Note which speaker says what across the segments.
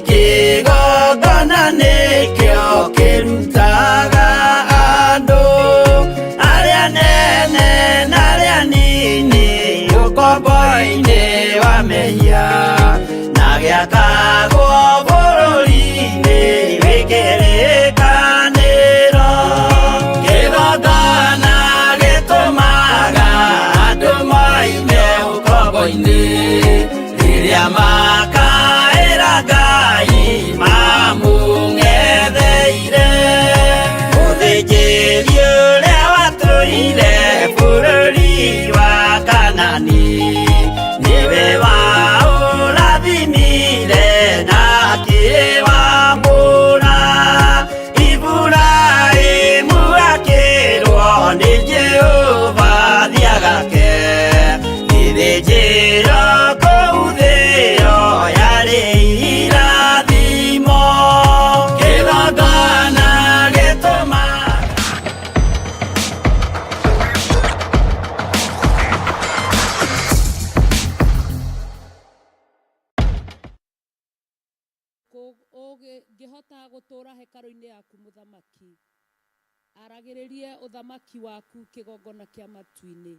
Speaker 1: kĩgongona nĩkĩo kĩrutaga andũ arĩa nene na arĩa nini ũkombo-inĩ wa mehia na gĩakagwo bũrũri-inĩ wĩkĩrĩkanĩro. Kĩgongona gĩtũmaga andũ moime ũkombo-inĩ rĩrĩa makaĩra Ngai mamũng'etheire. Mũthĩnjĩri ũrĩa watũire bũrũri wa Kanani nĩwe waũrathimire na akĩwamũra. Iburahĩmu akĩrwo nĩ Jehova thiagake gĩthĩnjĩro kũu thĩ ĩyo yarĩ irathimo. Kĩgongona gĩtũmaga
Speaker 2: ũngĩhota gũtũũra hekarũ-inĩ yaku mũthamaki, aragĩrĩrie ũthamaki waku kĩgongona kĩa matu-inĩ.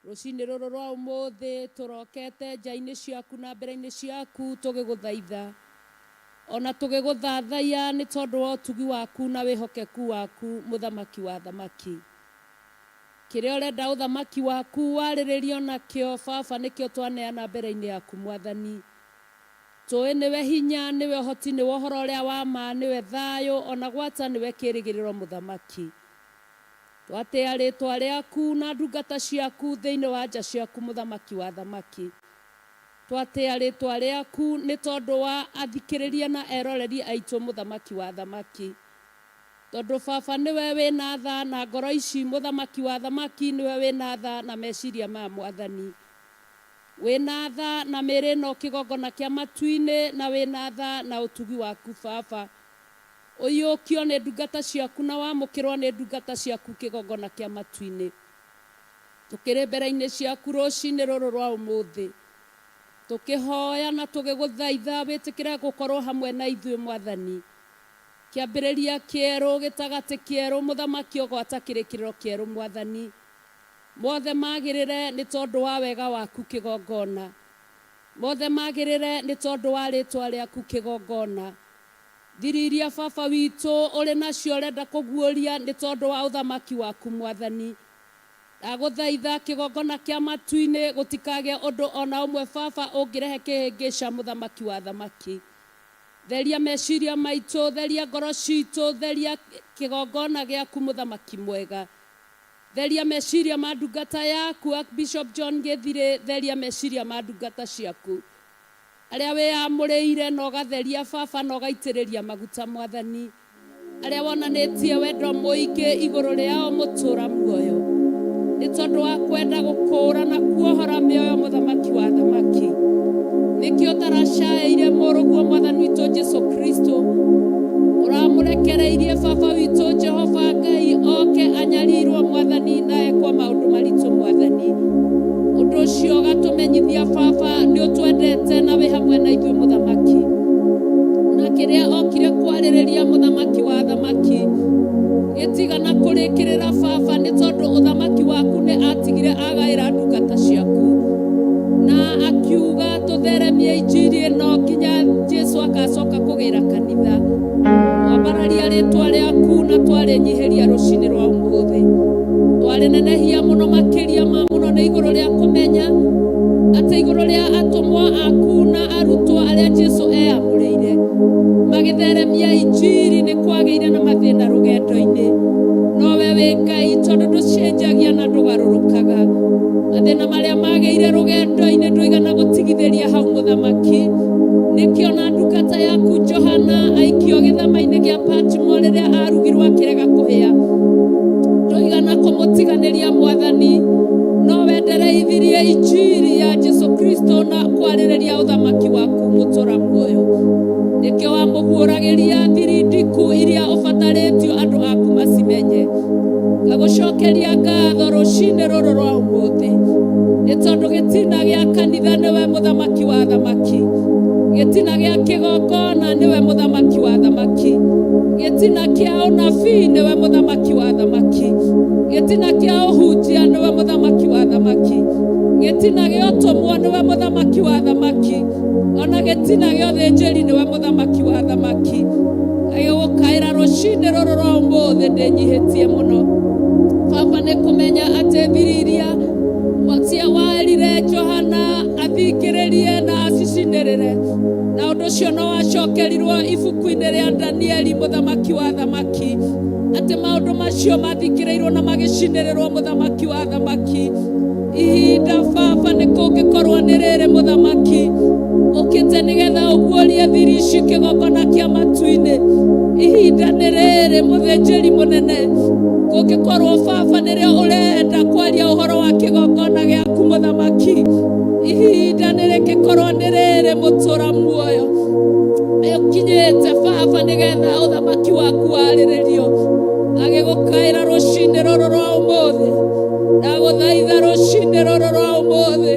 Speaker 2: Rũcinĩ rũrũ rwa ũmũthĩ tũrokete nja-inĩ ciaku na mbere-inĩ ciaku tũgĩgũthaitha ona tũgĩgũthathaiya nĩ tondũ wa ũtugi waku na wĩhokeku waku mũthamaki wa thamaki. Kĩrĩa ũrenda ũthamaki waku warĩrĩrio nakĩo Baba nĩkĩo twaneana mbere-inĩ yaku Mwathani. Tũĩ nĩwe hinya, nĩwe ũhoti, nĩwe ũhoro ũrĩa wa ma, nĩwe thayũ, ona gwata nĩwe kĩĩrĩgĩrĩro mũthamaki. Twatĩa rĩĩtwa rĩaku na ndungata ciaku thĩinĩ wa nja ciaku mũthamaki wa thamaki. Twatĩa rĩĩtwa rĩaku nĩ tondũ wa athikĩrĩria na eroreri aitũ mũthamaki wa thamaki. Tondũ Baba nĩwe wĩna tha na ngoro ici mũthamaki wa thamaki, nĩwe wĩna tha na meciria ma Mwathani. Wĩna tha na mĩĩrĩ ĩno kĩgongona kĩa matu-inĩ, na wĩna tha na ũtugi waku Baba. Ũiyũkio nĩ ndungata ciaku na wamũkĩrwo nĩ ndungata ciaku kĩgongona kĩa matu-inĩ. Tũkĩrĩ mbere-inĩ ciaku rũcinĩ rũrũ rwa ũmũthĩ, tũkĩhoya na tũgĩgũthaitha wĩtĩkĩre gũkorwo hamwe na ithuĩ Mwathani. Kĩambĩrĩria kĩerũ, gĩtagatĩ kĩerũ, mũthamaki ũgwata kĩrĩkĩrĩro kĩerũ Mwathani. Mothe magĩrĩre nĩ tondũ wa wega waku kĩgongona. Mothe magĩrĩre nĩ tondũ wa rĩĩtwa rĩaku kĩgongona. Thiri iria Baba witũ ũrĩ nacio ũrenda kũguũria nĩ tondũ wa ũthamaki waku Mwathani. Ndagũthaitha kĩgongona kĩa matu-inĩ gũtikagĩa ũndũ ona ũmwe Baba ũngĩrehe kĩhĩngĩca mũthamaki wa thamaki. Theria meciria maitũ, theria ngoro citũ, theria kĩgongona gĩaku mũthamaki mwega. Theria meciria ma ndungata yaku Bishop John Gĩthirĩ, theria meciria ma ndungata ciaku arĩa wĩamũrĩire na ũgatheria Baba na ũgaitĩrĩria maguta Mwathani, arĩa wonanĩtie wendo mũingĩ igũrũ rĩao mũtũũra muoyo nĩ tondũ wa kwenda gũkũũra na kuohora mĩoyo mũthamaki wa thamaki. Nĩkĩo taracaĩire mũrũguo Mwathani witũ Jesũ Kristo, ũramũrekereirie Baba witũ Jehova Ngai oke anyarirwo Mwathani na ekwo maũndũ maritũ Mwathani. Ũndũ ũcio ũgatũmenyithia Baba nĩ ũtwendete na wĩ hamwe na ithuĩ mũthamaki. Na kĩrĩa okire kwarĩrĩria mũthamaki wa thamaki gĩtigana kũrĩkĩrĩra Baba nĩ tondũ ũthamaki waku nĩ atigire agaĩra ndungata ciaku na akiuga tũtheremie injiri ĩno nginya Jesũ agacoka kũgĩra kanitha. Twambararia rĩĩtwa rĩaku na twarĩnyihĩria rũcinĩ rwa ũmũthĩ. Twarĩnenehia mũno makĩria ma mũno nĩ igũrũ rĩa kũmenya atĩ igũrũ rĩa atũmwo aku na arutwo arĩa Jesũ eamũrĩire magĩtheremia injiri nĩ kwagĩire na mathĩna rũgendo-inĩ. Nowe wĩ Ngai tondũ ndũcenjagia na ndũgarũrũkaga. Mathĩna marĩa magĩire rũgendo-inĩ ndũigana gũtigithĩria hau mũthamaki. Nĩkĩo na ndungata yaku Johana aikio gĩthama-inĩ gĩa Patimo rĩrĩa arugirwo akĩrega kũhĩa, ndũigana kũmũtiganĩria Mwathani. No wendereithirie injiri ya Jesũ Kristo na kwarĩrĩria ũthamaki waku mũtũũra muoyo. Nĩkĩo wamũguũragĩria thiri ndiku iria ũbatarĩtio andũ aku macimenye. Ngagũcokeria ngatho rũcinĩ rũrũ rwa ũmũthĩ nĩ tondũ gĩtina gĩa kanitha nĩwe mũthamaki wa thamaki. Gĩtina gĩa kĩgongona nĩwe mũthamaki wa thamaki. Gĩtina kĩa ũnabii nĩwe mũthamaki wa thamaki. Gĩtina kĩa ũhunjia nĩwe mũthamaki wa thamaki. Gĩtina gĩa ũtũmwo nĩwe mũthamaki wa thamaki. Ona gĩtina gĩa ũthĩnjĩri nĩwe mũthamaki wa thamaki. Agĩgũkaĩra rũcinĩ rũrũ rwa ũmũthĩ ndĩnyihĩtie mũno. Baba nĩ kũmenya atĩ thiriria cia warire Johana athikĩrĩrie na acicinĩrĩre, na ũndũ ũcio no wacokerirwo ibuku-inĩ rĩa Danieli mũthamaki wa thamaki, atĩ maũndũ macio mathikĩrĩirwo na magĩcinĩrĩrwo mũthamaki wa thamaki. Ihinda Baba nĩ kũngĩkorwo nĩ rĩrĩ mũthamaki ũkĩte nĩgetha ũguũrie thiri ici kĩgongona kĩa matu-inĩ. Ihinda nĩ rĩrĩ mũthĩnjĩri mũnene, kũngĩkorwo Baba nĩrĩo ũrenda kwaria ũhoro wa kĩgongona gĩaku mũthamaki. Ihinda nĩ rĩngĩkorwo nĩ rĩrĩ mũtũra muoyo ũkinyĩte Baba nĩgetha ũthamaki waku warĩrĩrio. Agĩgũkaĩra rũcinĩ rũrũ rwa ũmũthĩ, ndagũthaitha rũcinĩ rũrũ rwa ũmũthĩ,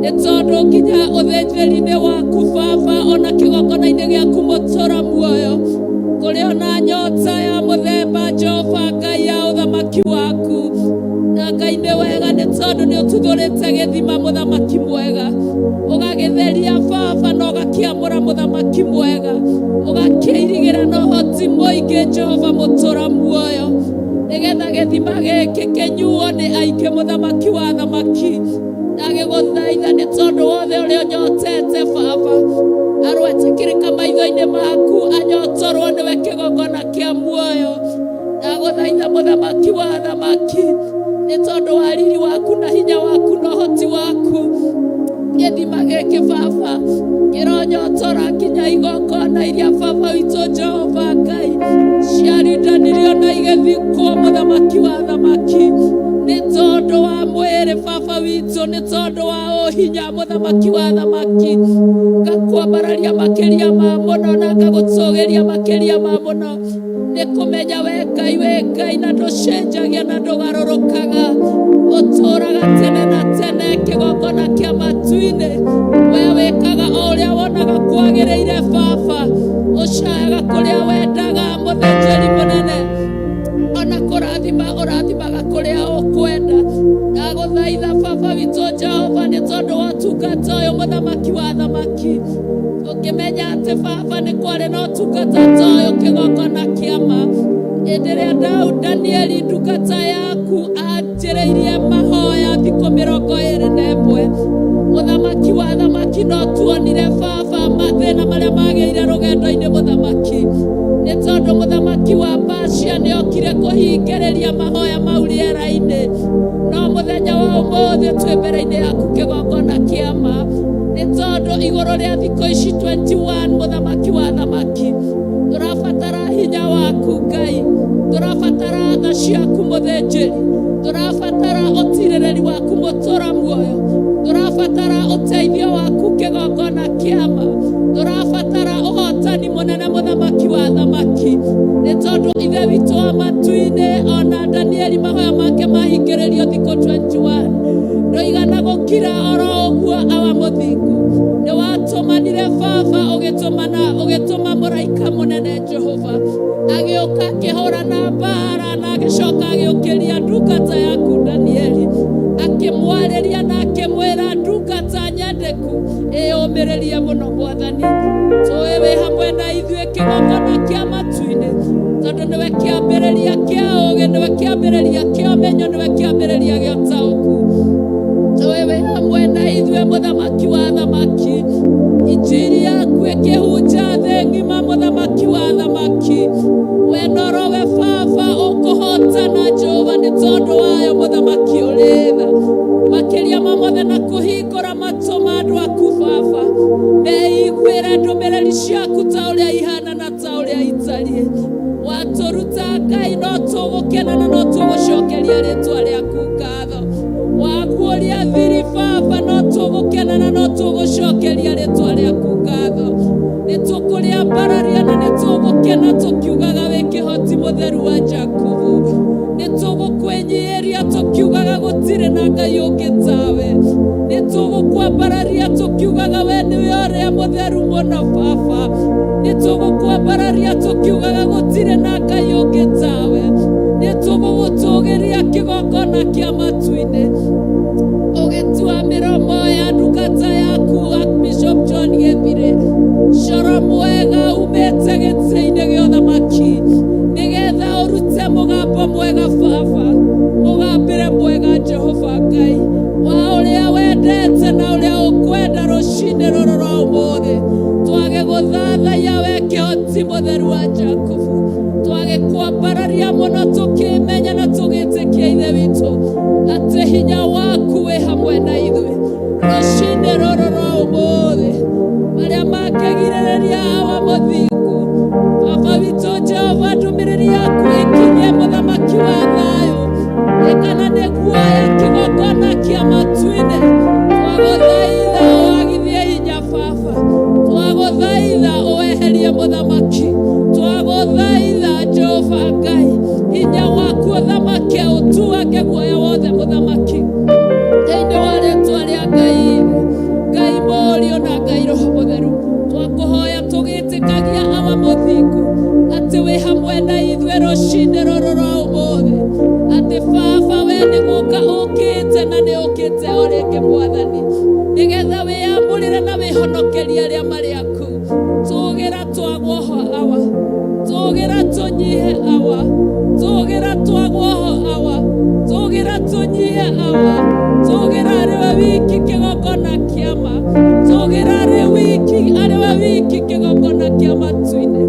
Speaker 2: nĩ tondũ nginya ũthĩnjĩri-inĩ waku Baba ona kĩgongona-inĩ gĩaku mũtũra muoyo kũrĩ ona nyota ya mũthemba Jehova Ngai ya ũthamaki waku. Na Ngai nĩ wega nĩ tondũ nĩ ũtuthũrĩte gĩthima mũthamaki mwega, ũgagĩtheria Baba na ũgakĩamũra mũthamaki mwega, ũgakĩirigĩra na ũhoti mũingĩ Jehova mũtũra muoyo, nĩgetha gĩthima gĩkĩ kĩnyuo nĩ aingĩ mũthamaki wa thamaki. Ndagĩgũthaitha nĩ tondũ wothe ũrĩa ũnyotete Baba arwetĩkĩrĩka maitho-inĩ maku anyotorwo nĩwe kĩgongona kĩa muoyo. Ndagũthaitha mũthamaki wa thamaki nĩ tondũ wa riri waku na hinya waku na ũhoti waku, gĩthima gĩkĩ Baba kĩronyotora nginya igongona iria Baba witũ Jehova Ngai ciarindanirio na igĩthikwo mũthamaki wa thamaki. Nĩ tondũ wa mwĩrĩ Baba witũ, nĩ tondũ wa ũhinya mũthamaki wa thamaki, ngakwambararia makĩria ma mũno na ngagũtũgĩria makĩria ma mũno. Nĩ kũmenya we Ngai wĩ Ngai na ndũcenjagia na ndũgarũrũkaga, ũtũraga tene na tene kĩgongona kĩa matu-inĩ. We wĩkaga o ũrĩa wonaga kwagĩrĩire Baba, ũcayaga kũrĩa wendaga mũthĩnjĩri mũnene, ona kũrathima ũrathimaga kũrĩa ũkwenda. Ndagũthaitha Baba witũ Jehova nĩ tondũ wa ũtungata ũyũ mũthamaki wa thamaki, ũkĩmenya atĩ Baba nĩ kwarĩ na ũtungata ta ũyũ kĩgongona kĩa ma. Hĩndĩ ĩrĩa Danieli ndungata yaku anjĩrĩirie mahoya thikũ 21, mũthamaki wa thamaki no tuonire Baba mathĩna marĩa magĩire rũgendo-inĩ mũthamaki, nĩ tondũ mũthamaki wa Persia nĩ okire kũhingĩrĩria mahoya mau rĩera-inĩ. No mũthenya wa ũmũthĩ twĩ mbere-inĩ yaku kĩgongona kĩa ma, nĩ tondũ igũrũ rĩa thikũ ici 21 mũthamaki wa thamaki, tũrabatara hinya waku Ngai, tũrabatara tha ciaku mũthĩnjĩri, tũrabatara ũtirĩrĩri waku mũtũra muoyo, tũrabatara ũteithio waku kĩgongona kĩa ma, tũrabatara ũhotani mũnene mũthamaki wa thamaki. Nĩ tondũ ithe witũ wa matu-inĩ ona Danieli mahoya make mahingĩrĩrio thikũ 21, ndũigana gũkira oro ũguo awa mũthingu. Nĩ watũmanire Baba ũgĩtũma mũraika mũnene Jehova agĩũka akĩhũrana mbara na agĩcoka agĩũkĩria ndungata yaku Danieli, akĩmwarĩria na akĩmwĩra ndungata nyendeku ĩyũmĩrĩrie mũno Mwathani. Tũĩ wĩ hamwe na ithuĩ kĩgongona kĩa matu-inĩ, tondũ nĩwe kĩambĩrĩria kĩa ũũgĩ, nĩwe kĩambĩrĩria kĩa ũmenyo, nĩwe kĩambĩrĩria gĩa ũtaũku. Tũĩ wĩ hamwe na ithuĩ mũthamaki wa thamaki, injiri yaku ĩkĩhunja thĩ ng'ima mũthamaki wa thamaki. We norowe Baba ũkũhotana Jehova nĩ tondũ wayo mũthamaki ũrĩ tha. Makĩria ma mothe na kũhingũra matũ ma andũ aku Baba, meiguĩre ndũmĩrĩri ciaku ta ũrĩa ihana na ta ũrĩa itariĩ. Watũruta Ngai no tũgũkena na no tũgũcokeria rĩtwa rĩaku ngatho. Waguũria thiri Baba no tũgũkena na no tũgũcokeria rĩtwa rĩaku ngatho. Nĩ tũkũrĩambararia na nĩ tũgũkena tũkiugaga wĩ kĩhoti mũtheru wa Jakubu. Nĩ tũgũkwĩnyihĩria tũkiugaga gũtirĩ na Ngai ũngĩ tawe. Nĩ tũgũkwambararia tũkiugaga we nĩwe ũrĩa mũtheru mũno Baba. Nĩtũgũkwambararia tũkiugaga gũtirĩ na Ngai ũngĩ tawe. Nĩtũgũgũtũgĩria kĩgongona kĩa matu-inĩ, ũgĩtua mĩromo ya ndungata yaku Bishop John Gĩthirĩ, coro mwega umĩte gĩtĩ-inĩ gĩa ũthamaki, nĩgetha ũrute mũgambo mwega Baba, mũgambĩre mwega Jehova Ngai, wa ũrĩa wendete na ũrĩa ũkwenda rũcinĩ rũrũ rwa ũmũthĩ. Twage gũthathaiya we kĩhoti mũtheru wa Jakubu, twage kwambararia mũno tũkĩmenya na tũgĩtĩkia ithe witũ atĩ hinya waku wĩ hamwe na ithuĩ rũcinĩ rũrũ rwa ũmũthĩ. Marĩa mangĩgirĩrĩria hawa mũthingu, Baba witũ Jehova, ndũmĩrĩri yaku ĩkinyie mũthamaki wa thayũ, ĩkana nĩ guoya kĩgongona kĩa matu-inĩ. Twagũthaitha wagithie hinya Baba, twagũthaitha ũweherie mũthamaki, twagũthaitha Jehova Ngai, hinya waku ũthamake ũtuage guoya wothe mũthamaki thĩinĩ wa rĩĩtwa rĩa Ngai, Ngai mũriũ na Ngai Roho Mũtheru. Twakũhoya tũgĩtĩkagia awa mũthingu atĩ wĩ hamwe na ithuĩ rũcinĩ rũrũ rwa ũmũthĩ, atĩ Baba we nĩ gũka ũkĩte na nĩ ũkĩte o rĩngĩ Mwathani, nĩgetha wĩyamũrĩre na wĩhonokerie arĩa marĩ aku. Tũgĩra twaguoho awa, tũgĩra tũnyihe awa, tũgĩra twaguoho awa, tũgĩra tũnyihe awa, tũgĩra arĩwe wiki kĩgongona kĩa ma, tũgĩra arĩwe wiki kĩgongona kĩa matu-inĩ,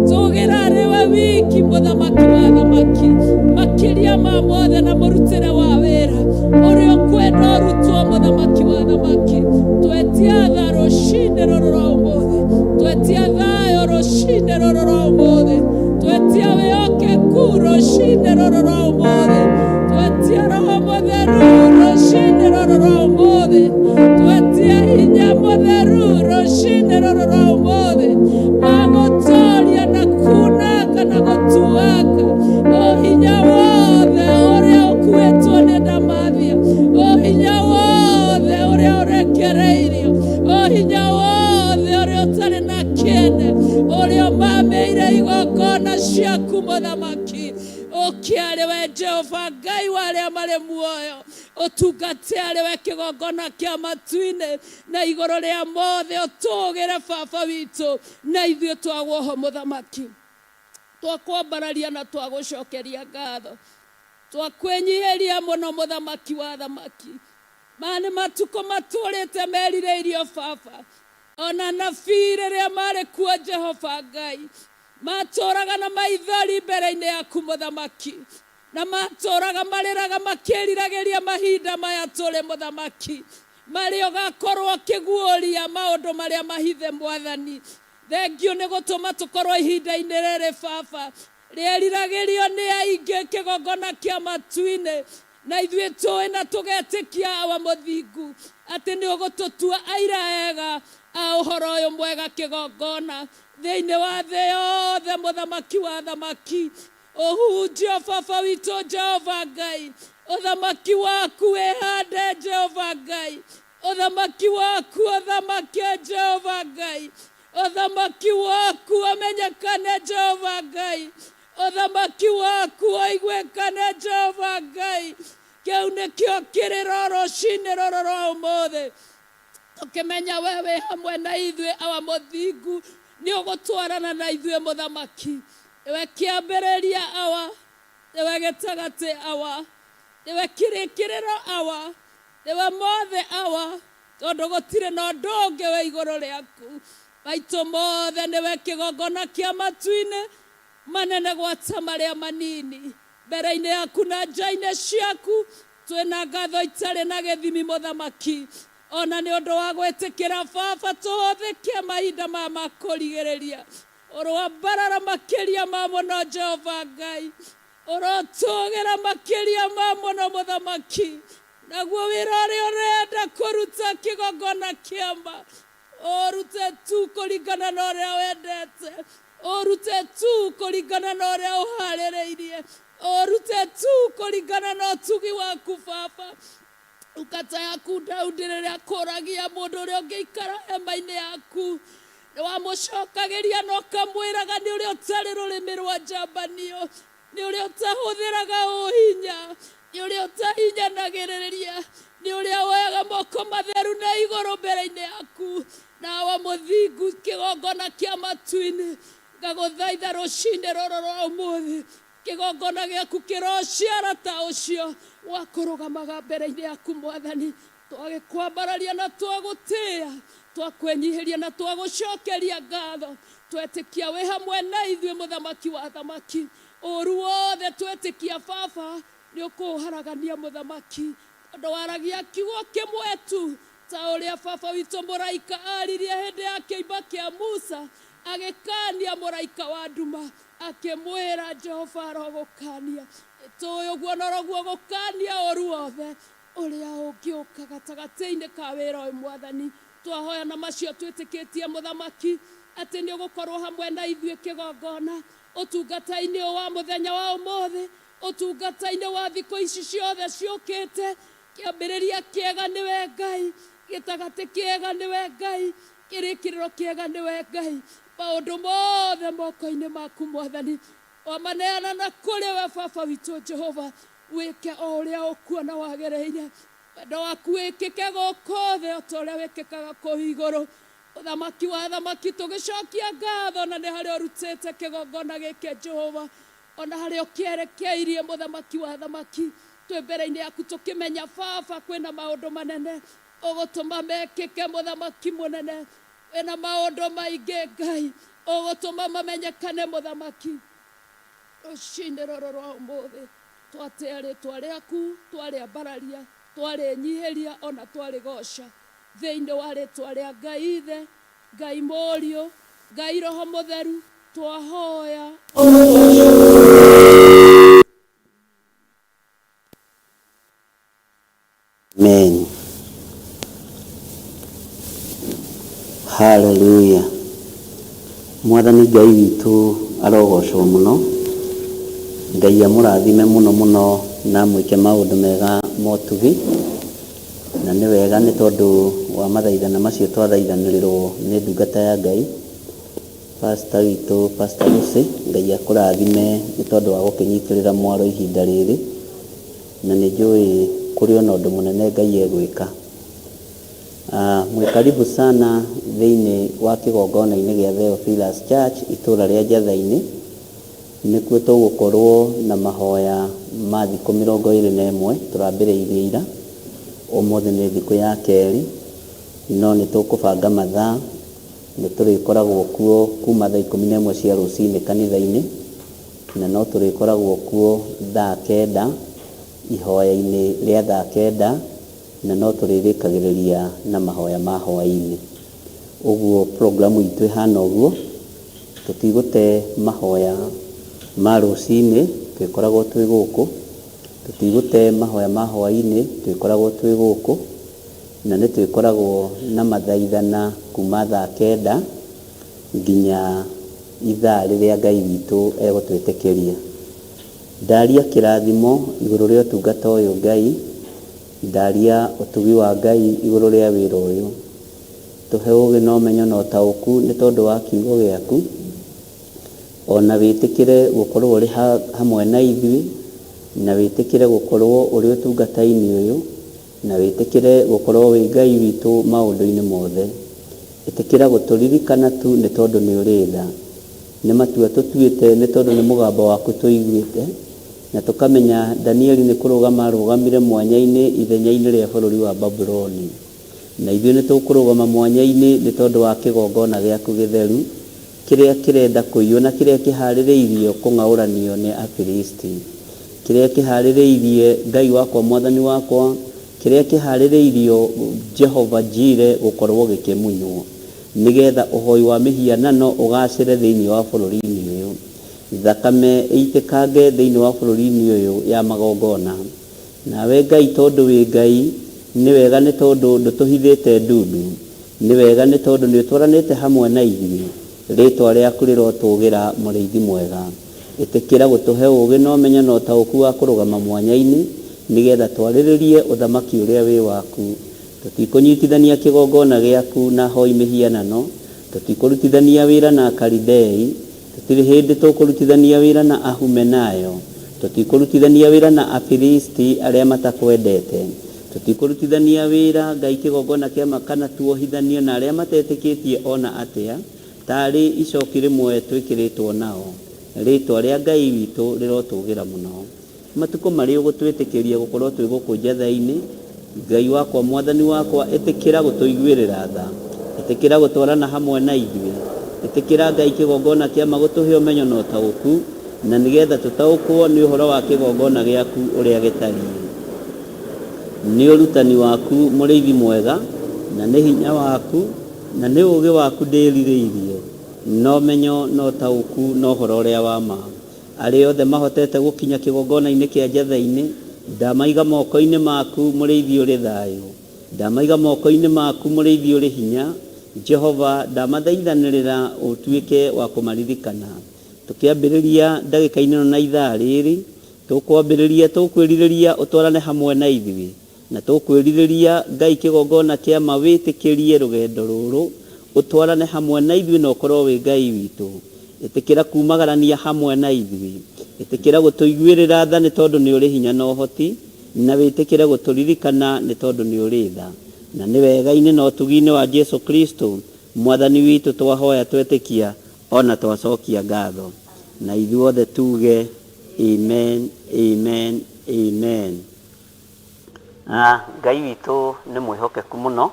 Speaker 2: tũgĩra arĩwe wiki mũthamaki wa thamaki, makĩria ma mothe na mũrutĩre wa wĩra ũrĩa ũkwenda ũrutwo mũthamaki wa thamaki. Twetia tha rũcinĩ rũrũ rwa ũmũthĩ, twetia thayũ rũcinĩ rũrũ rwa ũmũthĩ, twetia wĩhokeku rũcinĩ rũrũ rwa ũmũthĩ, twetia Roho Mũtheru rũcinĩ rũrũ rwa ũmũthĩ, twetia hinya mũtheru rũcinĩ rũrũ rwa ũmũthĩ, magũtooria na kunanga na gũtuanga o hinya wothe ũrĩa ũkuĩtwo nĩ ndamathia, o hinya wothe ũrĩa ũrekereirio, o hinya wothe ũrĩa ũtarĩ na kĩene, ũrĩa ũmamĩire igongona ciaku mũthamaki. Ũkĩarĩ we Jehova Ngai wa arĩa marĩ muoyo, ũtungate arĩ we kĩgongona kĩa matu-inĩ, na igũrũ rĩa mothe ũtũgĩre Baba witũ, na ithuĩ twaguoho mũthamaki. Twakwambararia na twagũcokeria ngatho, twakwĩnyihĩria mũno mũthamaki wa thamaki. Maya nĩ matukũ matũrĩte merirĩirio Baba, ona nabii rĩrĩa marĩ kuo Jehova Ngai, matũraga na maithori mbere-inĩ yaku mũthamaki, na matũraga marĩraga makĩriragĩria mahinda maya tũrĩ mũthamaki, marĩ ũgakorwo ũkĩguũria maũndũ marĩa mahithe Mwathani. Thengio nĩ gũtũma tũkorwo ihinda-inĩ rĩrĩ Baba rĩeriragĩrio nĩ aingĩ kĩgongona kĩa matu-inĩ, na ithuĩ tũĩ na tũgetĩkia awa mũthingu atĩ nĩ ũgũtũtua aira ega a ũhoro ũyũ mwega kĩgongona thĩinĩ wa thĩ yothe mũthamaki wa thamaki. Ũhunjio Baba witũ Jehova Ngai, ũthamaki waku wĩhande Jehova Ngai, ũthamaki waku ũthamake Jehova Ngai, ũthamaki waku ũmenyekane Jehova Ngai, ũthamaki waku ũiguĩkane Jehova Ngai. Kĩu nĩkĩo kĩrĩro rũcinĩ rũrũ rwa ũmũthĩ, tũkĩmenya we wĩ hamwe na ithuĩ awa mũthingu, nĩ ũgũtwarana na ithuĩ mũthamaki. Nĩwe kĩambĩrĩria awa, nĩwe gĩtagatĩ awa, nĩwe kĩrĩkĩrĩro awa, nĩwe mothe awa, tondũ gũtirĩ na ũndũ ũngĩ wĩ igũrũ rĩaku. Maitũ mothe nĩwe kĩgongona kĩa matu-inĩ manene gwata marĩa manini, mbere-inĩ yaku na nja-inĩ ciaku twĩna ngatho itarĩ na gĩthimi mũthamaki, ona nĩ ũndũ wa gwĩtĩkĩra Baba tũhũthĩke mahinda maya ma kũrigĩrĩria. Ũrwambarara makĩria ma mũno Jehova Ngai, ũrotũgĩra makĩria ma mũno mũthamaki, naguo wĩra ũrĩa ũrenda kũruta kĩgongona kĩa ma, ũrute tu kũringana na ũrĩa wendete, ũrute tu kũringana na ũrĩa ũharĩrĩirie, ũrute tu kũringana na ũtugi waku Baba. Ukata yaku Daudi rĩrĩa akũragia mũndũ ũrĩa ũngĩikara hema-inĩ yaku, wamucokagiria no kamwiraga ni uri utari rurimi rwa njambanio, ni uri utahuthiraga uhinya, ni uri utahinyanagiriria, ni uri woyaga moko matheru na iguru mbere-ini yaku na wa muthingu kigongona kia matu-ini. Ngaguthaitha rucini ruru rwa umuthi kigongona giaku kirociara ta ucio wakurugamaga mbere-ini yaku Mwathani, twagikwambararia na twagutia, twakwenyihiria na twagucokeria ngatho, twetikia wi hamwe na ithuĩ Mũthamaki wa athamaki. Ũru wothe twetikia Baba ni ukuharagania Mũthamaki, tondu waragia kiugo kimwe tu ta uria Baba witũ mũraika aririe hindi ya kĩimba kĩa Musa agĩkania mũraika wa nduma akĩmwĩra Jehova arogũkania. Tũĩ ũguo noroguo gũkania ũru wothe ũrĩa ũngĩũka gatagatĩ-inĩ ka wĩra ũyũ Mwathani. Twahoya na macio twĩtĩkĩtie Mũthamaki atĩ nĩ ũgũkorwo hamwe na ithuĩ kĩgongona ũtungata-inĩ wa mũthenya wa ũmũthĩ, ũtungata-inĩ wa thikũ ici ciothe ciũkĩte. Kĩambĩrĩria kĩega nĩwe Ngai, gĩtagatĩ kĩega nĩwe Ngai, kĩrĩkĩrĩro kĩega nĩwe Ngai. Maũndũ mothe moko-inĩ maku Mwathani, wamaneana na kũrĩ we Baba witũ Jehova, wĩke o ũrĩa ũkuona wagĩrĩire. Wendo waku wĩkĩke gũkũ thĩ o ta ũrĩa wĩkĩkaga kũu igũrũ. Mũthamaki wa athamaki tũgĩcokia ngatho na nĩ harĩa ũrutĩte kĩgongona gĩkĩ Jehova, ona harĩa ũkĩerekeirie Mũthamaki wa athamaki. Twĩ mbere-inĩ yaku tũkĩmenya Baba kwĩna maũndũ manene ũgũtũma mekĩke Mũthamaki mũnene, wĩna maũndũ maingĩ Ngai ũgũtũma mamenyekane Mũthamaki. Rũcinĩ rũrũ rwa ũmũthĩ twatea rĩtwa rĩaku, twarĩambararia, twarĩnyihĩria ona twarĩgoca thĩinĩ wa rĩtwa rĩa Ngai Ithe, Ngai Mũriũ, Ngai Roho Mũtheru twahoya.
Speaker 3: Amen. Hallelujah. Mwathani Ngai witũ arogocwo mũno. Ngai amũrathime mũno mũno na mwĩke maũndũ mega motugi. Na nĩ wega nĩ tondũ wa mathaithana macio twathaithanĩrĩrwo nĩ ndungata ya Ngai Pastor witũ Pastor Lucy. Ngai akũrathime nĩ tondũ wa gũkĩnyitĩrĩra mwaro ihinda rĩrĩ, na nĩ njũĩ kũrĩ ona ũndũ mũnene Ngai egwĩka. Mwĩkaribu sana thĩinĩ wa kĩgongona-inĩ gĩa Theophilus Church itũũra rĩa Njatha-inĩ. Nĩkuo tũgũkorwo na mahoya ma thikũ 21 tũrambĩrĩirie ira. Ũmũthĩ nĩ thikũ ya kerĩ, no nĩ tũkũbanga mathaa. Nĩ tũrĩkoragwo kuo kuma thaa 11 cia rũcinĩ kanitha-inĩ, na no tũrĩkoragwo kuo thaa 9 ihoya-inĩ rĩa thaa 9, na no tũrĩrĩkagĩrĩria na mahoya ma hwaĩ-inĩ. Ũguo programu itũ ĩhana ũguo, tũtigũte mahoya ma rũcinĩ, twĩkoragwo twĩ gũkũ, tũtigũte mahoya ma hwaĩ-inĩ, twĩkoragwo twĩ gũkũ, na nĩ twĩkoragwo na mathaithana kuma thaa 9 nginya ithaa rĩrĩa Ngai witũ egũtwĩtĩkĩria. Ndaria kĩrathimo igũrũ rĩa ũtungata ũyũ Ngai, ndaria ũtugi wa Ngai igũrũ rĩa wĩra ũyũ. Tũhe ũũgĩ na ũmenyo na ũtaũku nĩ tondũ wa kiugo gĩaku, ona wĩtĩkĩre gũkorwo ũrĩ hamwe na ithuĩ, na wĩtĩkĩre gũkorwo ũrĩ ũtungata-inĩ ũyũ, na wĩtĩkĩre gũkorwo wĩ Ngai witũ maũndũ-inĩ mothe. Ĩtĩkĩra gũtũririkana tu nĩ tondũ nĩ ũrĩ tha, nĩ matua tũtuĩte nĩ tondũ nĩ mũgambo waku tũiguĩte, na tũkamenya Danieli nĩ kũrũgama arũgamire mwanya-inĩ ithenya-inĩ rĩa bũrũri wa Babuloni, na ithuĩ nĩ tũkũrũgama mwanya-inĩ nĩ tondũ wa kĩgongona gĩaku gĩtheru kĩrĩa kĩrenda kũiywo na kĩrĩa kĩharĩrĩirio kũng'aũranio nĩ Afilisti, kĩrĩa kĩharĩrĩirie Ngai wakwa Mwathani wakwa, kĩrĩa kĩharĩrĩirio Jehova Jire gũkorwo gĩkĩmunywo, nĩgetha ũhoi wa mĩhianano ũgacĩre thĩinĩ wa bũrũri-inĩ ũyũ. Thakame ĩitĩkange thĩinĩ wa bũrũri-inĩ ũyũ ya magongona. Nawe Ngai tondũ wĩ Ngai, nĩ wega nĩ tondũ ndũtũhithĩte ndundu, nĩ wega nĩ tondũ nĩ ũtwaranĩte hamwe na ithuĩ. Rĩtwa rĩaku rĩrotũgĩra mũrĩithi mwega. Ĩtĩkĩra gũtũhe ũũgĩ na ũmenyo na ũtaũku wa kũrũgama mwanya-inĩ, nĩgetha twarĩrĩrie ũthamaki ũrĩa wĩ waku. Tũtikũnyitithania kĩgongona gĩaku na hoi mĩhianano, tutikurutithania wira na Akalidei, tutiri hindi tukurutithania wira na Ahumenayo, tutikurutithania wira na Afilisti aria matakwendete, tutikurutithania wira Ngai kigongona kia makana tuohithanio na aria matetikitie ona atia tari icoki rimwe twikiritwo nao. Ritwa ria Ngai witu rirotugira muno. Matuko mari ugutwitikiria gukorwo twi guku njatha-ini, Ngai wakwa mwathani wakwa etikira gutuiguirira tha, etikira gutwarana hamwe na ithuĩ, etikira Ngai kigongona kia magutuhe umenyo na utauku, na nigetha tutaukwo ni uhoro wa kigongona giaku uria gitariĩ. Ni urutani waku muriithi mwega, na ni hinya waku, na ni ugi waku ndiririirie, no menyo no tauku no horo uria wa ma. Ari othe mahotete gukinya kigongona-ini kia njatha-ini, ndamaiga moko-ini maku muriithi uri thayu, ndamaiga moko-ini maku muriithi uri hinya. Jehova, ndamathaithanirira utuike wa kumaririkana. Tukiambiriria ndagika-ini no na ithaa riri, tukwambiriria tukwiririria utwarane hamwe na ithuĩ, na tukwiririria Ngai kigongona kia mawitikirie rugendo ruru, utwarane hamwe na ithuĩ na ukorwo wi Ngai witu. Itikira kumagarania hamwe na ithuĩ, itikira gutuiguirira tha ni tondu ni uri hinya na uhoti, na witikire guturirikana ni tondu ni uri tha. Na ni wega-ini na utugi-ini wa Jesu Kristo mwathani witu twahoya twetikia ona twacokia ngatho, na ithuothe tuge amen, amen, amen. Ngai witu ni mwihokeku muno,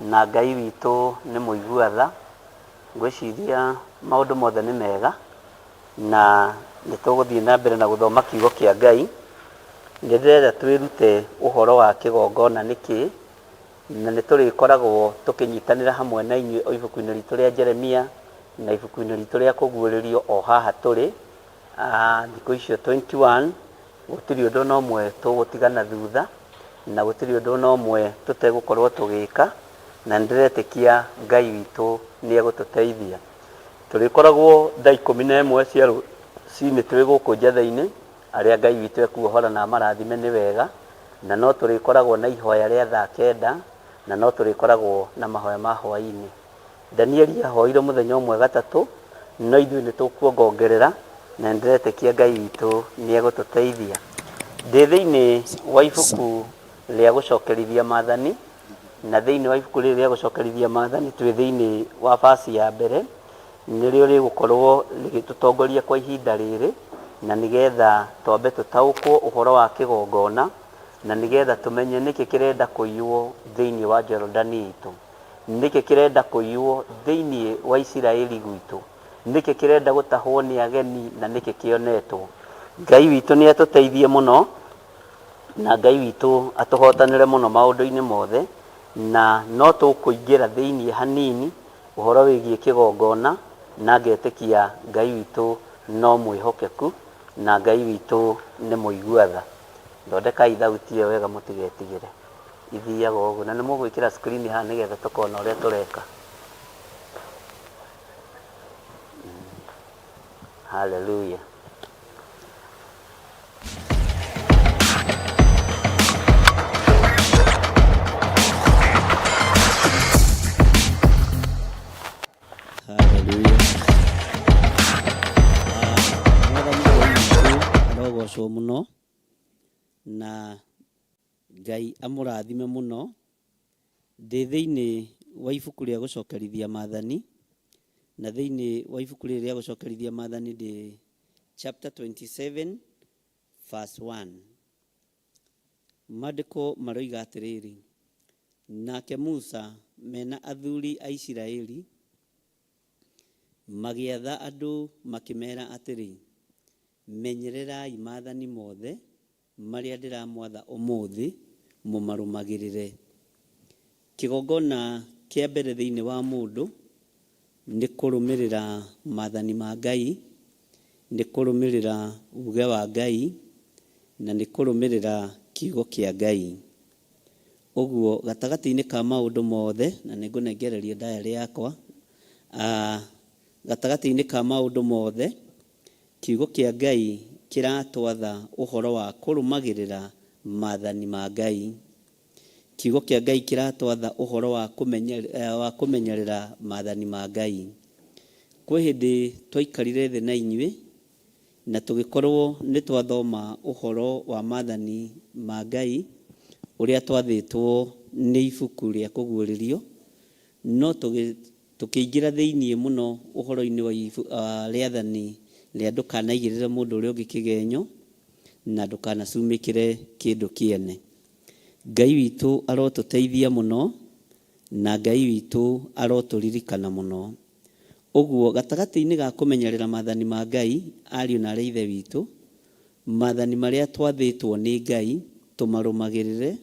Speaker 3: na Ngai witu ni muigua tha. Ngwiciria maundu mothe ni mega, na nituguthii na mbere na guthoma kiugo kia Ngai. Ndirenda twirute uhoro wa kigongona niki, na niturikoragwo tukinyitanira hamwe na inyuĩ o ibuku-ini ritu ria Jeremia na ibuku-ini ritu ria kuguũrĩrio o haha turi thiku icio 21. Gutiri undu no mwe tugutigana thutha, na gutiri undu no mwe tutegukorwo tugika, na ndiretikia Ngai witu ni egututeithia. Turikoragwo thaa 11 cia ruciini turi guku njatha-ini, aria Ngai witu ekuohora na marathime ni wega, na no turikoragwo na ihoya ria thaa 9, na no turikoragwo na mahoya ma hwaini. Danieli ahoire muthenya umwe gatatu, no ithuĩ ni tukuongongerera, na ndiretikia Ngai witu ni egututeithia. Ndi thiini wa ibuku ria gucokerithia maathani, na thiini wa ibuku ria gucokerithia maathani twi thiini wa basi ya mbere, nirio rigukorwo rigitutongoria kwa ihinda riri, na nigetha twambe tutaukwo uhoro wa kigongona, na nigetha tumenye niki kirenda kuiywo thiini wa Jorodani itu, niki kirenda kuiywo thiini wa Isiraeli gwitu, niki kirenda gutahwo ni ageni, na niki kionetwo. Ngai witu ni atuteithie muno, na Ngai witu atuhotanire muno maundu-ini mothe, na no tukuingira thiini hanini uhoro wigie kigongona, na ngetikia Ngai witu no mwihokeku, na Ngai witu ni muigua tha. Thondekai thauti iyo wega mutigetigire, ithiaga uguo, na ni mugwikira screen haha nigetha tukona uria tureka. Hallelujah. Arogocwo muno, na Ngai amurathime muno. Ndi thiini wa ibuku ria gucokerithia maathani, na thiini wa ibuku ria gucokerithia maathani ndi chapter 27 verse 1. Maandiko maroiga atiriri: nake Musa mena athuri a Isiraeli magiatha andu makimera atiri, menyererai maathani mothe maria ndiramwatha umuthi mumarumagirire. Kigongona kia mbere thiini wa mundu ni kurumirira maathani ma Ngai, ni kurumirira uge wa Ngai, na ni kurumirira kiugo kia Ngai. Uguo gatagati-ini ka maundu mothe, na ningunengereria diary yakwa, gatagati-ini ka maundu mothe kiugo kia Ngai kiratwatha uhoro wa kurumagirira maathani ma Ngai. kiugo kĩa Ngai kĩratwatha ũhoro wa kũmenyerera maathani ma Ngai. Kwĩ hĩndĩ twaikarire thĩ na inyuĩ na tũgĩkorwo nĩ twathoma ũhoro wa maathani ma Ngai ũrĩa twathĩtwo nĩ ibuku rĩa kũguũrĩrio, no tũkĩingĩra thĩiniĩ mũno ũhoro-inĩ wa rĩathani rĩa ndũkanaigĩrĩre mũndũ ũrĩa ũngĩ kĩgenyo na ndũkanacumĩkĩre kĩndũ kĩene. Ngai witũ arotũteithia mũno na Ngai witũ arotũririkana mũno. Ũguo gatagatĩ-inĩ ga kũmenyerera maathani ma Ngai, ariũ na arĩ ithe witũ, maathani marĩa twathĩtwo nĩ Ngai tũmarũmagĩrĩre,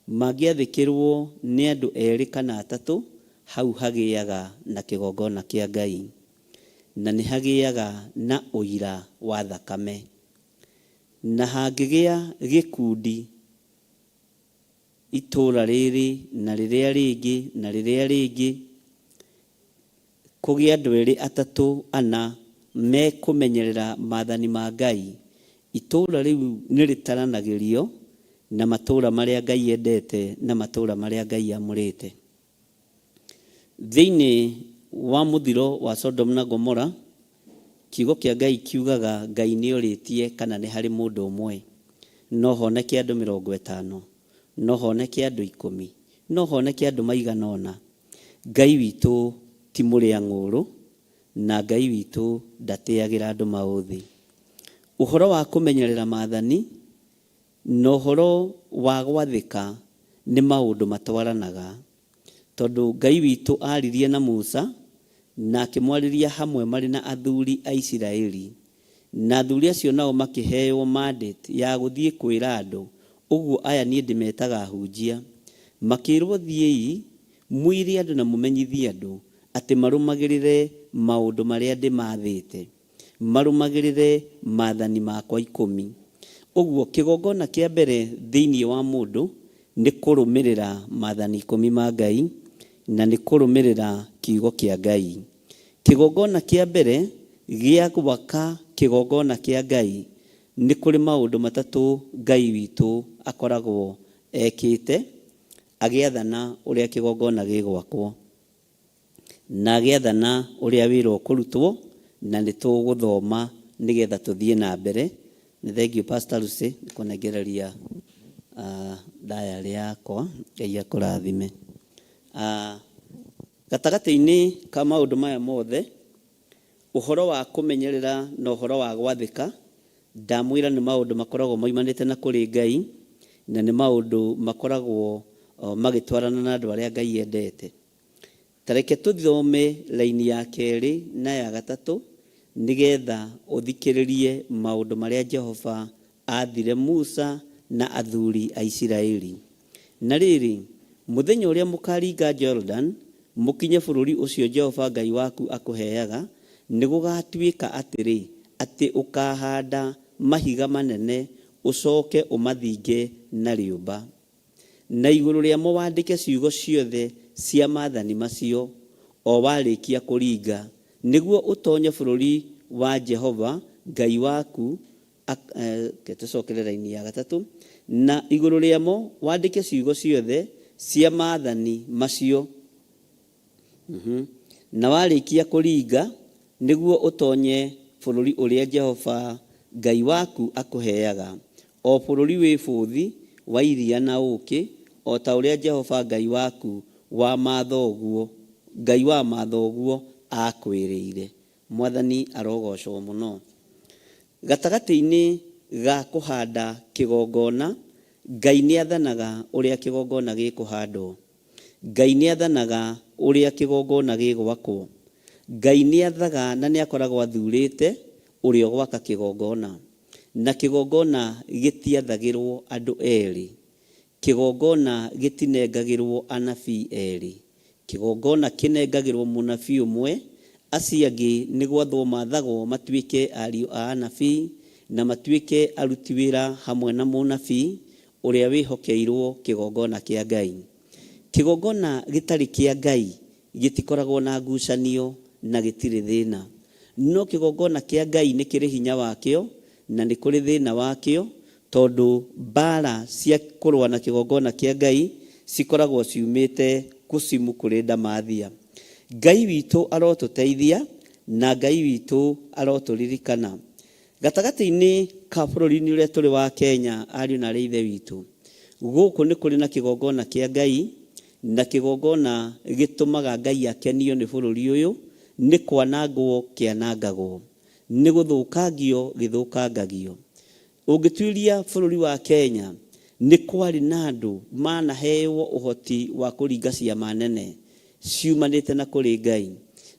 Speaker 3: mangĩathĩkĩrwo nĩ andũ erĩ kana atatũ, hau hagĩaga na kĩgongona kĩa Ngai, na nĩ hagĩaga na ũira wa thakame. Na hangĩgĩa gĩkundi itũũra rĩrĩ na rĩrĩa rĩngĩ na rĩrĩa rĩngĩ, kũgĩa andũ erĩ atatũ ana mekũmenyerera maathani ma Ngai, itũũra rĩu nĩ rĩtaranagĩrio na matũũra marĩa Ngai endete na matũũra marĩa Ngai amũrĩte. Thĩinĩ wa mũthiro wa Sodom na Gomora, kiugo kĩa Ngai kiugaga Ngai nĩ orĩtie kana nĩ harĩ mũndũ ũmwe no honeke andũ 50, no honeke andũ 10, no honeke andũ 100. Ngai witũ ti mũrĩa ng'ũrũ na Ngai witũ ndatĩagĩra andũ maũthĩ. Ũhoro wa kũmenyerera maathani na ũhoro wa gwathĩka nĩ maũndũ matwaranaga, tondũ Ngai witũ aririe na Musa na akĩmwarĩria hamwe marĩ na athuri a Isiraeli, na athuri acio nao makĩheo mandate ya gũthiĩ kwĩra andũ. Ũguo aya niĩ ndĩmetaga ahunjia, makĩrwo thiĩi mwĩre andũ na mũmenyithie andũ atĩ marũmagĩrĩre maũndũ marĩa ndĩmathĩte, marũmagĩrĩre maathani makwa 10. Ũguo kĩgongona kĩa mbere thĩinĩ wa mũndũ nĩ kũrũmĩrĩra maathani 10 ma Ngai na nĩ kũrũmĩrĩra kiugo kĩa Ngai. Kĩgongona kĩa mbere gĩa gwaka kĩgongona kĩa Ngai, nĩ kũrĩ maũndũ matatũ Ngai witũ akoragwo ekĩte agĩathana ũrĩa kĩgongona gĩgwakwo, na agĩathana ũrĩa wĩra ũkũrutwo, na nĩ tũgũthoma nĩgetha tũthiĩ na mbere. Nĩ thengiũ Pastor Lucy kũnengereria diary yakwa, Ngai akũrathime. Gatagatĩ-inĩ ka maũndũ maya mothe, ũhoro wa kũmenyerera na ũhoro wa gwathĩka, ndamwĩra nĩ maũndũ makoragwo maimanĩte na kũrĩ Ngai, na nĩ maũndũ makoragwo magĩtwarana na andũ arĩa Ngai endete. Tareke tũthome raini ya 2 na ya 3 nĩgetha ũthikĩrĩrie maũndũ marĩa Jehova athire Musa na athuri a Isiraeli. Na rĩrĩ, mũthenya ũrĩa mũkaringa Jordan mũkinye bũrũri ũcio Jehova Ngai waku akũheaga, nĩ gũgatuĩka atĩrĩ, atĩ ũkahanda mahiga manene ũcoke ũmathinge na rĩũmba, na igũrũ rĩamo wandĩke ciugo ciothe cia maathani macio o warĩkia kũringa, nĩguo ũtonye bũrũri wa Jehova Ngai waku. Tũcokere raini ya 3. Na igũrũ rĩamo wandĩke ciugo ciothe cia maathani macio, na warĩkia kũringa, nĩguo ũtonye bũrũri ũrĩa Jehova Ngai waku akũheaga, o bũrũri wĩ bũthi wa iria na ũkĩ, o ta ũrĩa Jehova Ngai waku Ngai wa mathoguo akwĩrĩire. Mwathani arogocwo mũno. Gatagatĩ-inĩ ga kũhanda kĩgongona, Ngai nĩ athanaga ũrĩa kĩgongona gĩkũhandwo. Ngai nĩ athanaga ũrĩa kĩgongona gĩgwakwo. Ngai nĩ athaga na nĩ akoragwo athurĩte ũrĩa gwaka kĩgongona. Na kĩgongona gĩtiathagĩrwo andũ erĩ. Kĩgongona gĩtinengagĩrwo anabii erĩ. Kĩgongona kĩnengagĩrwo mũnabii ũmwe, acio angĩ nĩ gwathwo mathagwo matuĩke ariũ a anabii na matuĩke aruti wĩra hamwe na mũnabii ũrĩa wĩhokeirwo kĩgongona kĩa Ngai. Kĩgongona gĩtarĩ kĩa Ngai gĩtikoragwo na ngucanio na gĩtirĩ thĩna, no kĩgongona kĩa Ngai nĩ kĩrĩ hinya wakĩo na nĩ kũrĩ thĩna wakĩo, tondũ mbara cia kũrũa na kĩgongona kĩa Ngai cikoragwo ciumĩte kusimu kũrĩ Ndamathia. Ngai witũ arotũteithia na Ngai witũ arotũririkana. Gatagati-inĩ ka bũrũri-inĩ ũrĩa tũrĩ wa Kenya, ariũ na arĩ ithe witũ, gũkũ nĩ kũrĩ na kĩgongona kĩa Ngai, na kĩgongona gĩtũmaga Ngai akenio nĩ bũrũri ũyũ, nĩ kwanangwo kĩanangagwo, nĩ gũthũkangio gĩthũkangagio. Ũngĩtuĩria bũrũri wa Kenya, nĩ kwarĩ na andũ manaheo ũhoti wa kũringa ciama nene ciumanĩte na kũrĩ Ngai.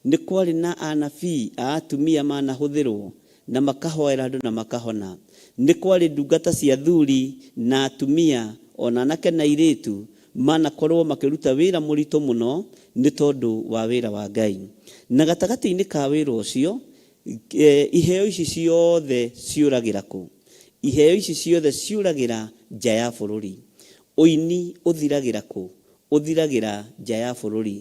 Speaker 3: Nĩ kwarĩ na anabii a atumia manahũthĩrwo na makahoera andũ na makahona. Nĩ kwarĩ ndungata cia athuri na atumia ona anake na airĩtu manakorwo makĩruta wĩra mũritũ mũno nĩ tondũ wa wĩra wa Ngai. Na gatagati-inĩ ka wĩra ũcio, iheo ici ciothe ciũragĩra kũ? Iheo ici ciothe ciũragĩra nja ya bũrũri. Ũini ũthiragĩra kũ? Ũthiragĩra nja ya bũrũri.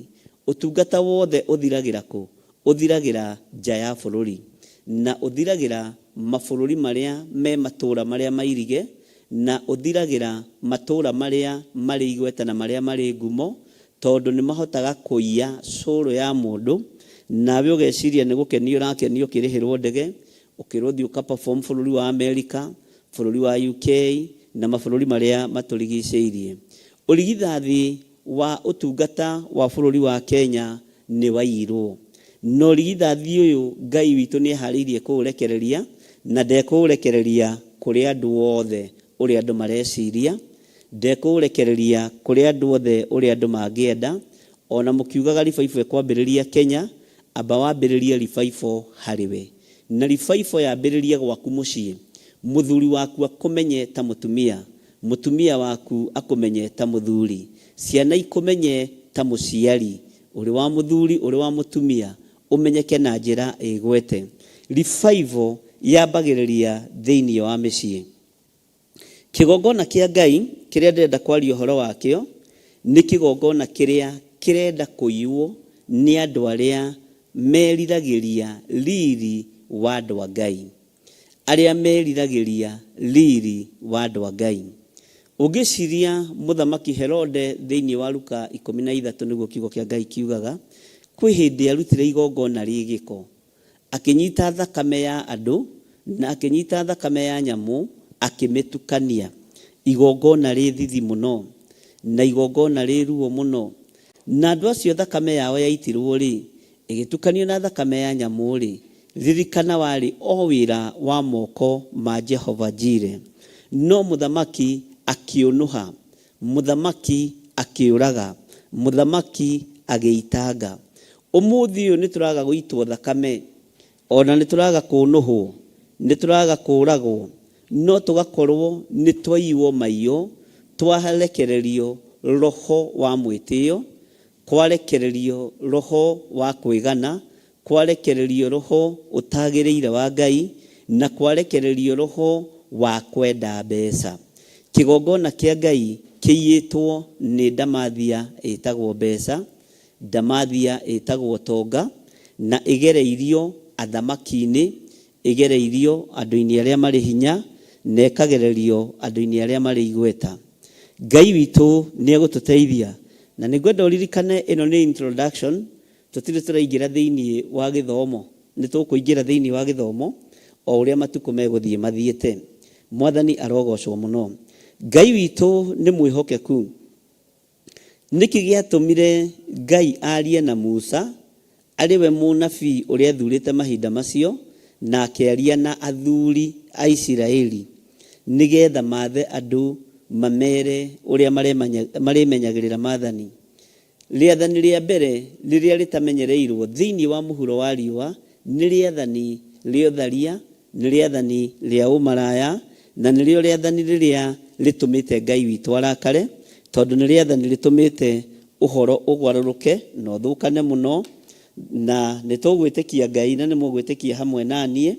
Speaker 3: Ũtungata wothe ũthiragĩra kũ? Ũthiragĩra nja ya bũrũri. Na ũthiragĩra mabũrũri marĩa me matũũra marĩa mairige, na ũthiragĩra matũũra marĩa marĩ igweta na marĩa marĩ ngumo, tondũ nĩ mahotaga kũiya cũrũ ya mũndũ, nawe ũgeciria nĩ gũkenio ũrakenio ũkĩrĩhĩrwo ndege, ũkĩrũthi ũka-perform bũrũri wa Amerika, bũrũri wa UK na mabũrũri marĩa matũrigicĩirie. Ũrigithathi wa ũtungata wa bũrũri wa Kenya nĩ waiyirwo. No ũrigithathi ũyũ Ngai witũ nĩ eharĩirie kũũrekereria, na ndekũũrekereria kũrĩ andũ othe ũrĩa andũ mareciria, ndekũũrekereria kũrĩ andũ othe ũrĩa andũ mangĩenda. Ona mũkiugaga revival kwambĩrĩria Kenya, amba wambĩrĩrie revival harĩwe. Na revival yambĩrĩrie gwaku mũciĩ, mũthuri waku akũmenye ta mũtumia, mũtumia waku akũmenye ta mũthuri, ciana ikũmenye ta mũciari, ũrĩ wa mũthuri ũrĩ wa mũtumia, ũmenyeke na njĩra ĩgwete. Revival yambagĩrĩria thĩinĩ wa mĩciĩ. Kĩgongona kĩa Ngai kĩrĩa ndĩrenda kwaria ũhoro wakĩo nĩ kĩgongona kĩrĩa kĩrenda kũiywo nĩ andũ arĩa meriragĩria riri wa andũ a Ngai. Arĩa meriragĩria riri wa andũ a Ngai. Ũngĩciria mũthamaki Herode thĩinĩ wa Luka 13 nĩguo kiugo kĩa Ngai kiugaga, kwĩ hĩndĩ arutire igongona rĩgĩko, akĩnyita thakame ya andũ na akĩnyita thakame ya nyamũ, akĩmĩtukania. Igongona rĩ thithi mũno na igongona rĩ ruo mũno, na andũ acio thakame yao yaitirwo rĩ, ĩgĩtukanio na thakame ya nyamũ rĩ, ririkana warĩ o wĩra wa moko ma Jehova Jireh. No mũthamaki akĩũnũha, mũthamaki akĩũraga, mũthamaki agĩitanga. Ũmũthĩ ũyũ nĩ tũraga gũitwo thakame, ona nĩ tũraga kũnũhwo, nĩ tũraga kũragwo, no tũgakorwo nĩ twaiywo maiyo, twarekererio roho wa mwĩtĩo, kwarekererio roho wa kwĩgana, kwarekererio roho ũtagĩrĩire wa Ngai, na kwarekererio roho wa kwenda mbeca. Kĩgongona kĩa Ngai kĩiyĩtwo nĩ Ndamathia ĩtagwo mbeca, Ndamathia ĩtagwo tonga, na ĩgereirio athamaki-inĩ, ĩgereirio andũ-inĩ arĩa marĩ hinya, na ĩkagererio andũ-inĩ arĩa marĩ igweta. Ngai witũ nĩ egũtũteithia, na nĩngwenda ũririkane ĩno nĩ introduction, tũtirĩ tũraingĩra thĩinĩ wa gĩthomo, nĩ tũkũingĩra thĩinĩ wa gĩthomo o ũrĩa matukũ megũthiĩ mathiĩte. Mwathani arogocwo mũno. Ngai witũ nĩ mwĩhokeku. Nĩkĩ gĩatũmire Ngai arie na Musa, arĩ we mũnabii ũrĩa athurĩte mahinda macio, na akĩaria na athuri a Isiraeli, nĩgetha mathe andũ mamere ũrĩa marĩmenyagĩrĩra maathani. Rĩathani rĩa mbere rĩrĩa rĩtamenyereirwo thĩinĩ wa mũhuro wa riũa nĩ rĩathani rĩa ũtharia, nĩ rĩathani rĩa ũmaraya, na nĩrĩo rĩathani rĩrĩa rĩtũmĩte Ngai witũ arakare, tondũ nĩ rĩathani rĩtũmĩte ũhoro ũgarũrũke na ũthũkane mũno. Na nĩ tũgwĩtĩkia Ngai na nĩ mũgwĩtĩkia hamwe na niĩ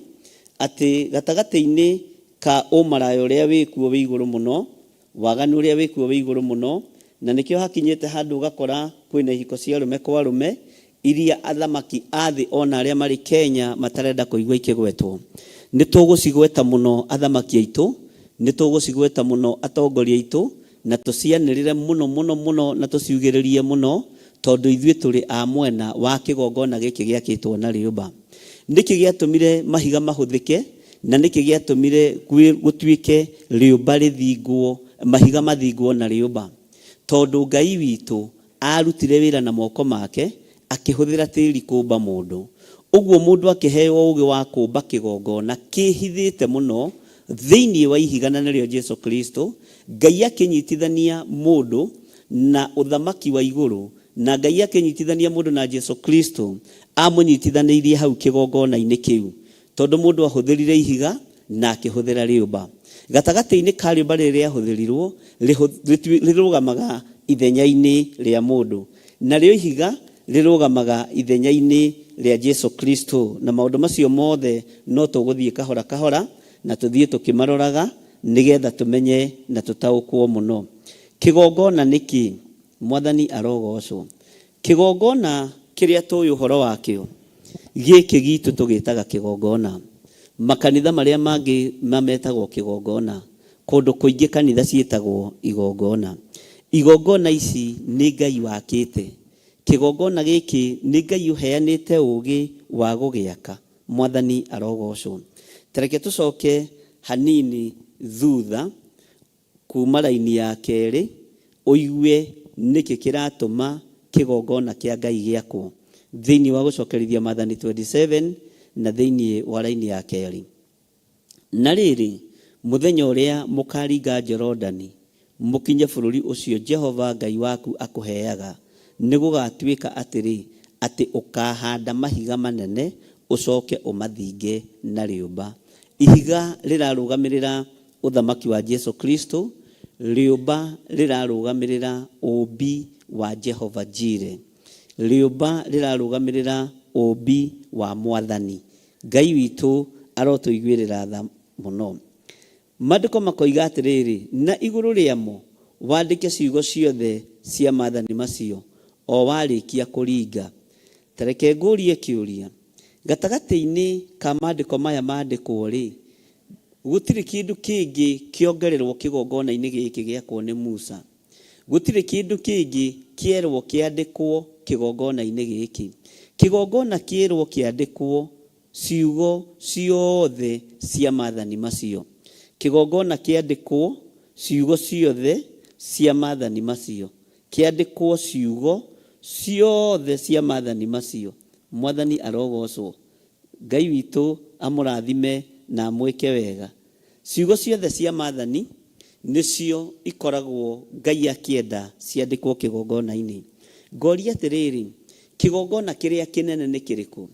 Speaker 3: atĩ gatagati-inĩ ka ũmaraya ũrĩa wĩkuo wĩ igũrũ mũno, waganu ũrĩa wĩkuo wĩ igũrũ mũno, na nĩkĩo hakinyĩte handũ ũgakora kwĩna ihiko cia arũme kwa arũme iria athamaki a thĩ ona arĩa marĩ Kenya matarenda kũigua ikĩgwetwo. Nĩ tũgũcigweta mũno athamaki aitũ, nĩ tũgũcigweta mũno atongoria aitũ, na tucianirire muno na tuciugiririe muno tondu ithuĩ tũrĩ a mwena wa kĩgongona gĩkĩ gĩakĩtwo na rĩũmba. Nĩkĩ gĩatũmire mahiga mahũthĩke na nĩkĩ gĩatũmire gũtuĩke rĩũmba rĩthingwo, mahiga mathingwo na rĩũmba? Tondu Ngai witũ arutire wĩra na moko make akĩhũthĩra tĩri kũmba mũndũ. Ũguo mũndũ akĩheo ũgĩ wa kũmba kĩgongona kĩhithĩte mũno thĩinĩ wa ihiga na nĩrĩo Jesu Kristo. Ngai akĩnyitithania mũndũ na ũthamaki wa igũrũ, na Ngai akĩnyitithania mũndũ na Jesu Kristo amũnyitithanĩirie hau kĩgongona-inĩ kĩu, tondũ mũndũ ahũthĩrire ihiga na akĩhũthĩra rĩũmba. Gatagatĩ-inĩ ka rĩũmba rĩrĩa rĩahũthĩrirwo rĩrũgamaga ithenya-inĩ rĩa mũndũ, narĩo ihiga rĩrũgamaga ithenya-inĩ rĩa Jesu Kristo. Na maũndũ macio mothe no tũgũthiĩ kahora kahora na tũthiĩ tũkĩmaroraga nĩgetha tũmenye na tũtaũkwo mũno. Kĩgongona nĩkĩ? Mwathani arogocwo. Kĩgongona kĩrĩa tũĩ ũhoro wakĩo gĩkĩ gitũ tũgĩtaga kĩgongona. Makanitha marĩa mangĩ mametagwo kĩgongona, kũndũ kũingĩ kanitha ciĩtagwo igongona. Igongona ici nĩ Ngai wakĩte. Kĩgongona gĩkĩ nĩ Ngai ũheanĩte ũgĩ wa gũgĩaka. Mwathani arogocwo. Tareke tũcoke hanini thutha kuma raini ya kerĩ ũigue nĩkĩ kĩratũma kĩgongona kĩa Ngai gĩakwo thĩinĩ wa gũcokerithia Maathani 27 na thĩinĩ wa raini ya kerĩ. Na rĩrĩ, mũthenya ũrĩa mũkaringa Jorodani mũkinye bũrũri ũcio Jehova Ngai waku akũheaga, nĩ gũgatuĩka atĩrĩ, atĩ ũkahanda mahiga manene ũcoke ũmathinge na rĩũmba. Ihiga rĩrarũgamĩrĩra ũthamaki wa Jesu Kristo, rĩũmba rĩrarũgamĩrĩra ũmbi wa Jehova Jireh, rĩũmba rĩrarũgamĩrĩra ũmbi wa Mwathani. Ngai witũ arotũiguĩrĩra tha mũno. Maandĩko makoiga atĩrĩrĩ, na igũrũ rĩamo wandĩke ciugo ciothe cia maathani macio o warĩkia kũringa. Tareke ngũrie kĩũria, gatagatĩ-inĩ ka maandĩko maya maandĩkwo-rĩ, gũtirĩ kĩndũ kĩngĩ kĩongererwo kĩgongona-inĩ gĩkĩ gĩakwo nĩ Musa? Gũtirĩ kĩndũ kĩngĩ kĩerwo kĩandĩkwo kĩgongona-inĩ gĩkĩ? Kĩgongona kĩerwo kĩandĩkwo ciugo ciothe cia maathani macio. Kĩgongona kĩandĩkwo ciugo ciothe cia maathani macio. Kĩandĩkwo ciugo ciothe cia maathani macio. Mwathani arogocwo. Ngai witũ amũrathime na amwĩke wega. Ciugo ciothe cia maathani nĩcio ikoragwo Ngai akĩenda ciandĩkwo kĩgongona-inĩ. Ngoria atĩrĩrĩ, kĩgongona kĩrĩa kĩnene nĩ kĩrĩkũ?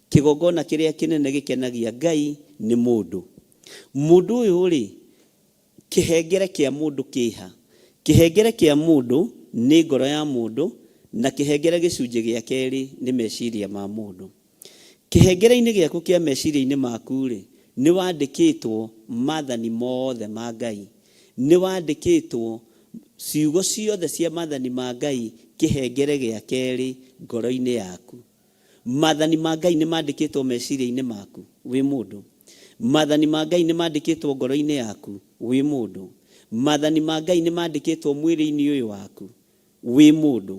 Speaker 3: Kĩgongona kĩrĩa kĩnene gĩkenagia Ngai nĩ mũndũ. Mũndũ ũyũ-rĩ, kĩhengere kĩa mũndũ kĩha. Kĩhengere kĩa mũndũ nĩ ngoro ya mũndũ, na kĩhengere gĩcunjĩ gĩa kerĩ nĩ meciria ma mũndũ. Kĩhengere-inĩ gĩaku kĩa meciria-inĩ maku-rĩ, nĩ wandĩkĩtwo maathani mothe ma Ngai. Nĩ wandĩkĩtwo ciugo ciothe cia maathani ma Ngai kĩhengere gĩa kerĩ ngoro-inĩ yaku. Maathani ma Ngai nĩ mandĩkĩtwo meciria-inĩ maku wĩ mũndũ. Maathani ma Ngai nĩ mandĩkĩtwo ngoro-inĩ yaku wĩ mũndũ. Maathani ma Ngai nĩ mandĩkĩtwo mwĩrĩ-inĩ ũyũ waku wĩ mũndũ.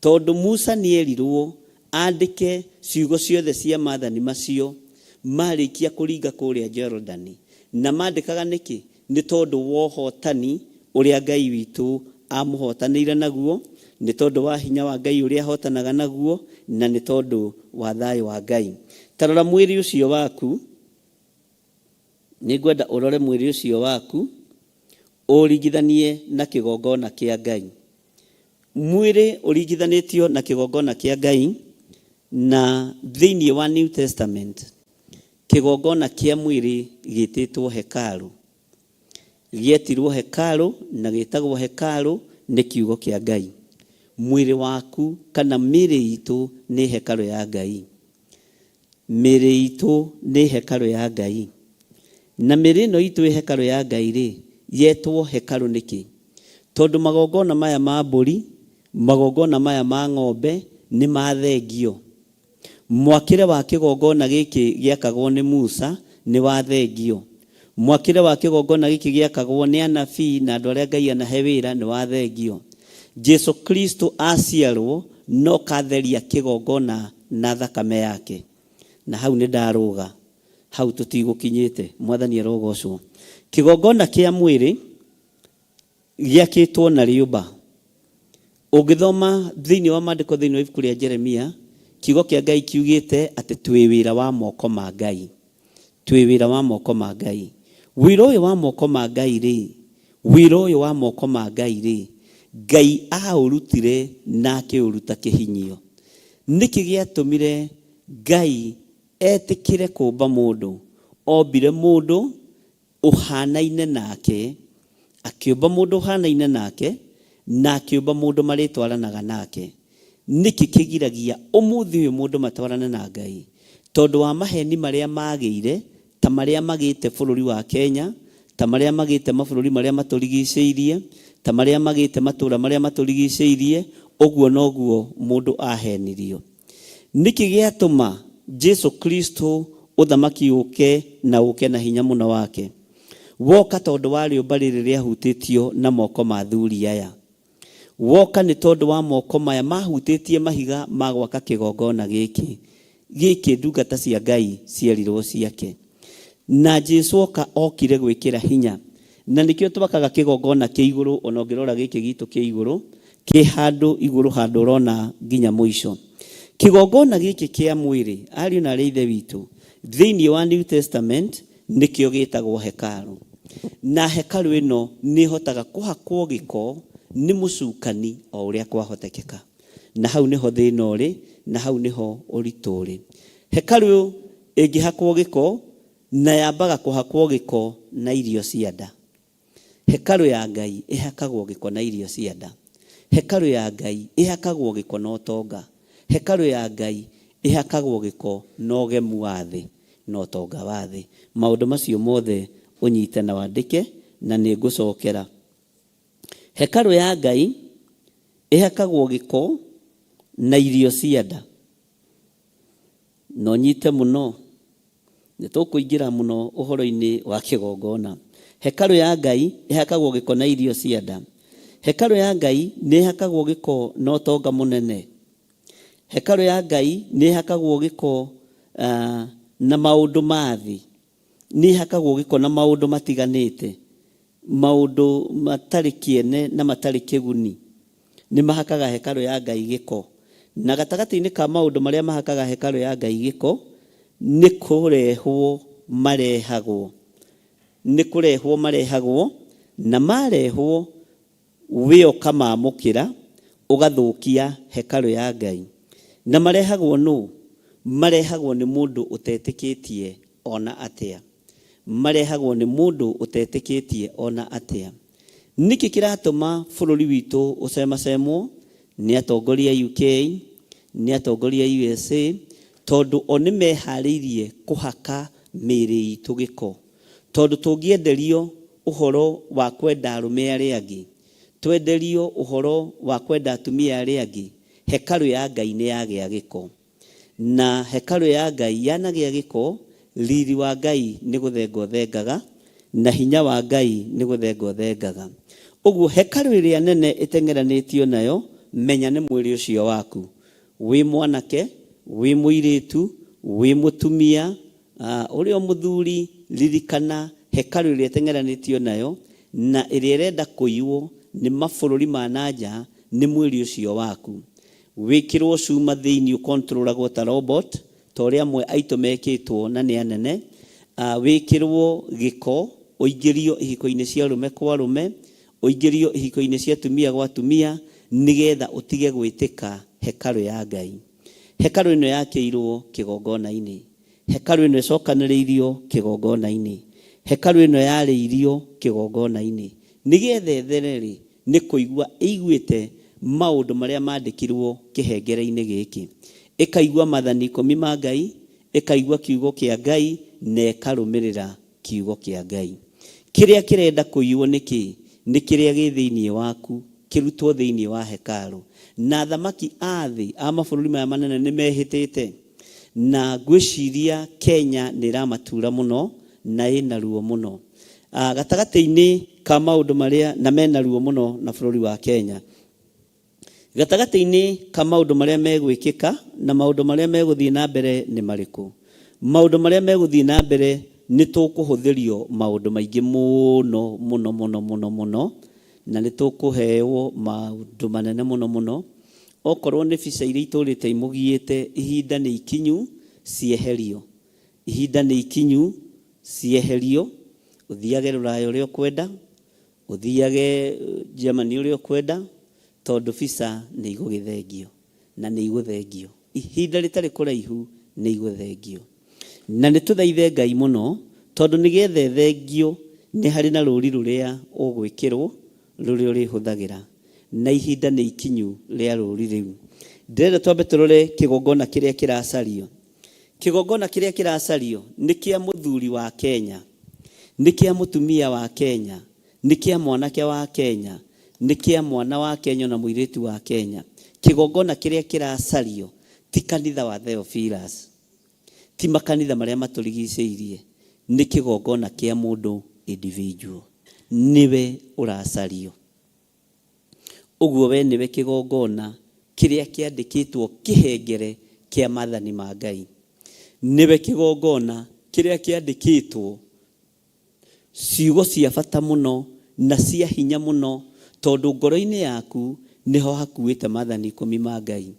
Speaker 3: Tondũ Musa nĩerirwo andĩke ciugo ciothe cia maathani macio marĩkia kũringa kũrĩa Jorodani. Na mandĩkaga nĩkĩ? Nĩ tondũ wa ũhotani ũrĩa Ngai witũ amũhotanĩire naguo, nĩ tondũ wa hinya wa Ngai ũrĩa ahotanaga naguo, na nĩ tondũ wa thayũ wa Ngai. Tarora mwĩrĩ ũcio waku, nĩngwenda ũrore mwĩrĩ ũcio waku ũringithanie na kĩgongona kĩa Ngai. Mwĩrĩ ũringithanĩtio na kĩgongona kĩa Ngai, na thĩinĩ wa New Testament kĩgongona kĩa mwĩrĩ gĩtĩtwo hekalu. Gĩetirwo hekalu na gĩtagwo hekalu nĩ kiugo kĩa Ngai. Mwĩrĩ waku kana mĩĩrĩ itũ nĩ hekalu ya Ngai. Mĩĩrĩ itũ nĩ hekalu ya Ngai. Na mĩĩrĩ ĩno itũ ĩ hekalu ya Ngai-rĩ, yetwo hekalu nĩkĩ? Tondũ magongona maya ma mbũri, magongona maya ma ng'ombe nĩ mathengio. Mwakĩre wa kĩgongona gĩkĩ gĩakagwo nĩ Musa nĩ wathengio. mwakire wa kigongona giki giakagwo ni anabii na andu aria Ngai anahe wira ni wa thengio. Jesu Kristo aciarwo no katheria kigongona na thakame yake, na hau ni ndaruga, hau tutigukinyite. Mwathani arogocwo. Kigongona kia mwiri giakitwo na riumba. Ugithoma thiini wa maandiko thiini wa ibuku ria Jeremia, kiugo kia Ngai kiugite ati twi wira wa moko ma Ngai, twi wira wa moko ma Ngai. Wira uyu wa moko ma Ngai ri, wira uyu wa moko ma Ngai ri, Ngai aurutire na akiuruta kihinyio. Niki giatumire Ngai etikire kumba mundu, ombire mundu uhanaine nake, akiumba mundu uhanaine nake, na akiumba mundu maritwaranaga nake. Niki kigiragia umuthi uyu mundu matwarane na Ngai tondu wa maheni maria magire, ta maria magite bururi wa Kenya, ta maria magite mabururi maria maturigiceirie, ta maria magite matura maria maturigiceirie, oguo noguo mundu ahenirio. Niki giatuma Jesu Kristo uthamaki uke na uke na hinya muno wake. Woka tondu wa riumba riri riahutitio na moko ma thuri aya. Woka ni tondu wa moko maya mahutitie mahiga magwaka kigongona giki ndungata cia Ngai ciarirwo ciake. Na Jesu oka okire gwikira hinya, na nikio tubakaga kigongona kia iguru. Ona ngirora giki gitu kia iguru ki handu iguru handu rona nginya muico. Kigongona giki kia mwiri ari na reithe witu thiini wa New Testament nikio gitagwo hekalu. Na hekalu ino ni hotaga kuhakwo giko ni mucukani o uria kwahotekeka, na hau niho thina uri, na hau niho uritu uri. Hekalu ingihakwo giko na yambaga kuhakwo giko na irio cia nda. Hekalu ya Ngai ihakagwo giko na irio cia nda. Hekalu ya Ngai ihakagwo giko na utonga. Hekalu ya Ngai ihakagwo giko na ugemu wa thi na utonga wa thi. Maundu macio mothe unyite na wandike na ni ngucokera. Hekalu ya Ngai ihakagwo giko na irio cia nda. No nyite muno, nitukuingira muno uhoro-ini wa kigongona. Hekalu ya Ngai ihakagwo giko na irio cia nda. Hekalu ya Ngai ni ihakagwo giko na utonga munene. Hekalu ya Ngai ni ihakagwo giko na maundu mathi. Ni ihakagwo giko na maundu matiganite, maundu matari kiene na matari kiguni. Ni mahakaga hekalu ya Ngai giko. Na gatagati-ini ka maundu maria mahakaga hekalu ya Ngai giko ni kurehwo marehagwo. Ni kurehwo marehagwo, na marehwo wio kama mukira ugathukia hekalu ya Ngai. Na marehagwo no, marehagwo ni mundu utetikitie ona atia. Marehagwo ni mundu utetikitie ona atia. Niki kiratuma bururi witu ucemacemwo ni atongoria UK, ni atongoria USA, tondu oni mehariirie kuhaka miri itu giko. Tondu tungienderio uhoro wa kwenda arume aria angi, twenderio uhoro wa kwenda atumia aria angi, hekalu ya Ngai ni yagia giko. Na hekalu ya Ngai yanagia giko, riri wa Ngai ni guthengo thengaga, na hinya wa Ngai ni guthengo thengaga. Uguo hekalu iria nene itengeranitio nayo, menya ni mwiri ucio waku. Wi mwanake, wi muiritu, wi mutumia, uri o muthuri, ririkana hekalu iria itengeranitio nayo na iria irenda kuiywo ni mabururi ma nanja, ni mwiri ucio waku. Wikirwo cuma thiini ukontrolagwo ta robot, ta uria amwe aitu mekitwo na ni anene. Wikirwo giko, uingirio ihiko-ini cia rume kwa rume, uingirio ihiko-ini cia tumia gwa tumia, nigetha utige gwitika hekalu ya Ngai. Hekalu ino yakiirwo kigongona-ini. Hekalu ino icokaniriirio kigongona-ini. Hekalu ino yariirio kigongona-ini. Nigetha ethereri ni kuigua iguite maundu maria mandikirwo kihengere-ini giki. Ikaigua mathani 10 ma Ngai, ikaigua kiugo kia Ngai, na ikarumirira kiugo kia Ngai. Kiria kirenda kuiywo niki? Ni kiria gi thiini waku, kirutwo thiini wa hekalu. Na thamaki athi a mabururi maya manene ni mehitite, na ngwiciria Kenya ni ramatura muno na ina ruo muno. Gatagati-inĩ ka maũndũ marĩa na mena ruo mũno na bũrũri wa Kenya. Gatagati-inĩ ka maũndũ marĩa megwĩkĩka na maũndũ marĩa megũthiĩ na mbere nĩ marĩkũ? Maũndũ marĩa megũthiĩ na mbere nĩ tũkũhũthĩrio maũndũ maingĩ mũno na nĩ tũkũheo maũndũ manene mũno. Okorwo nĩ visa iria itũrĩte imũgiĩte, ihinda nĩ ikinyu cieherio. Ihinda nĩ ikinyu cieherio. Uthiage Rũraya ũrĩa ũkwenda, uthiage Germany ũrĩa ũkwenda, tondũ visa nĩ igũgĩthengio na nĩ igũthengio. Ihinda rĩtarĩ kũraihu nĩ igũthengio. Na nĩ tũthaithe Ngai mũno, tondũ nĩgetha thengio nĩ harĩ na rũri rũrĩa ũgwĩkĩrwo rũrĩa ũrĩhũthagĩra. Na ihinda nĩ ikinyu rĩa rũri rĩu. Ndĩrenda twambe tũrore kĩgongona kĩrĩa kĩracario. Kĩgongona kĩrĩa kĩracario nĩ kĩa mũthuri wa Kenya, nĩ kĩa mũtumia wa Kenya, nĩ kĩa mwanake wa Kenya, nĩ kĩa mwana wa Kenya na mũirĩtu wa Kenya. Kĩgongona kĩrĩa kĩracario ti kanitha wa Theophilus, ti makanitha marĩa matũrigicĩirie, nĩ kĩgongona kĩa mũndũ individual. Niwe ũracario. Ũguo we niwe kĩgongona kĩrĩa kĩandĩkĩtwo kĩhengere kĩa maathani ma Ngai. Niwe kĩgongona kĩrĩa kĩandĩkĩtwo ciugo cia bata mũno na cia hinya mũno, tondũ ngoro-inĩ yaku nĩho hakuĩte maathani 10 ma Ngai.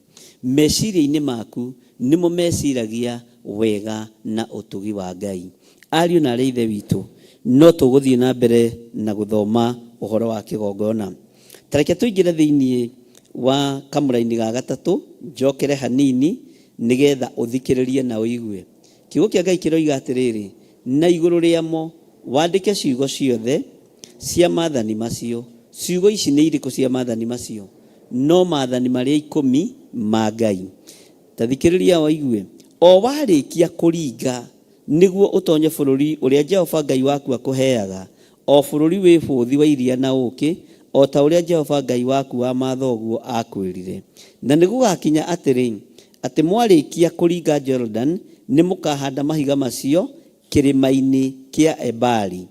Speaker 3: Meciria-inĩ maku nĩmo meciragia wega na ũtugi wa Ngai. Ariũ na ithe witũ, no tũgũthiĩ na mbere na gũthoma ũhoro wa kĩgongona. Tareke tũingĩre thĩinĩ wa kamũra-inĩ ga gatatũ, njokere hanini nĩgetha ũthikĩrĩrie na ũigue. Kiugo kĩa Ngai kĩroiga atĩrĩrĩ, na igũrũ rĩamo wandĩke ciugo ciothe cia maathani macio. Ciugo ici nĩ irĩkũ cia maathani macio? No maathani marĩa 10 ma Ngai. Tathikĩrĩria waigue. O warĩkia kũringa nĩguo ũtonye bũrũri ũrĩa Jehova Ngai waku akũheaga, o bũrũri wĩ bũthi wa iria na ũũkĩ, o ta ũrĩa Jehova Ngai waku wa mathoguo akwĩrire. Na nĩgũgakinya atĩrĩ, atĩ mwarĩkia kũringa Jordan, nĩ mũkahanda mahiga macio kĩrĩma-inĩ kĩa Ebali.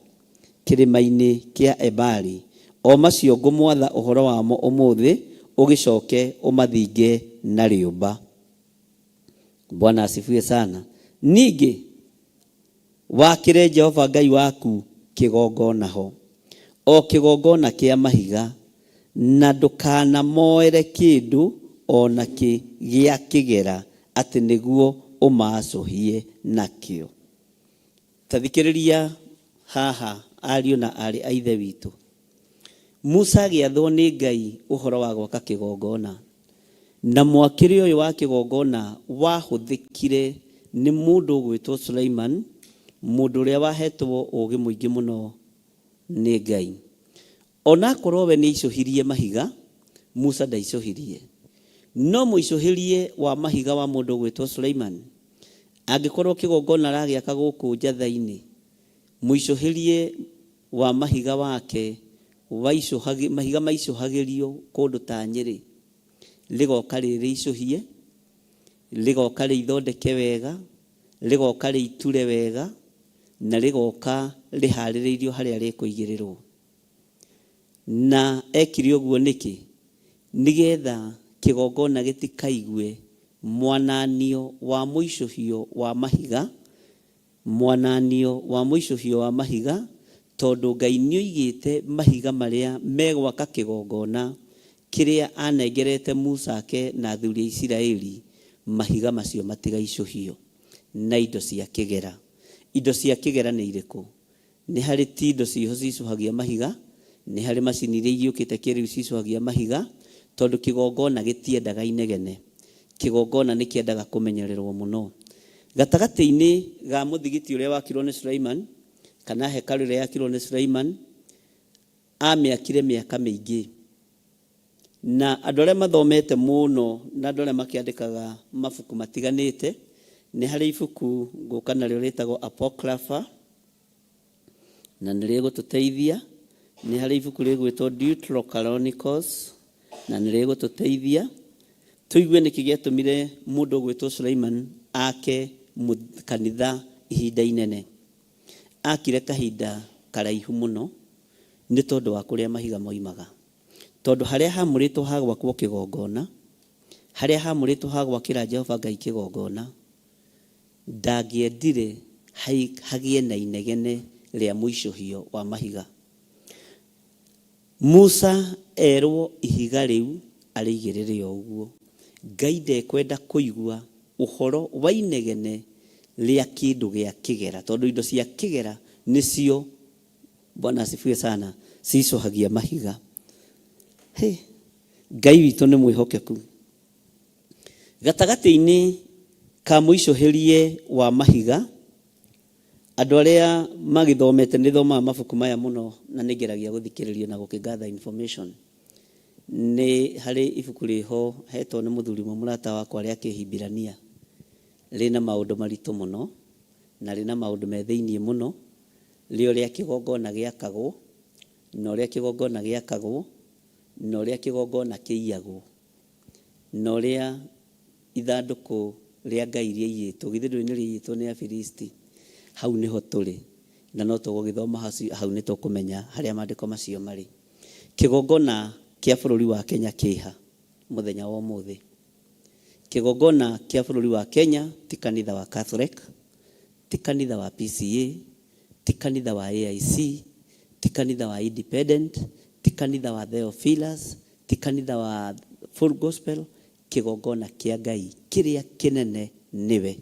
Speaker 3: Kĩrĩma-inĩ kĩa Ebali. O macio ngũmwatha ũhoro wamo ũmũthĩ, ũgĩcoke ũmathinge na rĩũmba. Bwana asifiwe sana. Ningĩ wakĩre Jehova Ngai waku kĩgongona ho, o kĩgongona kĩa mahiga, na ndũkanamoere kĩndũ ona kĩ gĩa kĩgera, atĩ nĩguo ũmacũhie nakĩo. Tathikĩrĩria haha ariũ na arĩ a ithe witũ. Musa agĩathwo nĩ Ngai ũhoro wa gwaka kĩgongona, na mwakĩre ũyũ wa kĩgongona wahũthĩkire nĩ mũndũ ũgwĩtwo Suleiman, mũndũ ũrĩa wahetwo ũũgĩ mũingĩ mũno nĩ Ngai. Ona korwo we nĩ icũhirie mahiga, Musa ndaicũhirie. No mũicũhirie wa mahiga wa mũndũ ũgwĩtwo Suleiman, angĩkorwo kĩgongona aragĩaka gũkũ njatha-inĩ, mũicũhirie wa mahiga wake, mahiga maicũhagĩrio kũndũ ta Nyĩrĩ, rĩgoka rĩicũhie, rĩgoka rĩithondeke wega, rĩgoka rĩiture wega, na rĩgoka rĩharĩrĩirio harĩa rĩkũigĩrĩrwo. Na ekire ũguo nĩkĩ? Nĩgetha kĩgongona gĩtikaigue mwananio wa mũicũhio wa mahiga, mwananio wa mũicũhio wa mahiga, tondũ Ngai nĩoigĩte mahiga marĩa megwaka kĩgongona kĩrĩa anengerete Musa ke na athuri a Isiraeli, mahiga macio matigaicũhio na indo cia kĩgera. Indo cia kĩgera nĩ irĩkũ? Nĩ harĩ ti indo ciho cicũhagia mahiga, nĩ harĩ macini iria igĩũkĩte kĩrĩu cicũhagia mahiga, tondũ kĩgongona gĩtiendaga inegene. Kĩgongona nĩ kĩendaga kũmenyererwo mũno. Gatagatĩ-inĩ ga mũthigiti ũrĩa wakirwo nĩ Suleiman, kana hekalu ĩrĩa yakirwo nĩ Suleiman, amĩakire mĩaka mĩingĩ. Na andũ arĩa mathomete mũno na andũ arĩa makĩandĩkaga mabuku matiganĩte, nĩ harĩ ibuku ngũka narĩo rĩtagwo Apocrypha, na nĩ rĩgũtũteithia. Nĩ harĩ ibuku rĩgwĩtwo Deuterochronicles, na nĩ rĩgũtũteithia tũigue nĩkĩ gĩatũmire mũndũ ũgwĩtwo Suleiman ake kanitha ihinda inene. Akire kahinda karaihu muno nĩ tondũ wa kũrĩa mahiga moimaga. Tondũ harĩa hamũrĩtwo ha gwakwo kĩgongona, harĩa hamũrĩtwo ha gwakĩra Jehova Ngai kĩgongona, ndangĩendire hagĩe na inegene rĩa mũicũhio wa mahiga. Musa erwo ihiga rĩu arĩigĩrĩre ũguo. Ngai ndekwenda kũigua ũhoro wa inegene rĩa kĩndũ gĩa kĩgera, tondũ indo cia kĩgera nĩcio, Bwana asifiwe sana, ciicũhagia mahiga. Ngai witũ nĩ mwĩhokeku. Gatagatĩ-inĩ ka mũicũhĩrie wa mahiga, andũ arĩa magĩthomete, nĩ thomaga mabuku maya mũno na nĩ ngeragia gũthikĩrĩria na gũkĩgather information. Nĩ harĩ ibuku rĩho hetwo nĩ mũthuri mũrata wakwa rĩa Kĩhibirania, rĩna maũndũ maritũ mũno na rĩna maũndũ me thĩiniĩ mũno, rĩo rĩa kĩgongona gĩakagwo, na ũrĩa kĩgongona gĩakagwo, na ũrĩa kĩgongona kĩiyagwo, na ũrĩa ithandũkũ rĩa Ngai rĩaiyĩtwo. Githĩ ndũĩ nĩ rĩiyĩtwo nĩ Afilisti? Hau niho tũrĩ, na no tũgũgĩthoma hau nĩ tũkũmenya harĩa maandĩko macio marĩ. Kĩgongona kĩa bũrũri wa Kenya kĩha mũthenya wa ũmũthĩ. Kĩgongona kĩa bũrũri wa Kenya ti kanitha wa Catholic, ti kanitha wa PCA, ti kanitha wa AIC, ti kanitha wa Independent, ti kanitha wa Theophilus, ti kanitha wa Full Gospel. Kĩgongona kĩa Ngai kĩrĩa kĩnene nĩwe,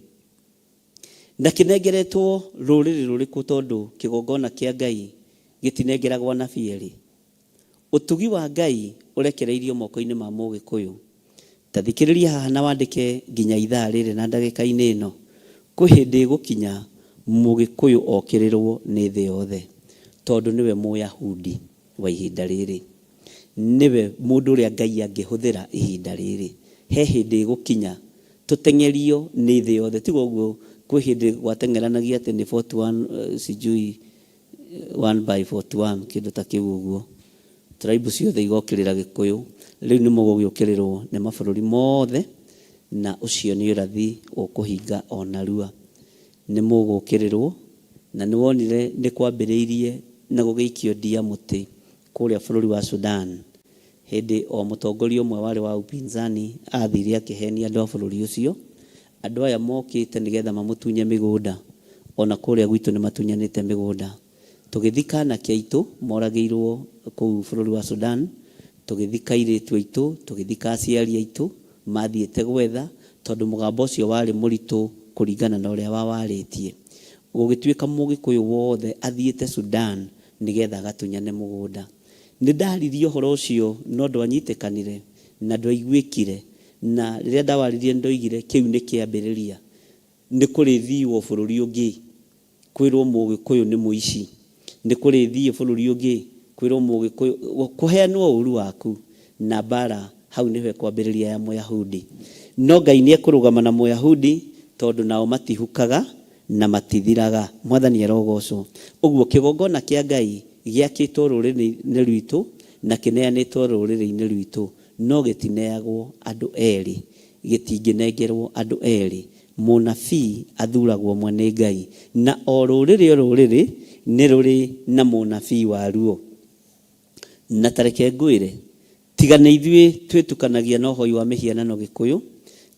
Speaker 3: na kĩnengeretwo rũrĩrĩ rũrĩkũ? Tondũ kĩgongona kĩa Ngai gĩtinengeragwo anabii erĩ. Ũtugi wa Ngai ũrekereirio moko-inĩ ma Mũgĩkũyũ. Ta thikĩrĩria haha na wandĩke nginya ithaa rĩrĩ na ndagĩka-inĩ ĩno. Kwĩ hĩndĩ ĩgũkinya Mũgĩkũyũ okĩrĩrwo nĩ thĩ yothe, tondũ nĩwe Mũyahudi wa ihinda rĩrĩ, nĩwe mũndũ ũrĩa Ngai angĩhũthĩra ihinda rĩrĩ. He hĩndĩ ĩgũkinya tũteng'erio nĩ thĩ yothe. Tiga ũguo kwĩ hĩndĩ gwateng'eranagia atĩ nĩ 41 sijui 1/41 kĩndũ ta kĩu ũguo, tribe ciothe igokĩrĩra Gĩkũyũ. Rĩu nĩ mũgũgĩũkĩrĩrwo nĩ mabũrũri mothe, na ũcio nĩ ũrathi ũkũhinga o narua. Nĩ mũgũkĩrĩrwo, na nĩ wonire nĩ kwambĩrĩirie na gũgĩikio ndia mũtĩ kũrĩa bũrũri wa Sudan. Hĩndĩ o mũtongoria ũmwe warĩ wa upinzani athire akĩhenia andũ a bũrũri ũcio. Andũ aya mokĩte nĩgetha mamũtunye mĩgũnda, ona kũrĩa gwitũ nĩ matunyanĩte mĩgũnda. Tũgĩthika anake aitũ moragĩirwo kũu bũrũri wa Sudan, tũgĩthika airĩtu aitũ, tũgĩthika aciari aitũ mathiĩte gwetha, tondũ mũgambo ũcio warĩ mũritũ kũringana na ũrĩa wawarĩtie. Gũgĩtuĩka Mũgĩkũyũ wothe athiĩte Sudan nĩgetha agatunyane mũgũnda. Nĩ ndaririe ũhoro ũcio no ndwanyitĩkanire na ndwaiguĩkire, na rĩrĩa ndawaririe ndoigire kĩu nĩ kĩambĩrĩria. Nĩ kũrĩthiiwo bũrũri ũngĩ kwĩrwo Mũgĩkũyũ nĩ mũici, nĩ kũrĩthiĩ bũrũri ũngĩ kwĩrwo Mũgĩkũyũ kũheanwo ũru waku, na mbara hau nĩho kwambĩrĩria ya Mũyahudi. No Ngai nĩ ekũrũgama na Mũyahudi, tondũ nao matihukaga na matithiraga. Mwathani arogocwo. Ũguo kĩgongona kĩa Ngai gĩakĩtwo rũrĩrĩ-inĩ rwitũ na kĩneanĩtwo rũrĩrĩ-inĩ rwitũ, no gĩtineagwo andũ erĩ, gĩtingĩnengerwo andũ erĩ. Mũnabii athuragwo mwe nĩ Ngai, na o rũrĩrĩ o rũrĩrĩ nĩ rũrĩ na mũnabii waruo. Na tareke ngwĩre, tiga nĩ ithuĩ twĩtukanagia na ũhoi wa mĩhianano Gĩkũyũ,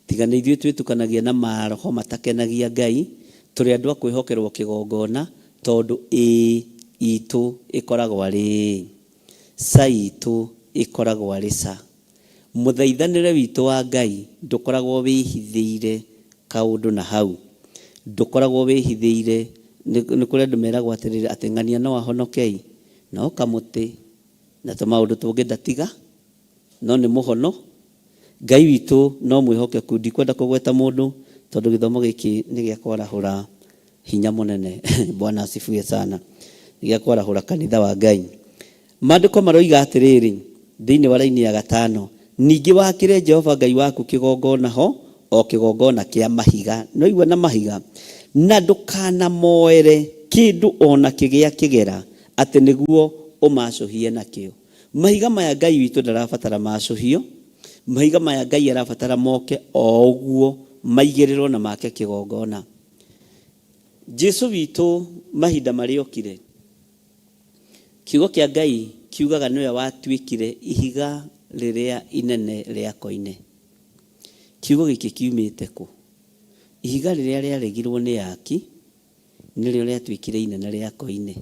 Speaker 3: tiga nĩ ithuĩ twĩtukanagia na maroho matakenagia Ngai, tũrĩ andũ a kwĩhokerwo kĩgongona, tondũ itũ ĩkoragwo arĩ ca, itũ ĩkoragwo arĩ ca. Mũthaithanĩre witũ wa Ngai ndũkoragwo wĩhithĩire kaũndũ na hau, ndũkoragwo wĩhithĩire. Nĩ kũrĩ andũ meragwo atĩrĩrĩ atĩ ng'ania no ahonokei, no kamũtĩ na tũmaũndũ tũngĩ ndatiga, no nĩ mũhono. Ngai witũ no mwĩhokeku. Ndikwenda kũgweta mũndũ, tondũ gĩthomo gĩkĩ nĩ gĩa kwarahũra hinya mũnene. Bwana asifiwe sana. Nĩ gĩa kwarahũra kanitha wa Ngai. Maandĩko maroiga atĩrĩrĩ thĩinĩ wa raini ya 5, ningĩ wakĩre Jehova Ngai waku kĩgongona ho, o kĩgongona kĩa mahiga. No igua na mahiga, na ndũkanamoere kĩndũ ona kĩgĩa kĩgera, atĩ nĩguo ũmacũhie nakĩo. Mahiga maya Ngai witũ ndarabatara macũhio. Mahiga maya Ngai arabatara moke o ũguo maigĩrĩrwo na make kĩgongona. Jesu witũ mahinda marĩa okire, Kiugo kĩa Ngai kiugaga nĩwe watuĩkire ihiga rĩrĩa inene rĩa koine. Kiugo gĩkĩ kiumĩte kũ? Ihiga rĩrĩa rĩaregirwo nĩ yaki nĩrĩo rĩatuĩkire inene rĩa koine.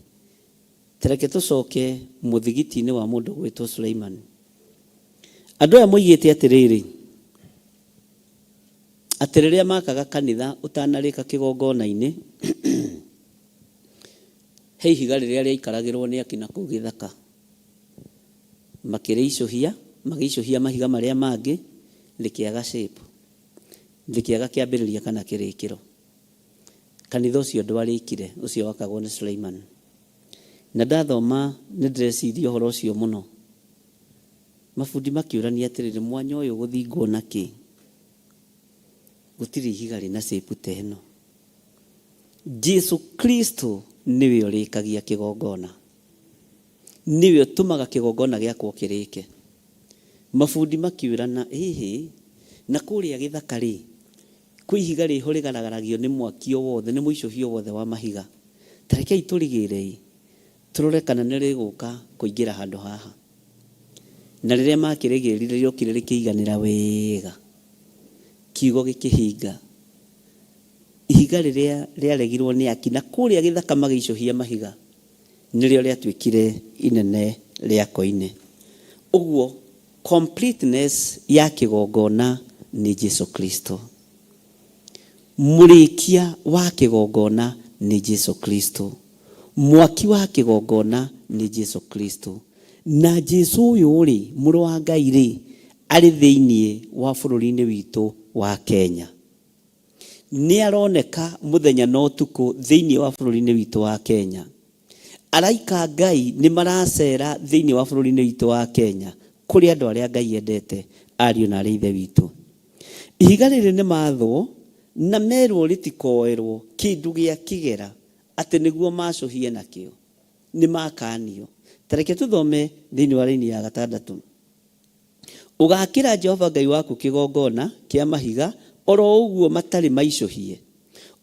Speaker 3: Tereke tũcoke mũthigiti-inĩ wa mũndũ gwĩtwo Suleiman. Andũ aya moigĩte atĩrĩrĩ, atĩ rĩrĩa makaga kanitha ũtanarĩka kĩgongona-inĩ, he ihiga rĩrĩa rĩaikaragĩrwo nĩ akina kũu gĩthaka. Makĩrĩicũhia, magĩicũhia mahiga marĩa mangĩ, rĩkĩaga shape, rĩkĩaga kĩambĩrĩria kana kĩrĩkĩro. Kanitha ũcio ndwarĩkire, ũcio wakagwo nĩ Suleiman. Na ndathoma nĩ ndĩreciria ũhoro ũcio mũno. Mabundi makĩũrania atĩrĩrĩ, mwanya ũyũ gũthingwo na kĩ? Gũtirĩ ihiga rĩna shape ta ĩno. Jesu Kristo niwe ũrĩkagia kĩgongona, niwe ũtũmaga kĩgongona gĩakwo kĩrĩke. Mabundi makĩũrana, na kũrĩa gĩthaka rĩ, kwĩ ihiga rĩho rĩgaragaragia nĩ mwaki o wothe, nĩ mũicũhio wothe wa mahiga. Tarekei tũrigĩrĩi tũrore kana nĩ rĩgũka kũingĩra handũ haha. Na rĩrĩa makĩrĩgĩrĩire rĩokire rĩkĩiganĩra wega, kiugo gĩkĩhinga. Ihiga rĩrĩa rĩaregirwo nĩ yaki na kũrĩa gĩthaka magĩicũhia mahiga nĩrĩo rĩatuĩkire inene rĩa koine. Ũguo completeness ya kĩgongona nĩ Jesu Kristo. Mũrĩkia wa kĩgongona nĩ Jesu Kristo. Mwaki wa kĩgongona nĩ Jesu Kristo. Na Jesu ũyũ rĩ, mũrũ wa Ngai rĩ, arĩ thĩinĩ wa bũrũri-inĩ witũ wa Kenya. Nĩ aroneka mũthenya na ũtukũ thĩinĩ wa bũrũri-inĩ witũ wa Kenya. Araika Ngai nĩ maracera thĩinĩ wa bũrũri-inĩ witũ wa Kenya, kũrĩ andũ arĩa Ngai endete, ariũ na arĩa ithe witũ. Ihiga rĩrĩ nĩ mathwo na merwo rĩtikoerwo kĩndũ gĩa kĩgera atĩ nĩguo macũhie nakĩo. Nĩ makanio. Tareke tũthome thĩinĩ wa raini ya 6. Ũgakĩra Jehova Ngai waku kĩgongona kĩa mahiga oro ũguo matarĩ maicũhie.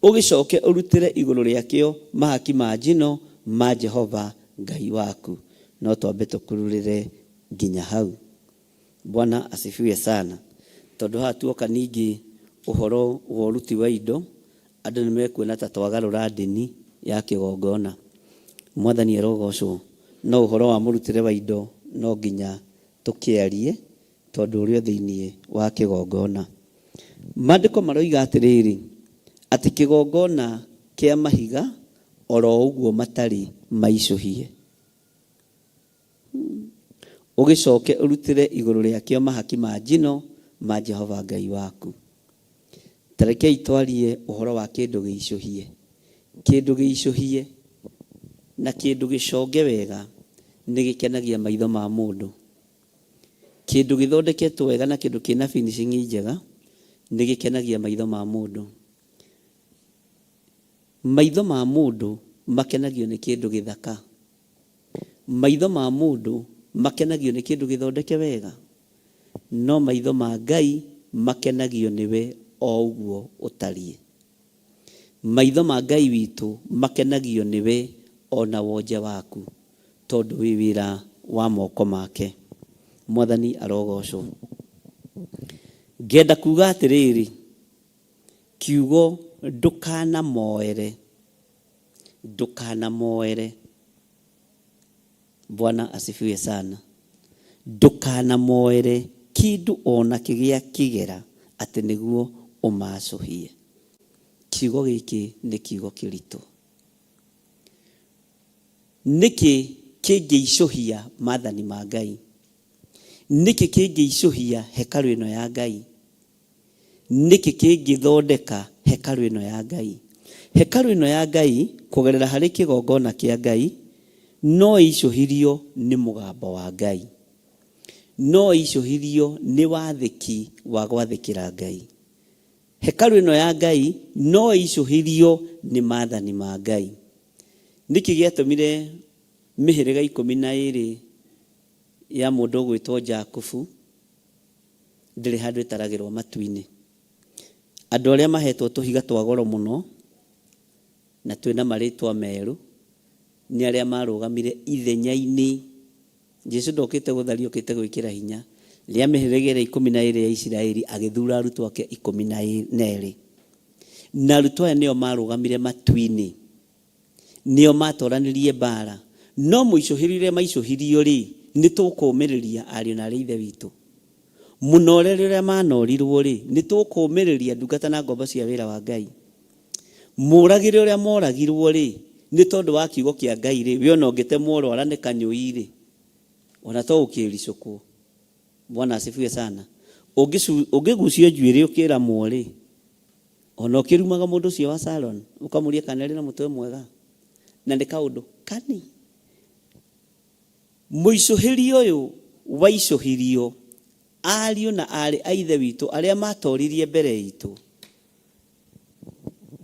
Speaker 3: Ũgĩcoke ũrutĩre igũrũ rĩakĩo mahaki ma njino ma Jehova Ngai waku. No twambe tũkururĩre nginya hau. Bwana asifiwe sana. Tondũ hatuoka ningĩ ũhoro wa ũruti wa indo, andũ nĩ mekuona ta twagarũra ndini ya kĩgongona. Mwathani arogocwo. No ũhoro wa mũrutĩre wa indo no nginya tũkĩarie tondũ ũrĩ thĩinĩ wa kĩgongona. Maandĩko maroiga atĩrĩrĩ, atĩ kĩgongona kĩa mahiga oro ũguo matarĩ maicũhie. Ũgĩcoke ũrutĩre igũrũ rĩakĩo mahaki ma njino ma Jehova Ngai waku. Tarekei twarie ũhoro wa kĩndũ gĩicũhie. Kĩndũ gĩicũhie na kĩndũ gĩconge wega nĩ gĩkenagia maitho ma mũndũ. Kĩndũ gĩthondeketwo wega na kĩndũ kĩna finishing njega nĩ gĩkenagia maitho ma mũndũ. Maitho ma mũndũ makenagio nĩ kĩndũ gĩthaka. Maitho ma mũndũ makenagio nĩ kĩndũ gĩthondeke wega. No maitho ma Ngai makenagio nĩwe o ũguo ũtariĩ. Maitho ma Ngai witũ makenagio nĩwe ona wonje waku, tondũ wĩ wĩra wa moko make. Mwathani arogocwo. Ngenda kuga atĩrĩrĩ, kiugo ndũkanamoere, ndũkanamoere. Bwana asifiwe sana. Ndũkanamoere kĩndũ ona kĩgĩa kĩgera atĩ nĩguo ũmacũhie. Kiugo gĩkĩ nĩ kiugo kĩritũ. Nĩkĩ kĩngĩicũhia maathani ma Ngai? Nĩkĩ kĩngĩicũhia hekarũ ĩno ya Ngai? Nĩkĩ kĩngĩthondeka hekarũ ĩno ya Ngai? Hekarũ ĩno ya Ngai kũgerera harĩ kĩgongona kĩa Ngai no icũhirio nĩ mũgambo wa Ngai. No icũhirio nĩ wathĩki wa gwathĩkĩra Ngai. Hekarũ ĩno ya Ngai no icũhirio nĩ maathani ma Ngai. Nĩkĩ gĩatũmire mĩhĩrĩga 12 ya mũndũ ũgwĩtwo Jakubu ndĩrĩ handũ ĩtaragĩrwo matu-inĩ? Andũ arĩa mahetwo tũhiga twa goro mũno na twĩna marĩtwa merũ nĩ arĩa marũgamire ithenya-inĩ. Jesu ndokĩte gũtharia, okĩte gwĩkĩra hinya. Rĩa mĩhĩrĩga 12 ya Isiraeli agĩthura arutwo ake 12. Na arutwo aya nĩo marũgamire matu-inĩ, nĩo matoranĩrie mbara. No mũicũhĩrio maicũhirio rĩ, nĩ tũkũũmĩrĩria ariũ na ithe witũ. Mũnorere ũrĩa manorirwo rĩ, nĩ tũkũũmĩrĩria ndungata na ngombo cia wĩra wa Ngai. Mũragĩre ũrĩa moragirwo rĩ, nĩ tondũ wa kiugo kĩa Ngai rĩ, we ona ũngĩtemwo rwara nĩ kanyũi rĩ, ona to ũkĩricũkwo. Bwana asifiwe sana. Ũngĩgucio njuĩrĩ ũkĩramwo rĩ, ona ũkĩrumaga mũndũ ũcio wa salon ũkamũria kana arĩ na mũtwe mwega, na nĩ kaũndũ kani. Mũicũhĩrio ũyũ waicũhirio ariũ na arĩ a ithe witũ arĩa matoririe mbere itũ,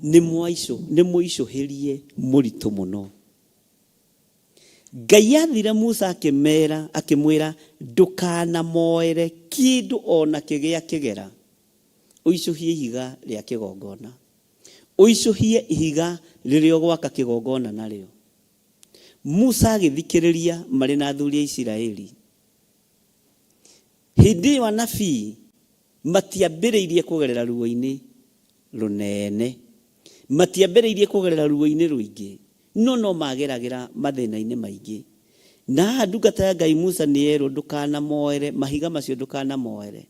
Speaker 3: nĩ mũicũhĩrie mũritũ mũno. Ngai athire Musa akĩmwĩra ndũkanamoere kĩndũ ona kĩgĩa kĩgera. Ũicũhie ihiga rĩa kĩgongona, ũicũhie ihiga rĩrĩa ũgwaka kĩgongona narĩo. Musa agĩthikĩrĩria marĩ na athuri a Isiraeli. Hĩndĩ ĩyo anabii matiambĩrĩirie kũgerera ruo-inĩ rũnene, matiambĩrĩirie kũgerera ruo-inĩ rũingĩ, no mageragĩra mathĩna-inĩ maingĩ. Na ndungata ya Ngai Musa nĩ erwo ndũkanamoere mahiga macio, ndũkanamoere.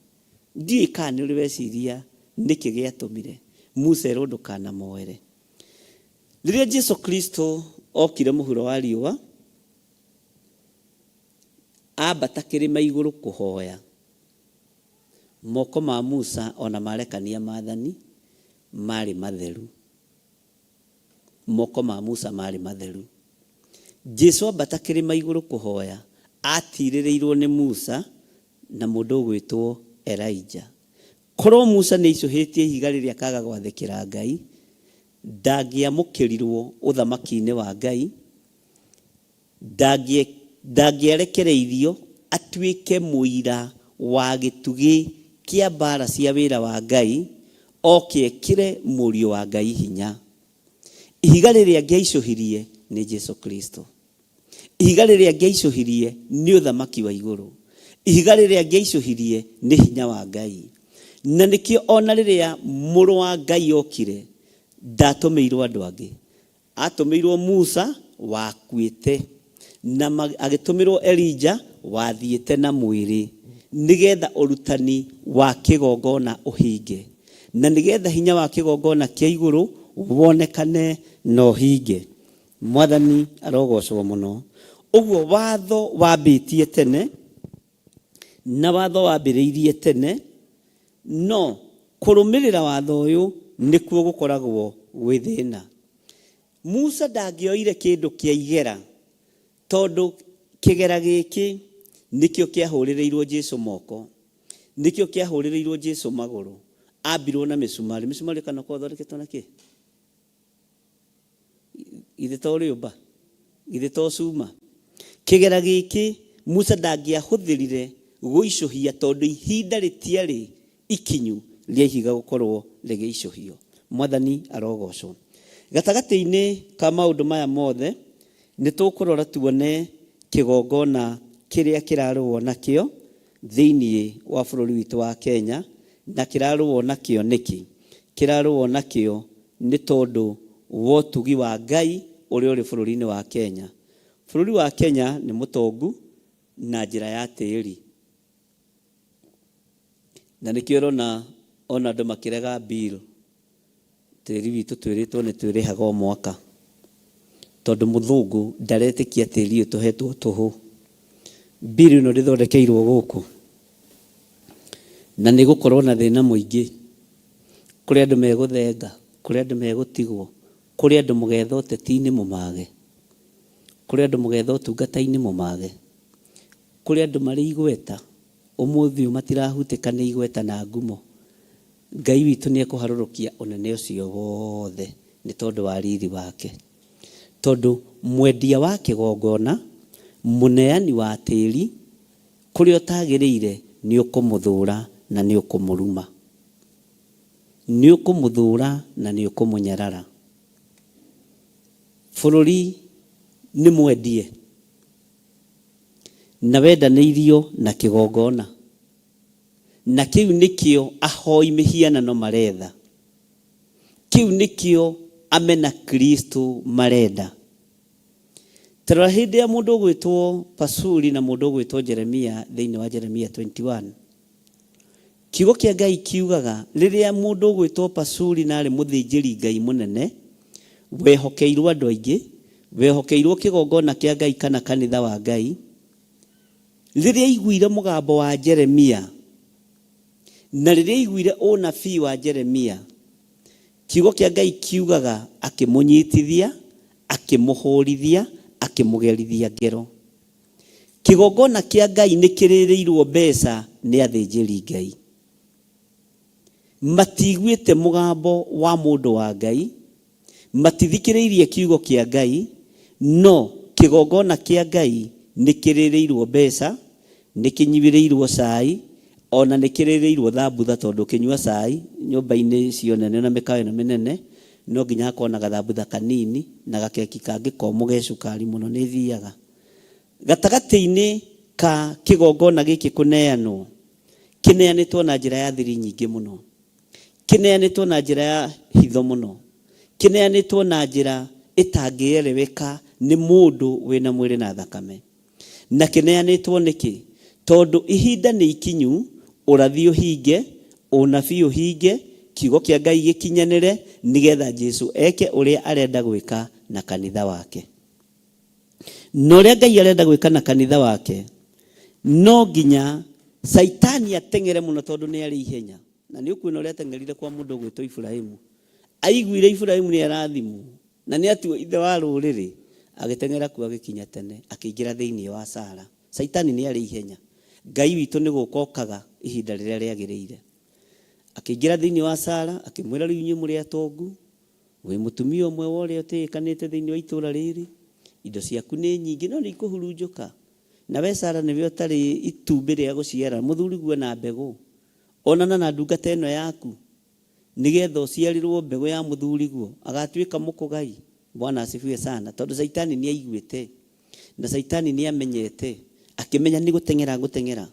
Speaker 3: Ndiũĩ kana nĩ ũrĩ weciria nĩkĩ gĩatũmire Musa erwo ndũkanamoere. Rĩrĩa Jesu Kristo okire mũhuro wa riũa, ambata kĩrĩma igũrũ kũhoya, moko ma Musa ona marekania maathani marĩ matheru. Moko ma Musa marĩ matheru. Jesu ambata kĩrĩma igũrũ kũhoya, atirĩrĩirwo nĩ Musa na mũndũ ũgwĩtwo Elijah. Korwo Musa nĩ icũhĩtie ihiga rĩrĩa akaga gwathĩkĩra Ngai, ndangĩamũkĩrirwo ũthamaki-inĩ wa Ngai, ndangĩarekereirio atuĩke mũira wa gĩtugĩ kĩa mbara cia wĩra wa Ngai, oke ekĩre mũriũ wa Ngai hinya. Ihiga rĩrĩa angĩaicũhirie nĩ Jesu Kristo. Ihiga rĩrĩa angĩaicũhirie nĩ ũthamaki wa igũrũ. Ihiga rĩrĩa angĩaicũhirie nĩ hinya wa Ngai. Na nĩkĩo ona rĩrĩa mũrũ wa Ngai okire, ndatũmĩirwo andũ angĩ. Atũmĩirwo Musa wakuĩte, na agĩtũmĩrwo Elijah wathiĩte na mwĩrĩ, nĩgetha ũrutani wa kĩgongona ũhinge, na nĩgetha hinya wa kĩgongona kĩa igũrũ wonekane na ũhinge. Mwathani arogocwo mũno. Ũguo watho wambĩtie tene, na watho wambĩrĩirie tene, no kũrũmĩrĩra watho ũyũ nĩkuo gũkoragwo gwĩ thĩna. Musa ndangĩoire kĩndũ kĩa igera, tondũ kĩgera gĩkĩ nĩkĩo kĩahũrĩrĩirwo Jesu moko, nĩkĩo kĩahũrĩrĩirwo Jesu magũrũ, ambirwo na mĩcumarĩ. Mĩcumarĩ kana kwathondeketwo na kĩ? Githĩ to rĩũmba, githĩ to cuma. Kĩgera gĩkĩ Musa ndangĩahũthĩrire gũicũhia, tondũ ihinda rĩtiarĩ ikinyu rĩa ihiga gũkorwo rĩgĩicũhio. Mwathani arogocwo. Gatagatĩ-inĩ ka maũndũ maya mothe nĩ tũkũrora tuone kĩgongona kĩrĩa kĩrarũo nakĩo thĩinĩ wa bũrũri witũ wa Kenya, na kĩrarũo nakĩo nĩkĩ? Kĩrarũo nakĩo nĩ tondũ wa ũtugi wa Ngai ũrĩa ũrĩ bũrũri-inĩ wa Kenya. Bũrũri wa Kenya nĩ mũtongu na njĩra ya tĩĩri, na nĩkĩo ũrona ona andũ makĩrega bill. Tĩĩri witũ twĩrĩtwo nĩ twĩrĩhaga o mwaka, tondũ mũthũngũ ndaretĩkia tĩĩri ũyũ tũhetwo tũhũ. Bill ĩno ndĩthondekeirwo gũkũ, na nĩ gũkorwo na thĩna mũingĩ. Kũrĩ andũ megũthenga, kũrĩ andũ megũtigwo, kũrĩ andũ mũgetha ũteti-inĩ mũmage, kũrĩ andũ mũgetha ũtungata-inĩ mũmage, kũrĩ andũ marĩ igweta ũmũthĩ matirahutĩka nĩ igweta na ngumo. Ngai witũ nĩ ekũharũrũkia ũnene ũcio wothe nĩ tondũ wa riri wake, tondũ mwendia wa kĩgongona, mũneani wa tĩĩri, kũrĩa ũtagĩrĩire nĩ ũkũmũthũra na nĩ ũkũmũruma, nĩ ũkũmũthũra na nĩ ũkũmũnyarara. Bũrũri nĩ mwendie na wendanĩirio na kĩgongona, na kĩu nĩkĩo ahoi mĩhianano maretha, kĩu nĩkĩo amena Kristo marenda. Tarora hĩndĩ ya mũndũ ũgwĩtwo Pasuri na mũndũ ũgwĩtwo Jeremia thĩinĩ wa Jeremia 21, kiugo kĩa Ngai kiugaga rĩrĩa mũndũ ũgwĩtwo Pasuri na arĩ mũthĩnjĩri Ngai mũnene, wehokeirwo andũ aingĩ, wehokeirwo kĩgongona kĩa Ngai kana kanitha wa Ngai, rĩrĩa aiguire mũgambo wa Jeremia na rĩrĩa aiguire ũnabii wa Jeremia, kiugo kĩa Ngai kiugaga akĩmũnyitithia, akĩmũhũrithia, akĩmũgerithia ngero. Kĩgongona kĩa Ngai nĩ kĩrĩrĩirwo mbeca nĩ athĩnjĩri Ngai. Matiguĩte mũgambo wa mũndũ wa Ngai, matithikĩrĩirie kiugo kĩa Ngai, no kĩgongona kĩa Ngai nĩ kĩrĩrĩirwo mbeca, nĩ kĩnyuĩrĩirwo cai, ona nĩ kĩrĩrĩirwo thambutha, tondũ kĩnyua cai nyũmba-inĩ cio nene na mĩkawa ĩno mĩnene, no nginya hakorwo na gathambutha kanini na gakeki kangĩ komũ ge cukari mũno nĩ thiaga. Gatagatĩ-inĩ ka kĩgongona gĩkĩ kũneanwo, kĩneanĩtwo na njĩra ya thiri nyingĩ mũno, kĩneanĩtwo na njĩra ya hitho mũno, kĩneanĩtwo na njĩra ĩtangĩeleweka nĩ mũndũ wĩna mwĩrĩ na thakame. Na kĩneanĩtwo nĩkĩ? Tondũ ihinda nĩ ikinyu, ũrathi ũhinge, ũnabii ũhinge, kiugo kĩa Ngai gĩkinyanĩre, nĩgetha Jesu eke ũrĩa arenda gwĩka na kanitha wake. No ũrĩa Ngai arenda gwĩka na kanitha wake, no nginya Saitani ateng'ere mũno, tondũ nĩ arĩ ihenya. Na nĩ ũkuona ũrĩa ateng'erire kwa mũndũ ũgwĩtwo Ibrahimu. Aiguire Ibrahimu nĩ arathimwo na nĩ atuo ithe wa rũrĩrĩ, agĩteng'era kuo agĩkinya tene, akĩingĩra thĩinĩ wa Sara. Saitani nĩ arĩ ihenya. Ngai witũ nĩ gũkokaga ihinda rĩrĩa rĩagĩrĩire. Akĩingĩra thĩinĩ wa Sara, akĩmwĩra rĩu inyuĩ mũrĩ atongu, wĩ mũtumia ũmwe wa ũrĩa ũtĩĩkanĩte thĩinĩ wa itũũra rĩrĩ, indo ciaku nĩ nyingĩ no nĩ ikũhurunjũka. Na we Sara nĩwe ũtarĩ itumbĩ rĩa gũciara, mũthuriguo na mbegũ. Onana na ndungata ĩno yaku, nĩgetha ũciarĩrwo mbegũ ya mũthuriguo, agatuĩka mũkũgai. Bwana asifiwe sana. Tondũ Saitani nĩ aiguĩte na Saitani nĩ amenyete, akĩmenya nĩ gũteng'era.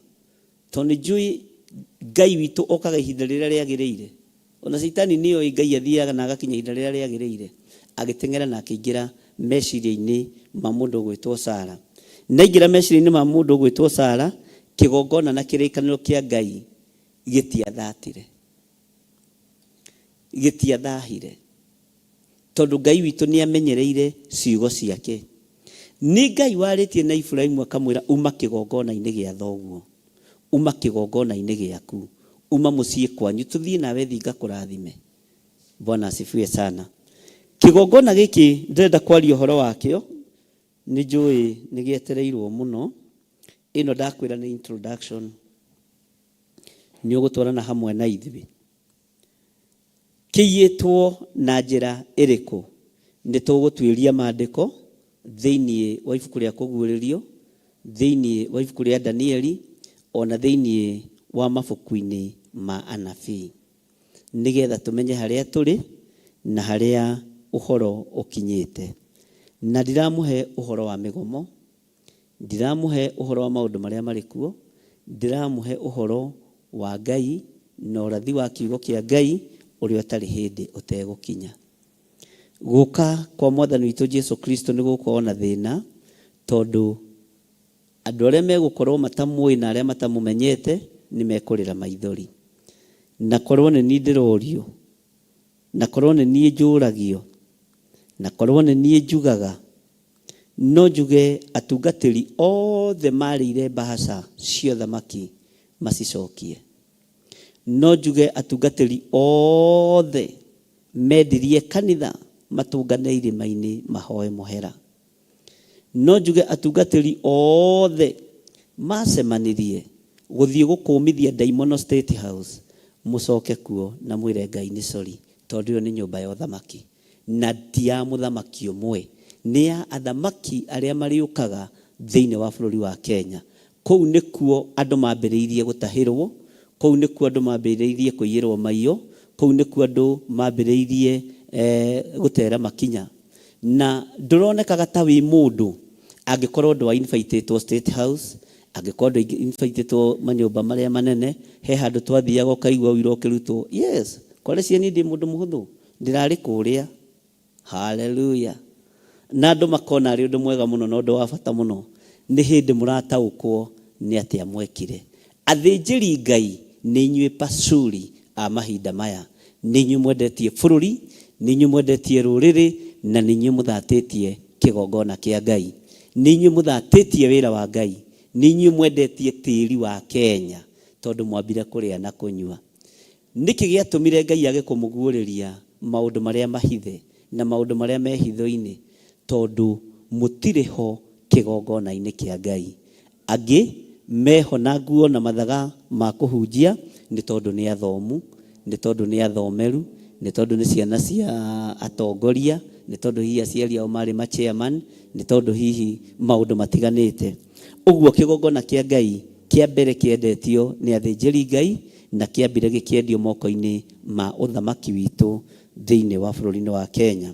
Speaker 3: Tondũ njũĩ Ngai witũ okaga ihinda rĩrĩa rĩagĩrĩire. Ona Saitani nĩ oĩ Ngai athiaga na agakinya ihinda rĩrĩa rĩagĩrĩire, agĩteng'era na akĩingĩra meciria-inĩ ma mũndũ ũgwĩtwo Sara. Na aingĩra meciria-inĩ ma mũndũ ũgwĩtwo Sara, kĩgongona na kĩrĩkanĩro kĩa Ngai gĩtiathahire. Tondũ Ngai witũ nĩ amenyereire ciugo ciake. Nĩ Ngai warĩtie na Ibrahimu akamwĩra uma kĩgongona-inĩ gĩa thoguo, uma kĩgongona-inĩ gĩaku, uma mũciĩ kwanyu, tũthiĩ nawe thinga kũrathime. Bwana asifiwe sana. Kĩgongona gĩkĩ ndĩrenda kwaria ũhoro wakĩo, nĩ njũĩ nĩ gĩetereirwo mũno. Ĩno ndakwĩra nĩ introduction, nĩ ũgũtwarana hamwe na ithuĩ. Kĩiyĩtwo na njĩra ĩrĩkũ? Nĩ tũgũtuĩria maandĩko thĩinĩ wa ibuku rĩa kũguũrĩrio, thĩinĩ wa ibuku rĩa Danieli, ona thĩinĩ wa mabuku-inĩ ma anabii, nĩgetha tũmenye harĩa tũrĩ na harĩa ũhoro ũkinyĩte. Na ndiramũhe ũhoro wa mĩgomo, ndiramũhe ũhoro wa maũndũ marĩa marĩ kuo, ndiramũhe ũhoro wa Ngai na ũrathi wa kiugo kĩa Ngai ũrĩa ũtarĩ hĩndĩ ũtegũkinya. Gũka kwa Mwathani witũ Jesu Kristo nĩ gũkorwo na thĩna, tondũ andũ arĩa megũkorwo matamũĩ na arĩa matamũmenyete nĩ mekũrĩra maithori. Na korwo nĩ niĩ ndĩrorio, na korwo nĩ niĩ njũragio, na korwo nĩ niĩ njugaga, no njuge atungatĩri othe marĩire mbahaca cia ũthamaki macicokie. No njuge atungatĩri othe mendirie kanitha matũngane irĩma-inĩ mahoe mũhera. No njuge atungatĩri othe macemanirie gũthiĩ gũkũmithia Daimono State House, mũcoke kuo na mwĩre Ngai nĩ sorry, tondũ ĩyo nĩ nyũmba ya ũthamaki. Na ti ya mũthamaki ũmwe, nĩ ya athamaki arĩa marĩũkaga thĩinĩ wa bũrũri wa Kenya. Kũu nĩkuo andũ mambĩrĩirie gũtahĩrwo, kũu nĩkuo andũ mambĩrĩirie kũiyĩrwo maiyũ, kũu nĩkuo andũ mambĩrĩirie gũtera makinya. na nduronekaga ta wi mundu angikorwo ndo invitĩtwo State House, angikorwo ndo invitĩtwo manyũmba maria manene, he handu twathiaga ukaigua wira ukirutwo. Yes, kore cieni ndi mundu muhuthu, ndirari kũrĩa. Hallelujah. Na andu makona ari undu mwega muno na undu wa bata muno, ni hindi murataũkwo ni atia mwekire. Athĩnjĩri Ngai ni inyuĩ pasuri a mahinda maya, ni inyuĩ mwendetie bũrũri, ni inyuĩ mwendetie rũrĩrĩ, na ni inyuĩ mũthatĩtie kĩgongona kĩa Ngai, ni inyuĩ mũthatĩtie wĩra wa Ngai, ni inyuĩ mwendetie tĩri wa Kenya tondu mwambire kũrĩa na kũnyua. Niki gĩatũmire Ngai age kũmũguũrĩria maũndũ marĩa mahithe na maũndũ marĩa me hitho-inĩ, tondu mũtirĩ ho kĩgongona-inĩ kĩa Ngai. Angĩ meho na nguo na mathaga ma kũhunjia nĩ tondu nĩ athomu, nĩ tondu nĩ athomeru, nĩ tondu nĩ ciana cia atongoria, nĩ tondu hihi aciari ao marĩ ma chairman, nĩ tondu hihi maũndũ matiganĩte. Ũguo kĩgongona kĩa Ngai kĩa mbere kĩendetio nĩ athĩnjĩri Ngai na kĩambire gĩkĩendio moko-inĩ ma ũthamaki witũ thĩinĩ wa bũrũri-inĩ wa Kenya.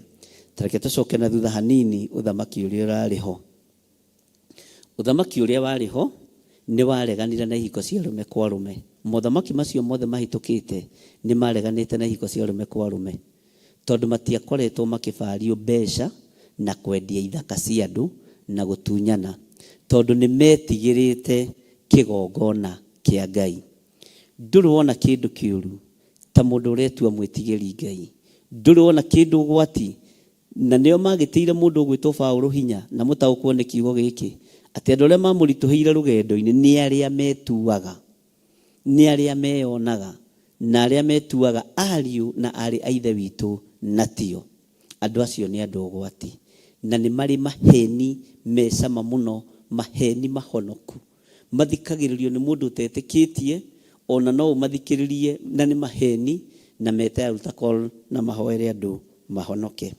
Speaker 3: Tareke tũcoke na thutha hanini ũthamaki ũrĩa ũrarĩ ho. Ũthamaki ũrĩa warĩ ho nĩ wareganire na ihiko cia arũme kwa arũme. Mothamaki macio mothe mahĩtũkĩte nĩ mareganĩte na ihiko cia arũme kwa arũme, tondu matiakoretwo makĩbario mbeca na kwendia ithaka cia andũ na gũtunyana, tondu nĩ metigĩrĩte kĩgongona kĩa Ngai. Ndũrĩ wona kĩndũ kĩũru ta mũndũ ũretua mwĩtigĩri Ngai. Ndũrĩ wona kĩndũ ũgwati, na nĩo magĩtĩire mũndũ ũgwĩtwo Paũlũ hinya na mũtaũkwo nĩ kiugo gĩkĩ, atĩ andũ arĩa mamũritũhĩire rũgendo-inĩ nĩ arĩa metuaga, nĩ arĩa meyonaga, na arĩa metuaga ariũ na arĩ a ithe witũ na tio. Andũ acio nĩ andũ ũgwati na nĩ marĩ maheni me cama mũno, maheni mahonoku, mathikagĩrĩrio nĩ mũndũ ũtetĩkĩtie, ona no ũmathikĩrĩrie na nĩ maheni na metaruta call na mahoere andũ mahonoke.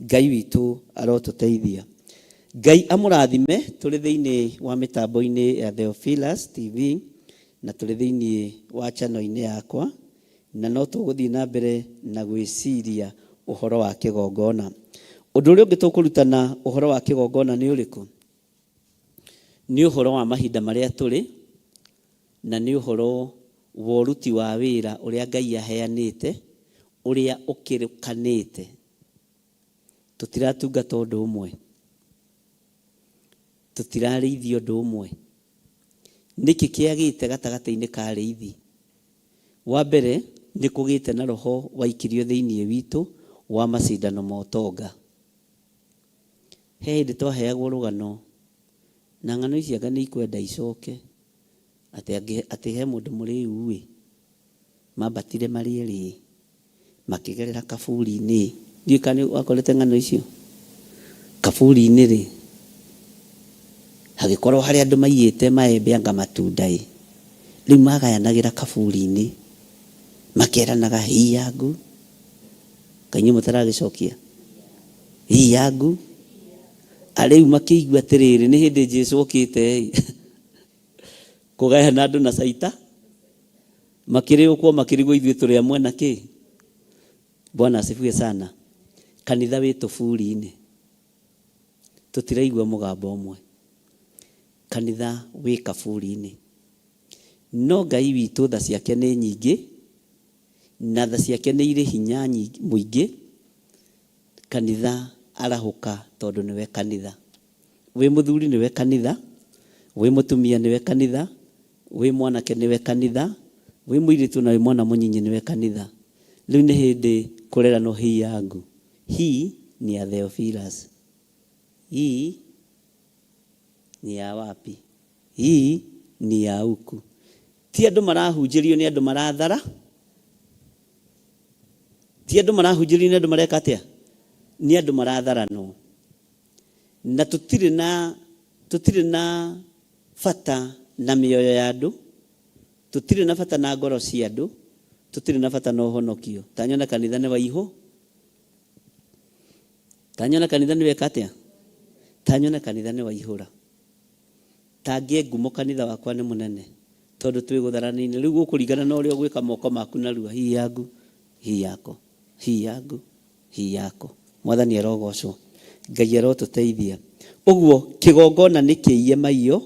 Speaker 3: Ngai witũ arotũteithia. Ngai amũrathime. Tũrĩ thĩinĩ wa mĩtambo-inĩ ya Theophilus TV na tũrĩ thĩinĩ wa channel-inĩ yakwa, na no tũgũthiĩ na mbere na gwĩciria ũhoro wa kĩgongona. Ũndũ ũrĩa ũngĩ tũkũrutana ũhoro wa kĩgongona nĩ ũrĩkũ? Nĩ ũhoro wa mahinda marĩa tũrĩ, na nĩ ũhoro wa ũruti wa wĩra ũrĩa Ngai aheanĩte, ũrĩa ũkĩrĩkanĩte. Tũtiratungata ũndũ ũmwe, tũtirarĩithia ũndũ ũmwe. Nĩkĩ kĩagĩte gatagatĩ-inĩ ka arĩithi? Wa mbere nĩ kũgĩte na roho waikirio thĩinĩ witũ wa macindano ma ũtonga. He hĩndĩ twaheagwo rũgano na ng'ano ici anga nĩ ikwenda icoke, atĩ he mũndũ mũrĩu mambatire marĩ erĩ makĩgerera kaburi-inĩ. Ndiũĩ kana wakorete ng'ano icio. Kaburi-inĩ rĩ, hagĩkorwo harĩ andũ maiyĩte maembe anga matunda rĩu magayanagĩra kaburi-inĩ makeranaga hii yangu. Kainyu mũtaragĩcokia hii yangu. Arĩu makĩigua atĩrĩrĩ, nĩ hĩndĩ Jesũ okĩte kũgayana andũ na caita, makĩrĩũkwo makĩrigwo ithuĩ tũrĩ amwe na kĩ. Bwana asifiwe sana. Kanitha wĩtũ buri-inĩ, tũtiraigua mũgambo ũmwe. Kanitha wĩ kaburi-inĩ, no Ngai witũ tha ciake nĩ nyingĩ na tha ciake nĩ irĩ hinya mũingĩ. Kanitha arahũka tondu niwe kanitha. Wĩ mũthuri niwe kanitha, wĩ mũtumia niwe kanitha, wĩ mwanake niwe kanitha, wĩ mũirĩtu na wĩ mwana mũnyinyi niwe kanitha. Rĩu nĩ hĩndĩ kũrerano hii yangu. Hii ni ya Theophilus. Hii ni ya wapi? Hii ni ya huku. Ti andũ marahunjĩrio nĩ andũ marathara. Ti andũ marahunjĩrio nĩ andũ mareka atĩa? Nĩ andũ maratharanwo. Na tũtirĩ na bata na mĩoyo ya andũ, tũtirĩ na bata na ngoro cia andũ, tũtirĩ na bata na ũhonokio. Tanyona kanitha nĩ waihũ. Tanyona kanitha nĩ weka atĩa? Tanyona kanitha nĩ waihũra. Tangie ngumo kanitha wakwa nĩ mũnene tondu twĩ gũtharana-inĩ. Rĩu gũkũringana na ũrĩa ũgwĩka moko maku narua. Hii yangu, hii yako, hii yangu, hii yako. Mwathani arogocwo. Ngai arotuteithia. Uguo kigongona nĩ kĩiye maiyo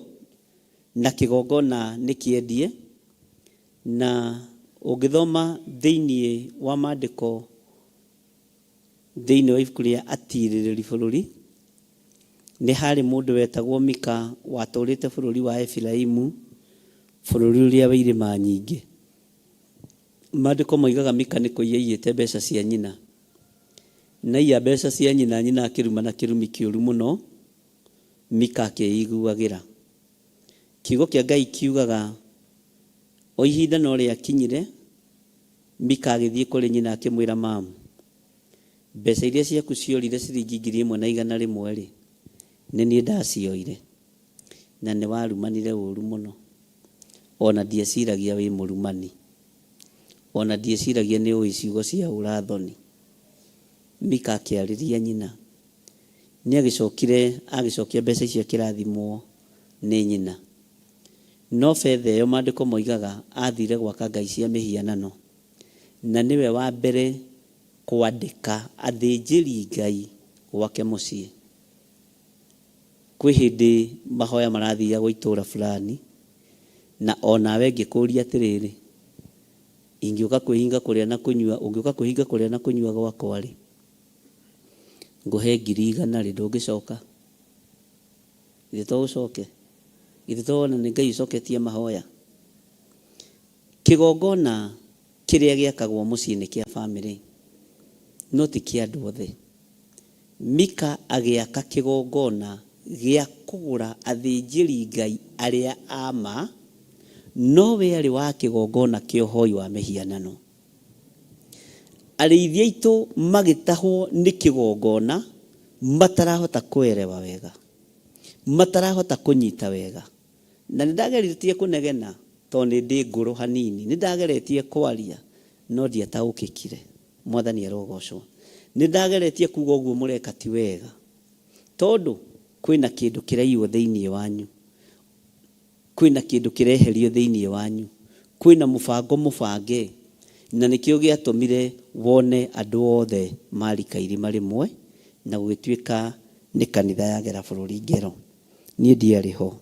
Speaker 3: na kigongona nĩ kĩendie, na ũngĩthoma thĩinĩ wa maandĩko thĩinĩ wa ibuku rĩa atirĩrĩri bũrũri, nĩ harĩ mũndũ wetagwo Mika watũrĩte bũrũri wa Efiraimu, bũrũri ũrĩa wa irĩma nyingĩ. Maandĩko moigaga Mika nĩ kũiya aiyĩte mbeca cia nyina, na iya mbeca cia nyina, nyina akĩruma na kĩrumi kĩũru mũno, Mika akĩiguagĩra. Kiugo kĩa Ngai kiugaga o ihinda no rĩakinyire, Mika agĩthiĩ kũrĩ nyina akĩmwĩra, mamu, mbeca iria ciaku ciorire ciringi 1,100 rĩ, nĩ niĩ ndacioire, na nĩ warumanire ũru mũno. Ona ndieciragia wĩ mũrumani, ona ndieciragia nĩ ũĩ ciugo cia ũrathoni. Mika akĩarĩria nyina, nĩ agĩcokia mbeca icio kĩrathimwo nĩ nyina. No betha ĩyo maandĩko moigaga athire gwaka ngai cia mĩhianano, na nĩwe wa mbere kwandĩka athĩnjĩri ngai gwake mũciĩ. Kwĩ hĩndĩ mahoya marathiagwo itũũra fulani, na onawe ngĩkũria atĩrĩrĩ, ingĩũka kwĩhinga kũrĩa na kũnyua, ũngĩũka kwĩhinga kũrĩa na kũnyua gwakwa rĩ, ngũhe 100 rĩ, ndũngĩcoka? Githĩ to ũcoke? Githĩ to wona nĩ Ngai ũcoketie mahoya? Kĩgongona kĩrĩa gĩakagwo mũciĩ nĩ kĩa bamĩrĩ, no ti kĩa andũ othe. Mika agĩaka kĩgongona gĩa kũgũra athĩnjĩri ngai arĩa ama, no we arĩ wa kĩgongona kĩa ũhoi wa mĩhianano. Arĩithia aitũ magĩtahwo nĩ kĩgongona matarahota kuelewa wega, matarahota kũnyita wega. Na nĩndageririe kũnegena tondũ nĩ ndĩ ngũrũ hanini, nĩndageretie kwaria no ndiataũkĩkire. Mwathani arogocwo. Nĩndageretie kuuga ũguo mũreka ti wega, tondũ kwĩna kĩndũ kĩraiywo thĩinĩ wanyu, kwĩna kĩndũ kĩreherio thĩinĩ wanyu, kwĩna mũbango mũbange, na nĩkĩo gĩatũmire wone andũ othe marika irima rĩmwe na gũgĩtuĩka nĩ kanitha yagera bũrũri ngero. Niĩ ndiarĩ ho,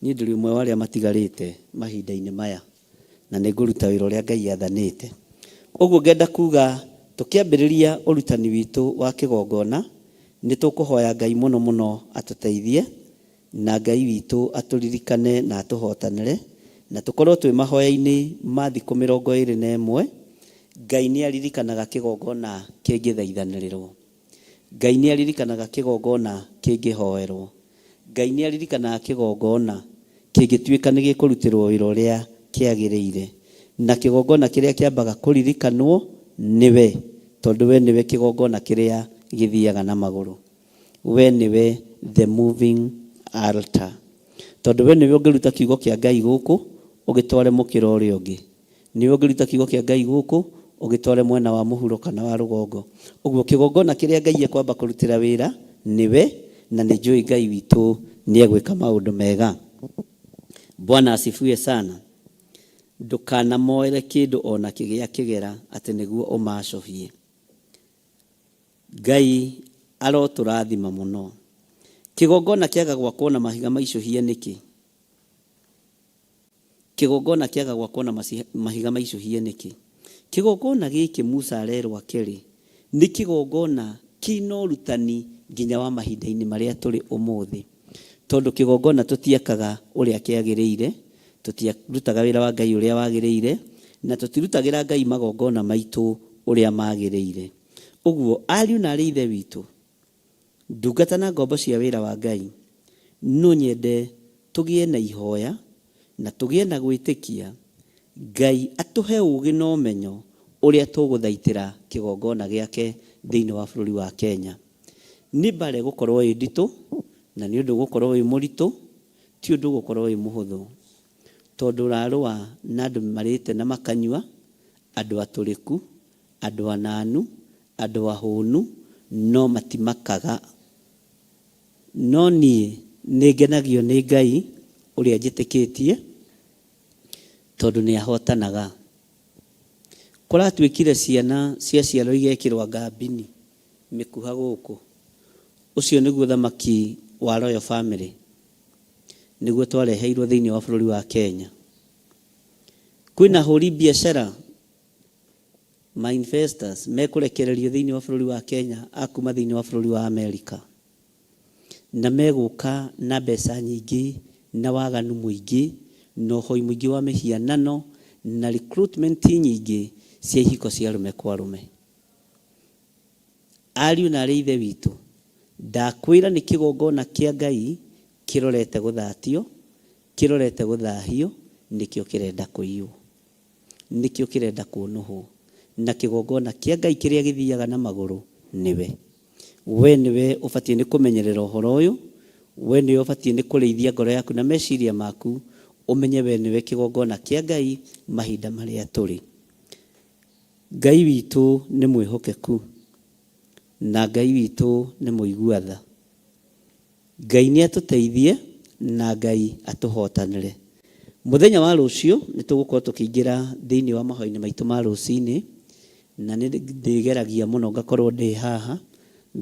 Speaker 3: niĩ ndũrĩ ũmwe wa arĩa matigarĩte mahinda-inĩ maya, na nĩngũruta wĩra ũrĩa Ngai athanĩte. Ũguo ngenda kuga tũkĩambĩrĩria ũrutani witũ wa kĩgongona, nĩtũkũhoya Ngai mũno mũno atũteithie, na Ngai witũ atũririkane na atũhotanĩre, na tũkorwo twĩ mahoya-inĩ ma thikũ 21. Ngai nĩ aririkanaga kĩgongona kĩngĩthaithanĩrĩrwo, Ngai nĩ aririkanaga kĩgongona kĩngĩhoerwo, Ngai nĩ aririkanaga kĩgongona kĩngĩtuĩka nĩ gĩkũrutĩrwo wĩra ũrĩa kĩagĩrĩire, na kĩgongona kĩrĩa kĩambaga kũririkanwo nĩwe, tondũ we nĩwe kĩgongona kĩrĩa gĩthiaga na magũrũ. We nĩwe the moving altar, tondũ we nĩwe ũngĩruta kiugo kĩa Ngai gũkũ ũgĩtware mũkĩra ũrĩa ũngĩ, nĩwe ũngĩruta kiugo kĩa Ngai gũkũ ũgĩtware mwena wa mũhuro kana wa rũgongo. Ũguo kĩgongona kĩrĩa Ngai ekwamba kũrutĩra wĩra nĩwe, na nĩ njũĩ Ngai witũ nĩ egwĩka maũndũ mega. Bwana asifiwe sana. Ndũkanamoere kĩndũ ona kĩgĩa kĩgera atĩ nĩguo ũmacũhie. Ngai arotũrathima mũno. Kĩgongona kĩaga gwakwo na mahiga maicũhie nĩkĩ? Kĩgongona kĩaga gwakwo na mahiga maicũhie nĩkĩ? Kĩgongona gĩkĩ Musa arerwo akĩrĩ nĩ kĩgongona kĩna ũrutani nginya wa mahinda-inĩ marĩa tũrĩ ũmũthĩ, tondũ kĩgongona tũtiakaga ũrĩa kĩagĩrĩire, tũtirutaga wĩra wa Ngai ũrĩa wagĩrĩire, na tũtirutagĩra Ngai magongona maitũ ũrĩa magĩrĩire. Ũguo ariũ na arĩ ithe witũ, ndungata na ngombo cia wĩra wa Ngai, no nyende tũgĩe na ihoya na tũgĩe na gwĩtĩkia Ngai atũhe ũgĩ na ũmenyo ũrĩa tũgũthaitĩra kĩgongona gĩake thĩinĩ wa bũrũri wa Kenya. Nĩ mbare gũkorwo ĩ nditũ, na nĩ ũndũ gũkorwo ĩ mũritũ, ti ũndũ gũkorwo ĩ mũhũthũ, tondũ ũrarũa na andũ marĩte na makanyua, andũ atũrĩku, andũ ananu, andũ ahũnu, no matimakaga. No niĩ nĩngenagio nĩ Ngai ũrĩa njĩtĩkĩtie, tondũ nĩ ahotanaga. Kũratuĩkire ciana cia ciarwo igekĩrwa ngambini mĩkuha gũkũ, Ucio niguo thamaki wa Royal Family niguo twareheirwo thiini wa bururi wa Kenya. Kwina huri biashara ma investors mekurekererio thiini wa bururi wa Kenya akuma thiini wa bururi wa America, na meguka na mbeca nyingi na waganu muingi no hoi muingi wa mihianano na recruitment nyingi cia ihiko cia rume kwa rume. Ariu na ithe witu, ndakwira ni kigongona kia Ngai kirorete guthatio, kirorete guthahio, nikio kirenda kuiyo, nikio kirenda kunuhu, na kigongona kia Ngai kiria githiaga na maguru niwe. We niwe ubatie ni kumenyerera uhoro uyu, we niwe ubatie ni kureithia ngoro yaku na meciria maku, umenye we niwe kigongona kia Ngai mahinda maria turi. Ngai witu ni mwihokeku, na Ngai witu ni muiguatha. Ngai ni atuteithie na Ngai atuhotanire. Muthenya wa rucio ni tugukorwo tukiingira thiini wa mahoini maitu ma rucini, na ni ndigeragia muno ngakorwo ndi haha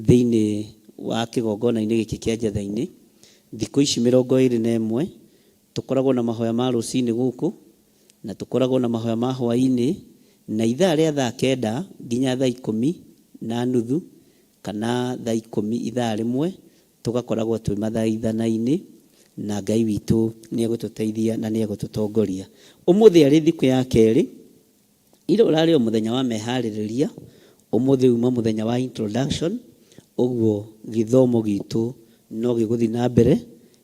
Speaker 3: thiini wa kigongona-ini giki kia Njatha-ini. Thiku ici 21 tukoragwo na mahoya ma rucini guku, na tukoragwo na mahoya ma hwaini, na ithaa ria thaa 9 nginya thaa 10:30 kana thaa 10 ithaa rimwe tugakoragwo twi mathaithana-ini, na Ngai witu ni egututeithia na ni egututongoria. Umuthi ari thiku ya keri, iro rari muthenya wa mehaririria, umuthi uma muthenya wa introduction, uguo githomo gitu no giguthi na mbere,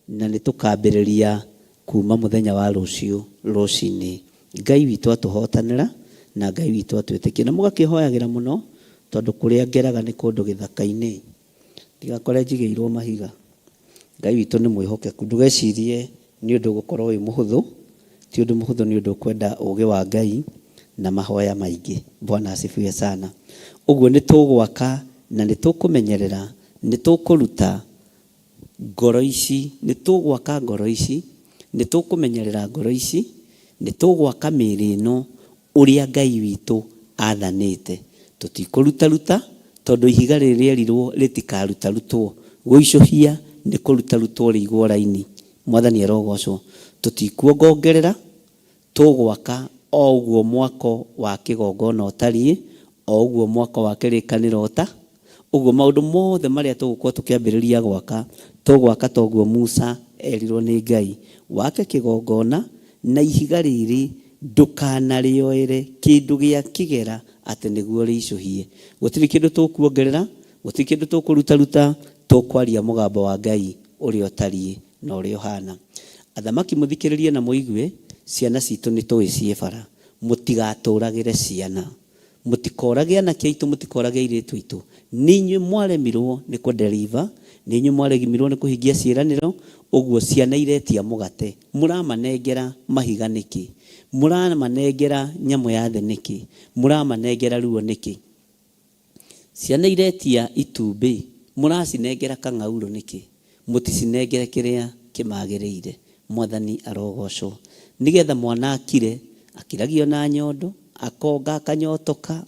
Speaker 3: na ni tukambiriria kuma muthenya wa rucio rucini. Ngai witu atuhotanira na Ngai witu atwitikia, na mugakihoyagira muno tondu kuria ngeraga ni kundu githaka-ini, tigakore njigeirwo mahiga. Ngai witu ni mwihokeku, ndugecirie ni undu gukorwo wi muhuthu, ti undu muhuthu, ni undu kwenda ugi wa Ngai na mahoya maingi. Bwana asifiwe sana. Uguo ni tugwaka na ni tukumenyerera, ni tukuruta ngoro ici, ni tugwaka ngoro ici, ni tukumenyerera ngoro ici, ni tugwaka miri ino uria Ngai witu athanite. Tutikuruta tondu ihiga riri erirwo ritikarutaruto, guicuhia ni kurutaruto rigwo raini. Mwathani arogocwo. Tutikuongongerera, tugwaka o uguo mwako wa kigongona utari, o uguo mwako wa kirikaniro uta, uguo maundu mothe maria tugukorwo tukiambiriria gwaka, tugwaka toguo Musa erirwo ni Ngai. Wake kigongona na ihiga riri ndukanarioere kindu gia kigera ati niguo riicuhie. Gutiri kindu tukuongerera, gutiri kindu tukurutaruta, tukwaria mugambo wa Ngai uria utari na uria uhana. Athamaki muthikiririe na muigue, ciana citu ni tuicie bara, mutigaturagire ciana, mutikorage anake aitu, mutikorage airitu aitu. Ninyu mwaremirwo ni kudeliver, ninyu mwaremirwo ni kuhingia ciiraniro, uguo ciana iretia mugate, muramanengera mahiga niki, muramanengera nyamu ya the niki, muramanengera ruo niki. Ciana iretia itumbi, muracinengera kang'auro niki, muticinengere kiria kimagiriire. Mwathani arogocwo. Nigetha mwana akire, akiragio na nyondo, akonga akanyotoka,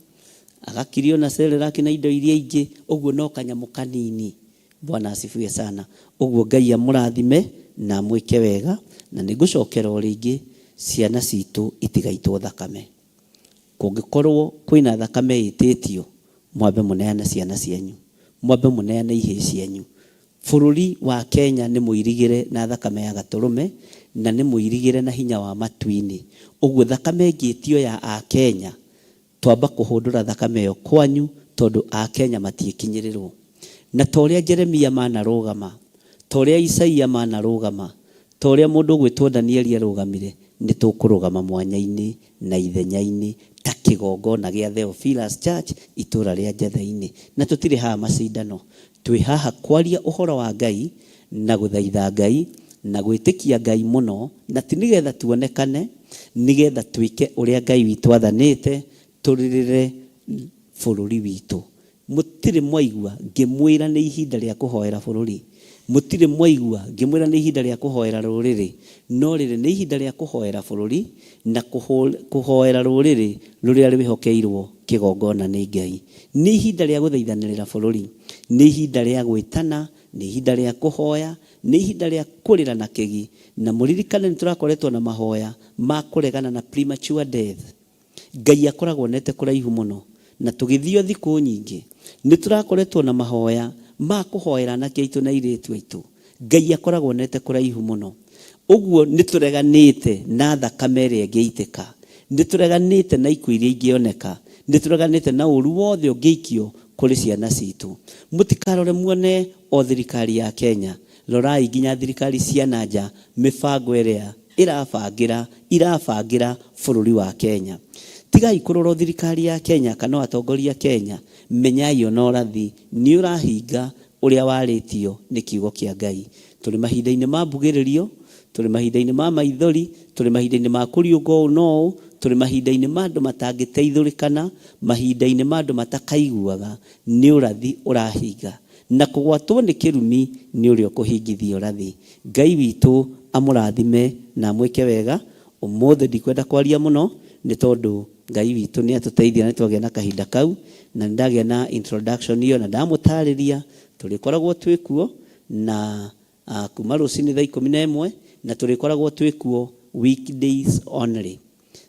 Speaker 3: agakirio na Cerelac na indo iria ingi, uguo no kanyamu kanini. Bwana asifiwe sana. Uguo Ngai amurathime na mwike wega, na nigucokera o ringi ciana citu itigaitwo thakame. Kungikorwo kwina thakame ititio, mwambe muneane ciana cianyu, mwambe muneane ihii cianyu. Bururi wa Kenya ni muirigire na thakame ya gaturume, na ni muirigire na hinya wa matwini. Uguo thakame ngitio ya a Kenya, twamba kuhundura thakame yo kwanyu tondu a Kenya matiekinyirirwo. Na toria Jeremia manarugama, toria Isaia manarugama, toria mundu gwitwo Danieli arugamire, ni tukurugama mwanya-ini na ithenya-ini ta kigongona gia Theophilus Church itura ria Njatha-ini. Na tutire haha macindano, twi haha kwaria uhoro wa Ngai na guthaitha Ngai na gwitikia Ngai muno, na ti nigetha tuonekane, nigetha twike uria Ngai witu athanite, turirire bururi witu. Mutire mwaigua ngimwira ni ihinda ria kuhoera bururi, mutire mwaigua ngimwira ni ihinda ria kuhoera ruriri, no riri ni ihinda ria kuhoera bururi na kuhoera ruriri ruria rwihokeirwo kigongona ni Ngai. Ni ihinda ria guthaithanirira bururi, nĩ ihinda rĩa gwĩtana, nĩ ihinda rĩa kũhoya, nĩ ihinda rĩa kũrĩra na kĩgi. Na mũririkane nĩ tũrakoretwo na mahoya ma kũregana na premature death. Ngai akoragwo nete kũraihu mũno, na tũgĩthio thikũ nyingĩ nĩ tũrakoretwo na mahoya ma kũhoera anake aitũ na airĩtu aitũ. Ngai akoragwo nete kũraihu mũno. Ũguo nĩ tũreganĩte na thakame ĩrĩa ĩngĩitĩka, nĩ tũreganĩte na ikuũ iria ingĩoneka, nĩ tũreganĩte na ũru wothe ũngĩikio kũrĩ ciana citũ. Mũtikarore muone o thirikari ya Kenya, rorai nginya thirikari cia nanja mĩbango ĩrĩa irabangĩra bũrũri wa Kenya. Tigai kũrora thirikari ya Kenya kana atongoria Kenya, menyai ona ũrathi nĩ ũrahinga ũrĩa warĩtio nĩ kiugo kĩa Ngai. Tũrĩ mahinda-inĩ ma mbugĩrĩrio, tũrĩ mahinda-inĩ ma maithori, tũrĩ mahinda-inĩ ma kũriũnga ũũ no, tũrĩ mahinda-inĩ ma andũ matangĩteithũrĩkana, mahinda-inĩ ma andũ matakaiguaga. Nĩ ũrathi ũrahinga, na kũgwatwo nĩ kĩrumi nĩ ũrĩa ũkũhingithia ũrathi. Ngai witũ amũrathime na amwĩke wega. Ũmũthĩ ndikwenda kwaria mũno nĩ tondũ Ngai witũ nĩ atũteithia na twagĩa na kahinda kau, na ndagĩa na introduction hiyo na ndamũtarĩria tũrĩkoragwo twĩkuo na kuma rũcinĩ thaa 11 na tũrĩkoragwo twĩkuo weekdays only.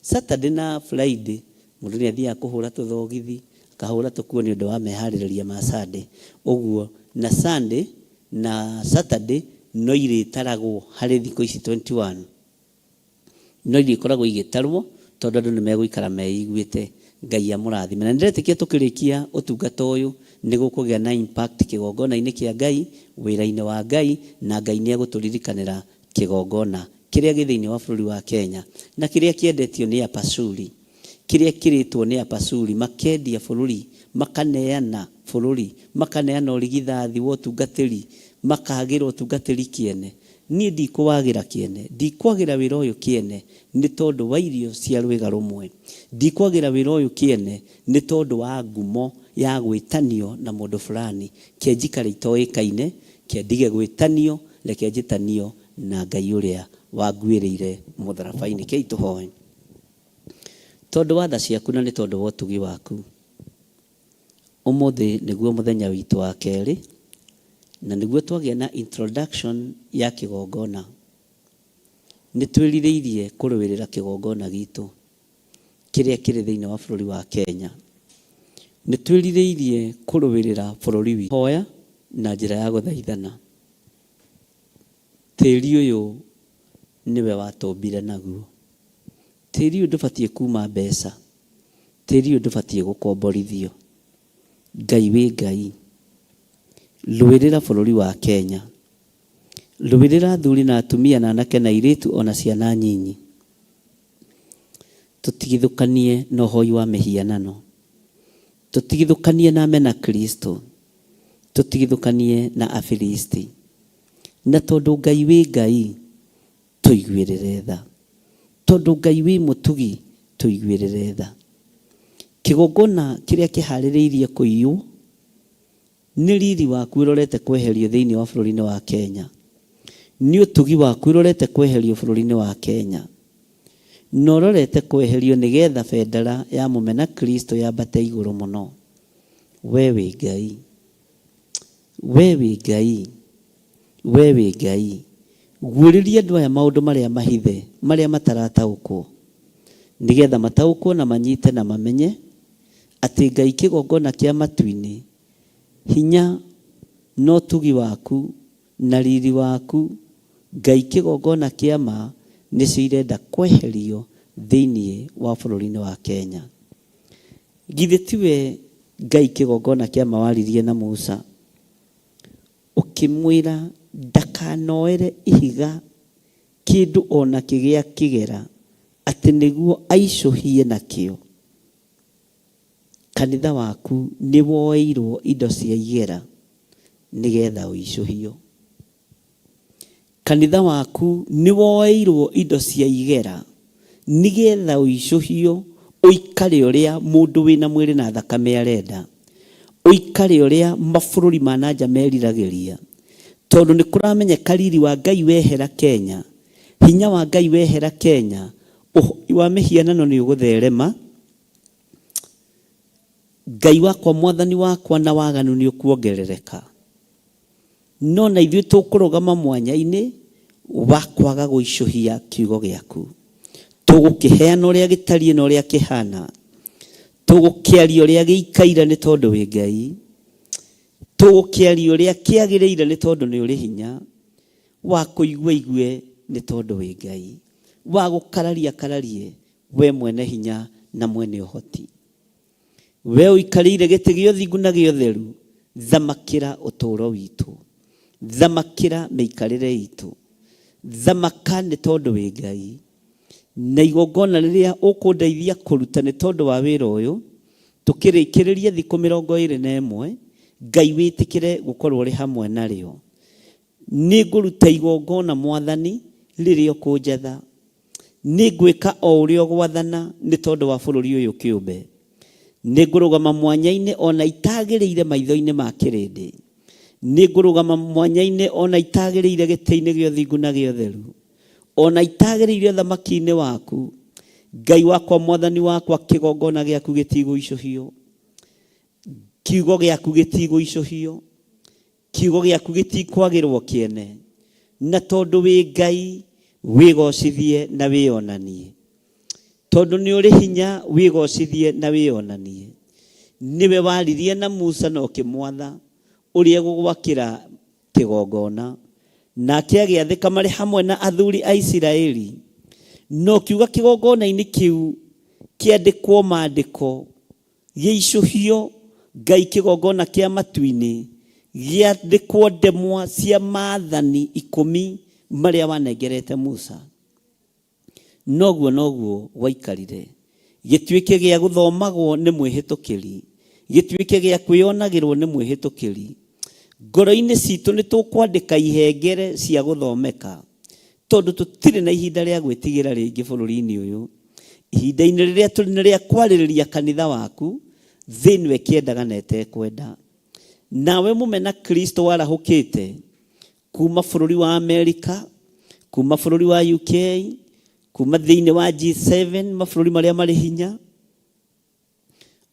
Speaker 3: Saturday na Friday mũndũ nĩ athiaga kũhũra tũthogithi, akahũra tũkuo nĩ ũndũ wa meharĩrĩria ma Sunday. Ũguo na Sunday na Saturday no irĩtaragwo harĩ thikũ ici 21, no irĩkoragwo igĩtarwo tondũ andũ nĩ megũikara meiguĩte. Ngai amũrathime. Na ndĩretĩkia tũkĩrĩkia ũtungata ũyũ nĩ gũkũgĩa na impact kĩgongona-inĩ kĩa Ngai, wĩra-inĩ wa Ngai, na Ngai nĩ egũtũririkanĩra kĩgongona kĩrĩa gĩ thĩinĩ wa bũrũri wa Kenya na kĩrĩa kĩendetio nĩ apacuri, kĩrĩa kĩrĩtwo nĩ apacuri, makendia bũrũri, makaneana bũrũri, makaneana ũrigithathi wa ũtungatĩri, makagĩra ũtungatĩri kĩene. Niĩ ndikwagĩra kĩene, ndikwagĩra wĩra ũyũ kĩene nĩ tondũ wa irio cia rwĩga rũmwe, ndikwagĩra wĩra ũyũ kĩene nĩ tondũ wa ngumo ya gwĩtanio na mũndũ fulani, kĩenjikare itoĩkaine, kĩendige gwĩtanio, reke njĩtanio na Ngai ũrĩa wanguĩrĩire mũtharaba-inĩ. Kei tũhoe. Tondũ wa tha ciaku na nĩ tondũ wa ũtugi waku, ũmũthĩ nĩguo mũthenya witũ wa kerĩ, na nĩguo twagĩa na introduction ya kĩgongona. Nĩ twĩrirĩirie kũrũĩrĩra kĩgongona gitũ kĩrĩa kĩrĩ thĩinĩ wa bũrũri wa Kenya. Nĩ twĩrirĩirie kũrũĩrĩra bũrũri witũ. Hoya na njĩra ya gũthaithana. Tĩri ũyũ nĩwe watũmbire naguo. Tĩri ũyũ ndũbatiĩ kuma mbeca, tĩri ũyũ ndũbatiĩ gũkomborithio. Ngai wĩ Ngai. Rũĩrĩra bũrũri wa Kenya, rũĩrĩra athuri na atumia na anake na airĩtu ona ciana nyinyi. Tũtigithũkanie na ũhoi wa mĩhianano, tũtigithũkanie na mena Kristo, tũtigithũkanie na Afilisti. Na tondũ Ngai wĩ Ngai, tũiguĩrĩre tha. Tondũ Ngai wĩ mũtugi, tũiguĩrĩre tha. Kĩgongona kĩrĩa kĩharĩrĩirie kũiywo nĩ riri waku ũrorete kweherio thĩinĩ wa bũrũri-inĩ wa Kenya, nĩ ũtugi waku ũrorete kweherio bũrũri-inĩ wa Kenya, na ũrorete kweherio nĩgetha bendera ya mũmena Kristo yambate igũrũ mũno. We wĩ Ngai, we wĩ Ngai, we wĩ Ngai. Guũrĩria andũ aya maũndũ marĩa mahithe, marĩa matarataũkwo, nĩgetha mataũkwo na manyite na mamenye atĩ Ngai kĩgongona kĩa matu-inĩ, hinya no tugi waku na riri waku, Ngai kĩgongona kĩa ma nĩcio irenda kweherio thĩinĩ wa bũrũri-inĩ wa Kenya. Githĩ tiwe Ngai kĩgongona kĩa ma waririe na Musa ũkĩmwĩra ndakanoere ihiga kĩndũ ona kĩgĩa kĩgera atĩ nĩguo aicũhie nakĩo? Kanitha waku nĩ woeirwo indo cia igera nĩgetha ũicũhio. Kanitha waku nĩ woeirwo indo cia igera nĩgetha ũicũhio, ũikare ũrĩa mũndũ wĩna mwĩrĩ na thakame arenda, ũikare ũrĩa mabũrũri ma nanja meriragĩria. Tondũ nĩ kũramenyeka riri wa Ngai wehera Kenya, hinya wa Ngai wehera Kenya, wa mĩhianano nĩ ũgũtherema, Ngai wakwa mwathani wakwa na waganu nĩ ũkuongerereka. No na ithuĩ tũkũrũgama mwanya-inĩ wa kwaga gũicũhia kiugo gĩaku. Tũgũkĩheana ũrĩa gĩtariĩ na ũrĩa kĩhana. Tũgũkĩaria ũrĩa gĩikaire nĩ tondũ wĩ Ngai. Tũgũkĩaria ũrĩa kĩagĩrĩire nĩ tondũ nĩ ũrĩ hinya. Wa kũigua igue nĩ tondũ wĩ Ngai. Wa gũkararia kararie we mwene hinya na mwene ũhoti. We ũikarĩire gĩtĩ gĩa ũthingu na gĩa ũtheru, thamakĩra ũtũũro witũ. Thamakĩra mĩikarĩre itũ. Thamaka nĩ tondũ wĩ Ngai. Na igongona rĩrĩa ũkũndeithia kũruta nĩ tondũ wa wĩra ũyũ, tũkĩrĩkĩrĩria thikũ 21, Ngai wĩtĩkĩre gũkorwo ũrĩ hamwe narĩo. Nĩ ngũruta igongona Mwathani rĩrĩa ũkũnjetha. Nĩ ngwĩka o ũrĩa ũgwathana nĩ tondũ wa bũrũri ũyũ kĩũmbe. Nĩ ngũrũgama mwanya-inĩ ona itagĩrĩire maitho-inĩ ma kĩrĩndĩ. Nĩ ngũrũgama mwanya-inĩ ona itagĩrĩire gĩtĩ-inĩ gĩa ũthingu na gĩa ũtheru. Ona itagĩrĩire thamaki-inĩ waku. Ngai wakwa mwathani wakwa, kĩgongona gĩaku gĩtigũicũhio. Kiugo gĩaku gĩtigũicũhio. Kiugo gĩaku gĩtikwagĩrwo kĩene. Na tondũ wĩ Ngai, wĩgocithie na wĩonanie. Tondũ nĩ ũrĩ hinya, wĩgocithie na wĩonanie. Nĩwe waririe na Musa na ũkĩmwatha ũrĩa gũgwakĩra kĩgongona. Nake agĩathĩka marĩ hamwe na athuri a Isiraeli. No kiuga kĩgongona-inĩ kĩu kĩandĩkwo maandĩko gĩicũhio. Ngai kĩgongona kĩa matu-inĩ gĩandĩkwo ndemwa cia maathani 10 marĩa wanengerete Musa. Noguo waikarire. Gĩtuĩke gĩa gũthomagwo nĩ mwĩhĩtũkĩri. Gĩtuĩke gĩa kwĩonagĩrwo nĩ mwĩhĩtũkĩri. Ngoro-inĩ citũ nĩ tũkwandĩka ihengere cia gũthomeka. Tondũ tũtirĩ na ihinda rĩa gwĩtigĩra rĩngĩ bũrũri-inĩ ũyũ. Ihinda-inĩ rĩrĩa tũrĩ na rĩa kwarĩrĩria kanitha waku, thĩ nĩwe kĩendaga na etekwenda. Nawe mũmena Kristo warahũkĩte kuma bũrũri wa Amerika, kuma bũrũri wa UK, kuma thĩinĩ wa G7, mabũrũri marĩa marĩ hinya.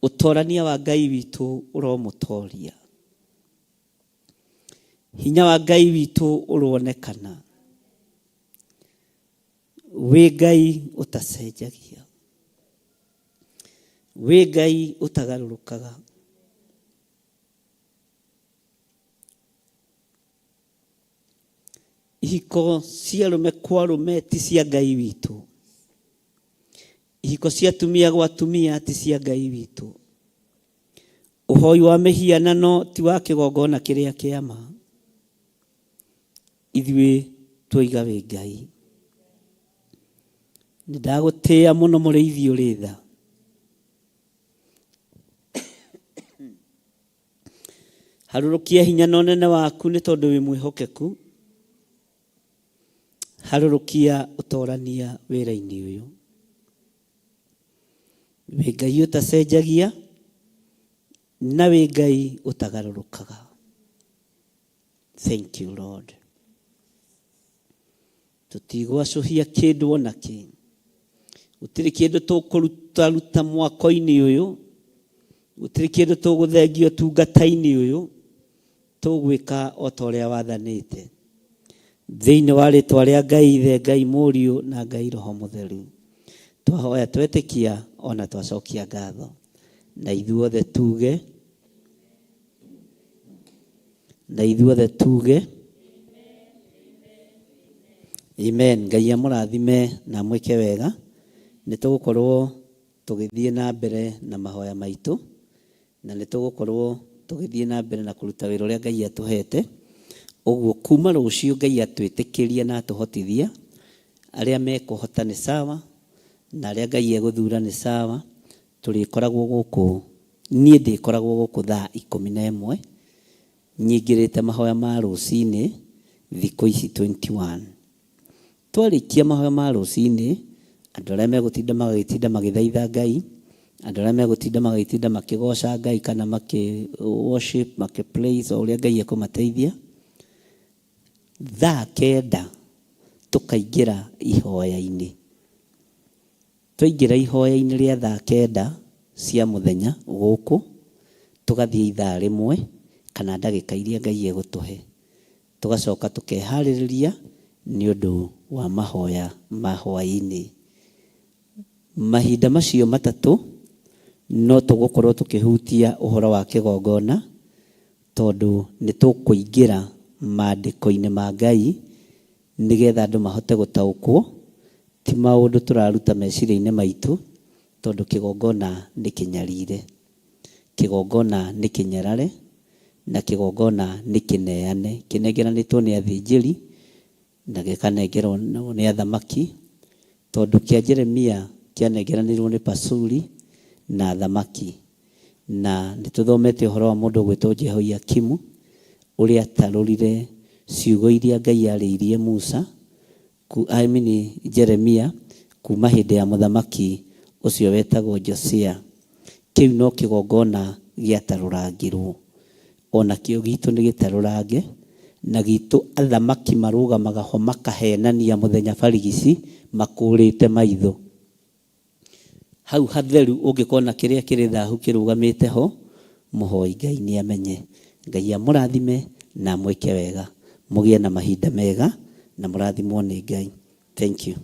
Speaker 3: Ũtorania wa Ngai witũ ũromũtoria. Hinya wa Ngai witũ ũronekana. Wĩ Ngai ũtacenjagia. Wĩ Ngai ũtagarũrũkaga. Ihiko cia arũme kwa arũme ti cia Ngai witũ. Ihiko cia atumia gwa atumia ti cia Ngai witũ. Ũhoi wa mĩhianano ti wa kĩgongona kĩrĩa kĩama. Ithuĩ twoiga wĩ Ngai. Nĩndagũtĩĩa mũno mũrĩithi ũrĩ tha. Harũrũkia hinya na ũnene waku nĩ tondũ wĩ mwĩhokeku. Harũrũkia ũtorania wĩra-inĩ ũyũ. Wĩ Ngai ũtacenjagia na wĩ Ngai ũtagarũrũkaga. Thank you Lord. Tũtigwacũhia kĩndũ ona kĩ. Gũtirĩ kĩndũ tũkũruta mwako-inĩ ũyũ. Gũtirĩ kĩndũ tũgũthengio tungata-inĩ ũyũ. Tũgwĩka o ta ũrĩa wathanĩte. Thĩinĩ wa rĩtwa rĩa Ngai Ithe, Ngai Mũriũ na Ngai Roho Mũtheru. Twahoya twetĩkia ona twacokia ngatho. Na ithuothe tuge. Na ithuothe tuge. Amen. Ngai amũrathime na mwĩke wega. Nĩtũgũkorwo tũgĩthiĩ na mbere na mahoya maitũ. Na nĩtũgũkorwo tũgĩthiĩ na mbere na kũruta wĩra ũrĩa Ngai atũhete. Ũguo kuma rũciũ Ngai atwĩtĩkĩria na atũhotithia. Arĩa mekũhota nĩ sawa. Na arĩa Ngai egũthura nĩ sawa. Tũrĩkoragwo gũkũ. Niĩ ndĩkoragwo gũkũ thaa 11. Nyingĩrĩte mahoya ma rũcinĩ thikũ ici 21. Twarĩkia mahoya ma rũcinĩ, andũ arĩa megũtinda magĩthaitha Ngai, andũ arĩa megũtinda makĩgoca Ngai kana worship, praise o ũrĩa Ngai ekũmateithia. Thaa 9 tũkaingĩra ihoya-inĩ. Twaingĩra ihoya-inĩ rĩa thaa 9 cia mũthenya gũkũ tugathie ithaa rimwe kana ndagika iria Ngai egũtũhe, tugacoka tukeharĩrĩria nĩ ũndũ wa mahoya ma hwaĩ-inĩ. Mahinda macio matatũ no tũgũkorwo tũkĩhutia ũhoro wa kĩgongona, tondũ nĩ tũkũingĩra maandĩko-inĩ ma Ngai nĩgetha andũ mahote gũtaũkwo, ti maũndũ tũraruta meciria-inĩ maitũ, tondũ kĩgongona nĩ kĩnyarire, kĩgongona nĩ kĩnyarare, na kĩgongona nĩ kĩneane. Kĩnengeranĩtwo nĩ athĩnjĩri na gĩkanengerwo nĩ athamaki, tondũ kĩa Jeremia kĩanengeranĩrwo nĩ Pasuri na athamaki. Na nĩ tũthomete ũhoro wa mũndũ ũgwĩtwo Jehoiakimu ũrĩa atarũrire ciugo iria Ngai arĩirie Musa, Jeremia, kuma hĩndĩ ya mũthamaki ũcio wetagwo Josia. Kĩu no kĩgongona gĩatarũrangĩrwo, ona kĩo gitũ nĩ gĩtarũrange, na gitũ athamaki marũgamaga ho makahenania mũthenya barigici makũrĩte maitho. Hau hatheru ũngĩkona kĩrĩa kĩrĩ thahu kĩrũgamĩte ho, mũhoi Ngai nĩ amenye. Ngai amũrathime na mwĩke wega, mũgĩe na mahinda mega na mũrathimwo nĩ Ngai. Thank you.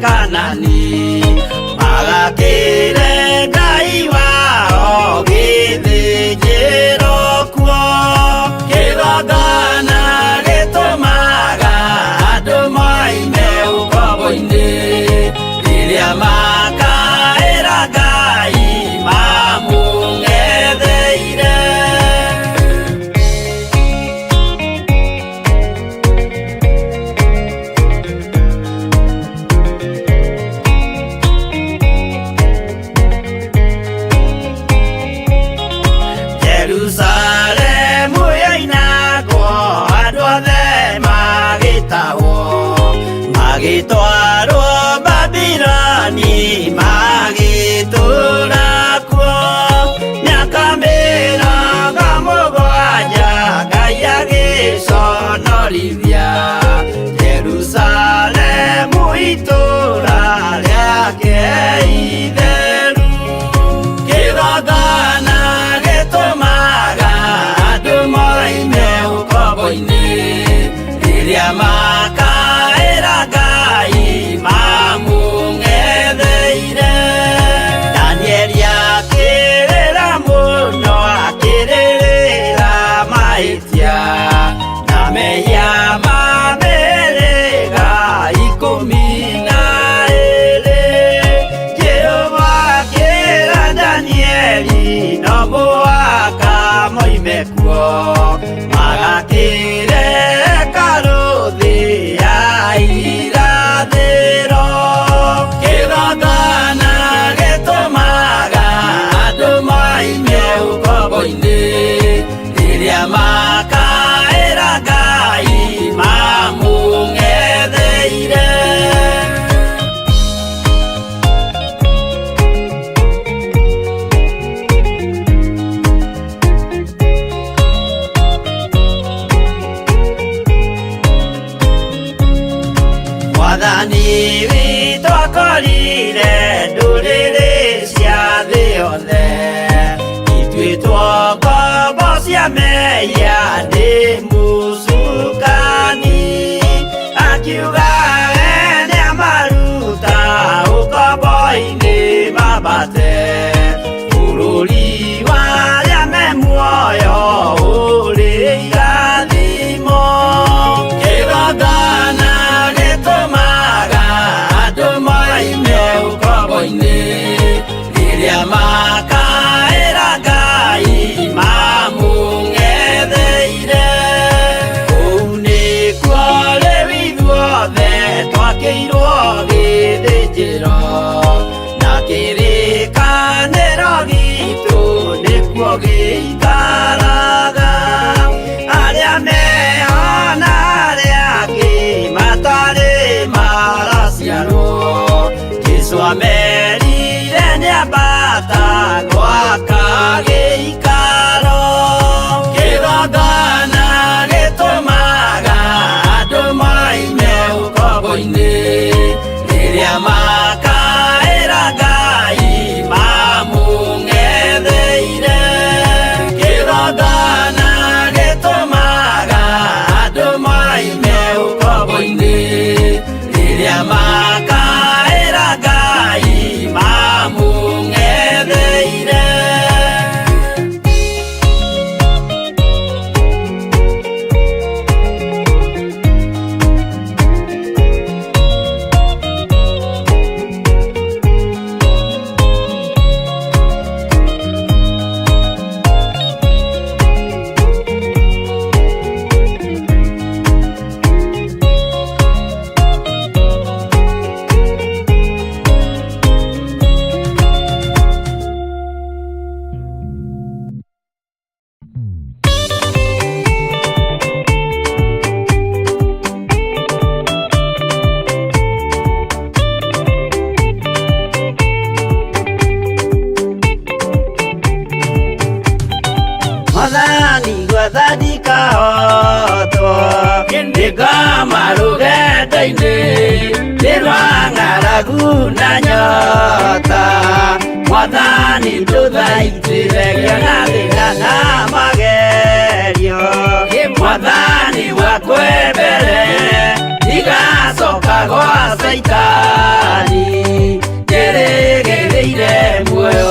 Speaker 1: Kanani magakire Ngai wao githĩnjĩro kuo kĩgongona magĩtwarwo Babironi magĩtũũra kuo mĩaka mĩrongo mũgwanja Ngai agĩconorithia Jerusalemu itũũra rĩake itheru. Kĩgongona gĩtũmaga andũ moime ũkombo-inĩ rĩrĩa makaĩra Ngai mamũng'etheire. Danieli akĩrĩra mũno akĩrĩrĩra mahĩtia na mehia ma mĩhĩrĩga 12. Jehova akĩra Danieli no mũhaka moime kuo magakĩre hekarũ thĩ ya irathĩro. Kĩgongona gĩtũmaga andũ moime ũkombo-inĩ rĩrĩa makaĩra Ngai mamũng'etheire. Mwathani witũ akorire ndũrĩrĩ cia thĩ yothe ituĩtwo ngombo cia mehia ndĩ mũcukani. Akiuga we nĩamaruta ũkombo-inĩ mambate bũrũri warĩa me muoyo ũrĩ irathimo. Kĩgongona gĩtũmaga andũ moime ũkombo-inĩ rĩrĩa makaĩra Ngai mamũng'etheire. Kũu nĩkuo rĩu ithuothe twakĩirwo gĩthĩnjĩro na kĩrĩkanĩro gitũ nĩkuo gĩikaraga. Arĩa mehona arĩa angĩ matarĩ maraciarwo Jesũ amerire nĩambata gwaka gĩikaro. Kĩgongona gĩtũmaga andũ moime ũkombo-inĩ rĩrĩa makaĩra Ngai mamũng'etheire. Kĩgongona gĩtũmaga andũ moime ũkombo-inĩ rĩrĩa makaĩra Ngai mamũng'etheire. Mwathani gwathani kahotwo nĩngoma rũgendo-inĩ nĩrwa ng'aragu na nyota. Mwathani ndũthaitĩre na thĩna na magerio. Mwathani wakwe mbere igacoka gwa Saitani njĩrĩgĩrĩire muoyo.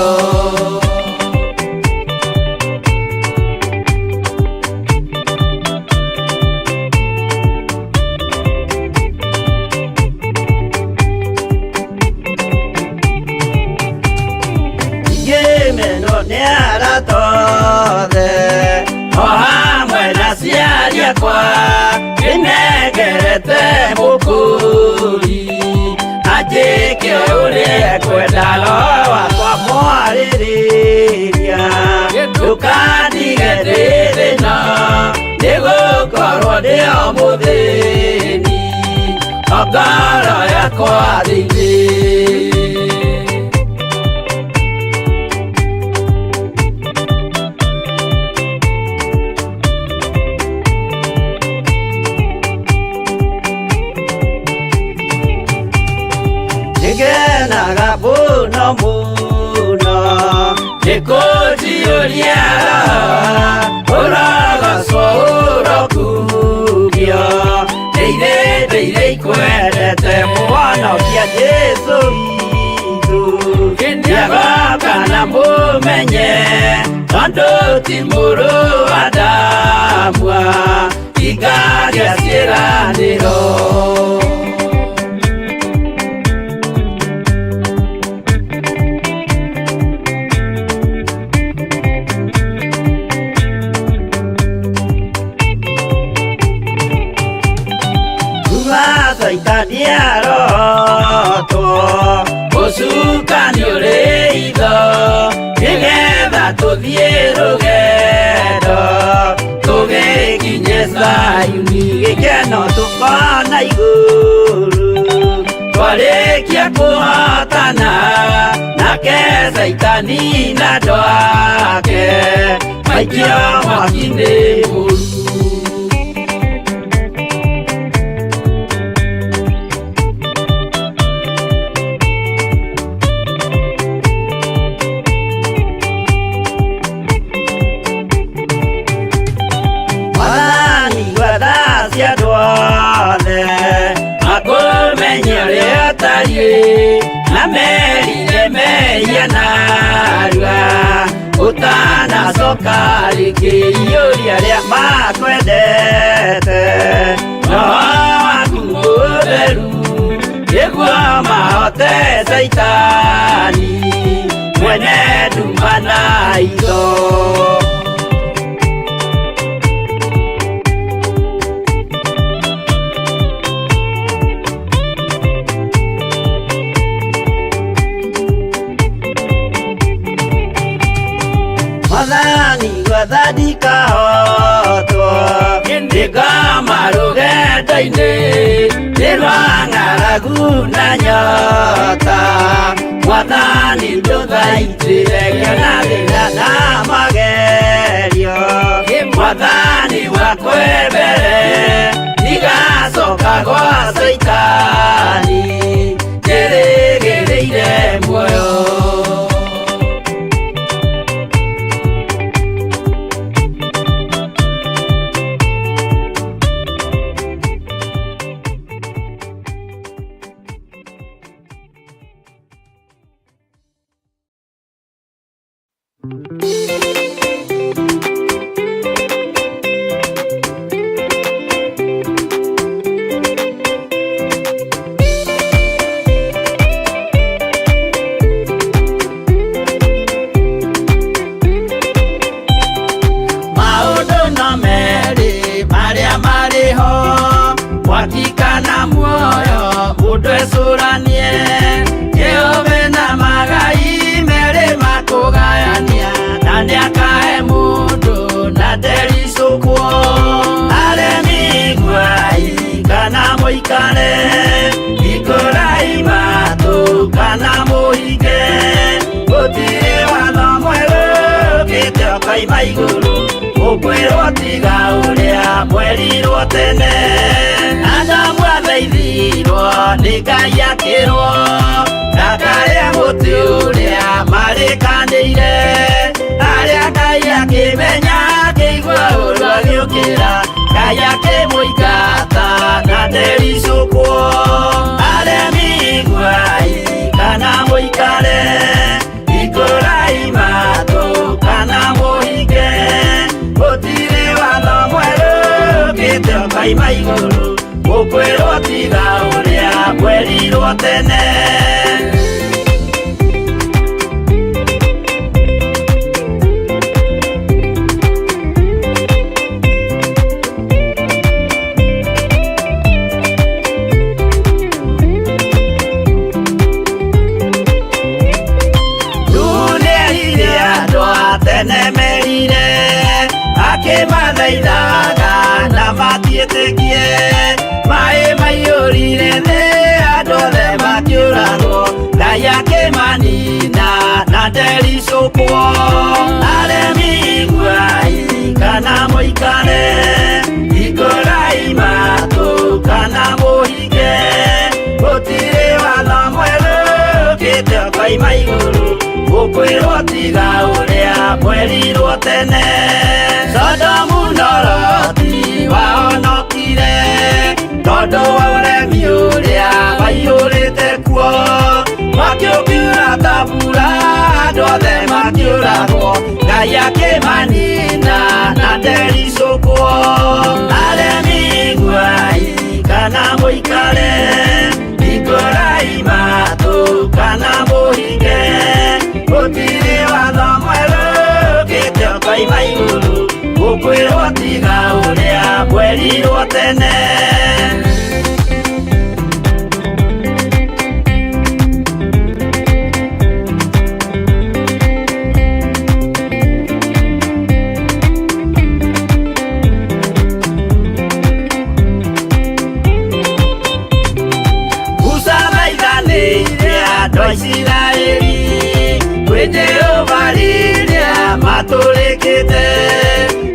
Speaker 1: Meno nĩaratothe o hamwe na ciari akwa nĩnegerete mũkũri anjĩke ũrĩa ekwendaga wakwa mwarĩrĩria. Ndũkandige ndĩ thĩna nĩgũkorwo ndĩ o mũthĩni o ngoro yakwa thĩinĩ. Nĩngenaga mũno mũno nĩkũnjiyũria ũrogocwo ũrokugio ndĩirĩ ikwendete mũhonokia Jesũ witũ nĩagoka na mũmenye tondũ ti mũrũ wa ndamwa ikaria ciĩranĩro. Saitani arotwo mũcukanio rĩitho nĩgetha tũthiĩ rũgendo tũgĩkinye Zayuni gĩkeno tũkona igũrũ twarĩkia kũhotana nake Saitani na andũ ake maikio mwaki-inĩ mũru. Na merire meia narua utanacoka rĩngĩ iyũria rĩa makwendete roho waku mũtheru nĩguo mahote Saitani mwene nduma na itho. Mwathani gwathani kahotwo ndĩngoma rũgendo-inĩ nĩ rwa ng'aragu na nyota. Mwathani ndũthaitĩre ngĩona thĩna na magerio. Mwathani wakwa mbere ndigacoka gwa Saitani ndĩrĩgĩrĩire muoyo. Wakikana muoyo mũndũ ecũranie Jehova na magai merĩ makũgayania na nĩakahe mũndũ na ndericũkwo aremi ngwai kana mũikare ikũrai matũ kana mũhinge gũtirĩ watho mwerũ ũkĩte ũkaima igũrũ ũkwĩrwo tiga ũrĩa mwerirwo tene. Adamu athaithirwo nĩ Ngai akĩrwo ndakarĩe mũtĩ ũrĩa marĩkanĩire arĩa Ngai akĩmenya akĩigua ũru agĩũkĩra Ngai akĩmũingata na ndericũkwo aremi ngwai kana mũikare ikũrai matũ kana mũhinge gũtirĩ watho mwerũ ũkĩte ũkaima igũrũ ũkwĩrwo tiga ũrĩa mwerirwo tene. Akĩmathaithaga na matiĩtĩkie maĩ maiyũrire thĩ koima iguru gukwirwo tiga uria mwerirwo tene Sodomu na Loti wahonokire tondu wa uremi uria waiyurite kuo makiukiura tabura andu othe makiuragwo Ngai akimanina na ndericukwo aremi guai kana muikare ikorai matu kana muhinge gutiri watho mweru gitio koima iguru gukwirwo tiga uria mwerirwo tene Israeli kwe Jehova riria maturikite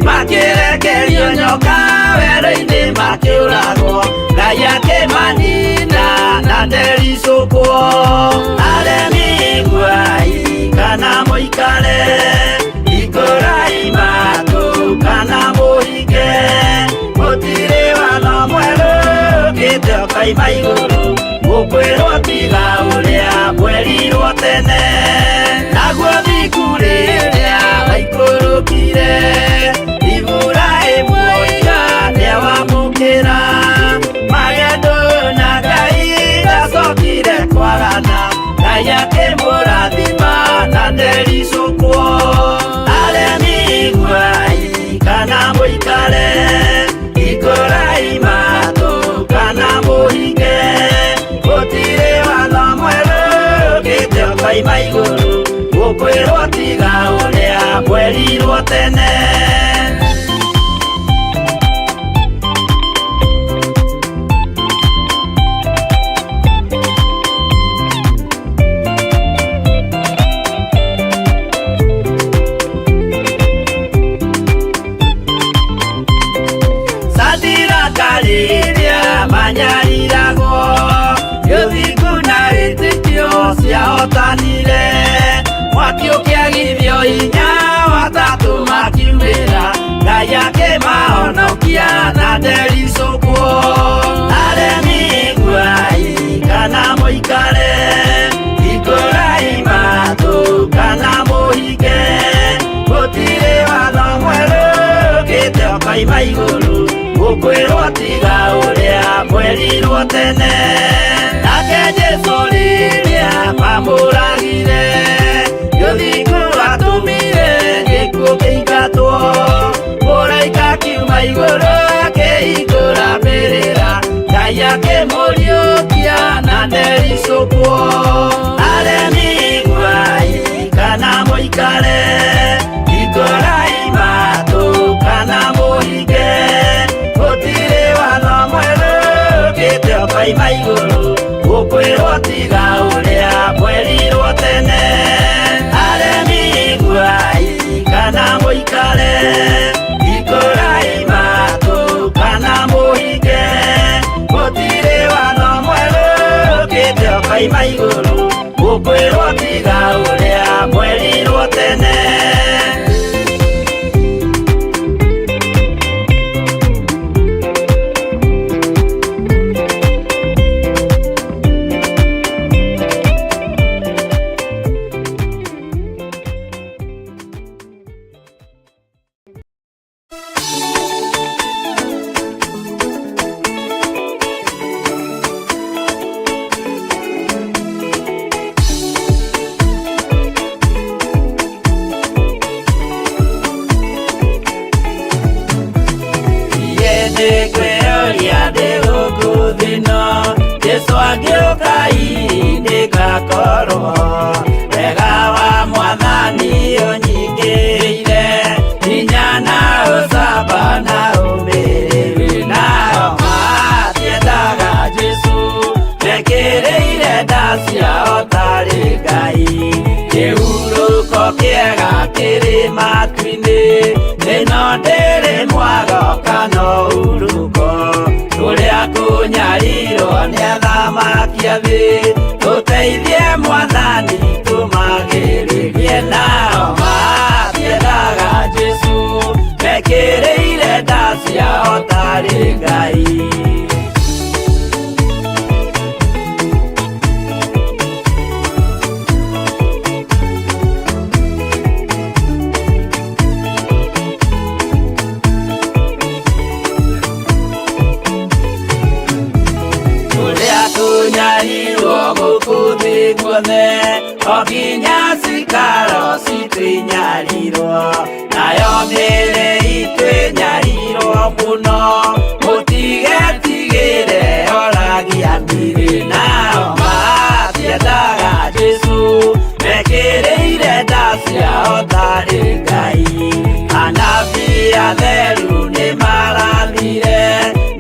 Speaker 1: makirekerio nyoka wero-ini makiuragwo Ngai akimanina na ndericukwo aremi guai kana muikare ikorai matu kana muhinge gutiri watho mweru gitio koima iguru gukwirwo tiga uria mwerirwo tene naguo thiku riria waikurukire Iburaimu niawamukira magendo na Ngai ndacokire kwarana Ngai akimurathima na ndericukwo aremi guai kana muikare ikorai matu kana muhinge gutiri watho mweru gitio koima iguru gukwirwo tiga uria mwerirwo tene Sadiraka riria manyariragwo ciahotanire makiukiagithio hinya watatu makiumĩra Ngai akimahonokia na ndericukwo aremi guai kana muikare ikorai matu kana muhinge gutiri watho mweru gitio koima iguru gukwirwo tiga uria mwerirwo tene nake Jesu riria mamuragire gĩthingu atumire gĩkuũ kĩingatwo mũraika kiuma igũrũ akĩhingũra mbĩrĩra Ngai akĩmũriũkia na ndericukwo aremi guai kana muikare ikorai matu kana muhinge gutiri watho mweru gitio koima iguru gukwirwo tiga uria mwerirwo tene aremi guai kana muikare ikorai matu kana muhinge gutiri watho mweru gitio koima iguru gukwirwo tiga uria mwerirwo tene Jesu agĩũka ihinda gakorwo wega wa Mwathani ũnyingĩrĩire hinya na ũcamba na ũmĩrĩru nao matiendaga Jesu mekĩrĩire nda ciao tarĩ Ngai kĩhurũko kĩega kĩrĩ matu-inĩ ĩno ndĩrĩ mwago kana ũruko tũrĩa kũnyarirwo nĩ athamaki a thĩ tuteithie Mwathani tumagĩrĩrie nao matiendaga Jesu mekĩrĩire nda ciao tarĩ Ngai. Okinya cikaro citwĩnyarirwo nayo mĩĩrĩ itwĩnyarirwo mũno mũtigetigĩre oragia mĩĩrĩ nao matiendaga Jesu mekĩrĩire nda ciao tarĩ Ngai. Anabii atheru nĩmarathire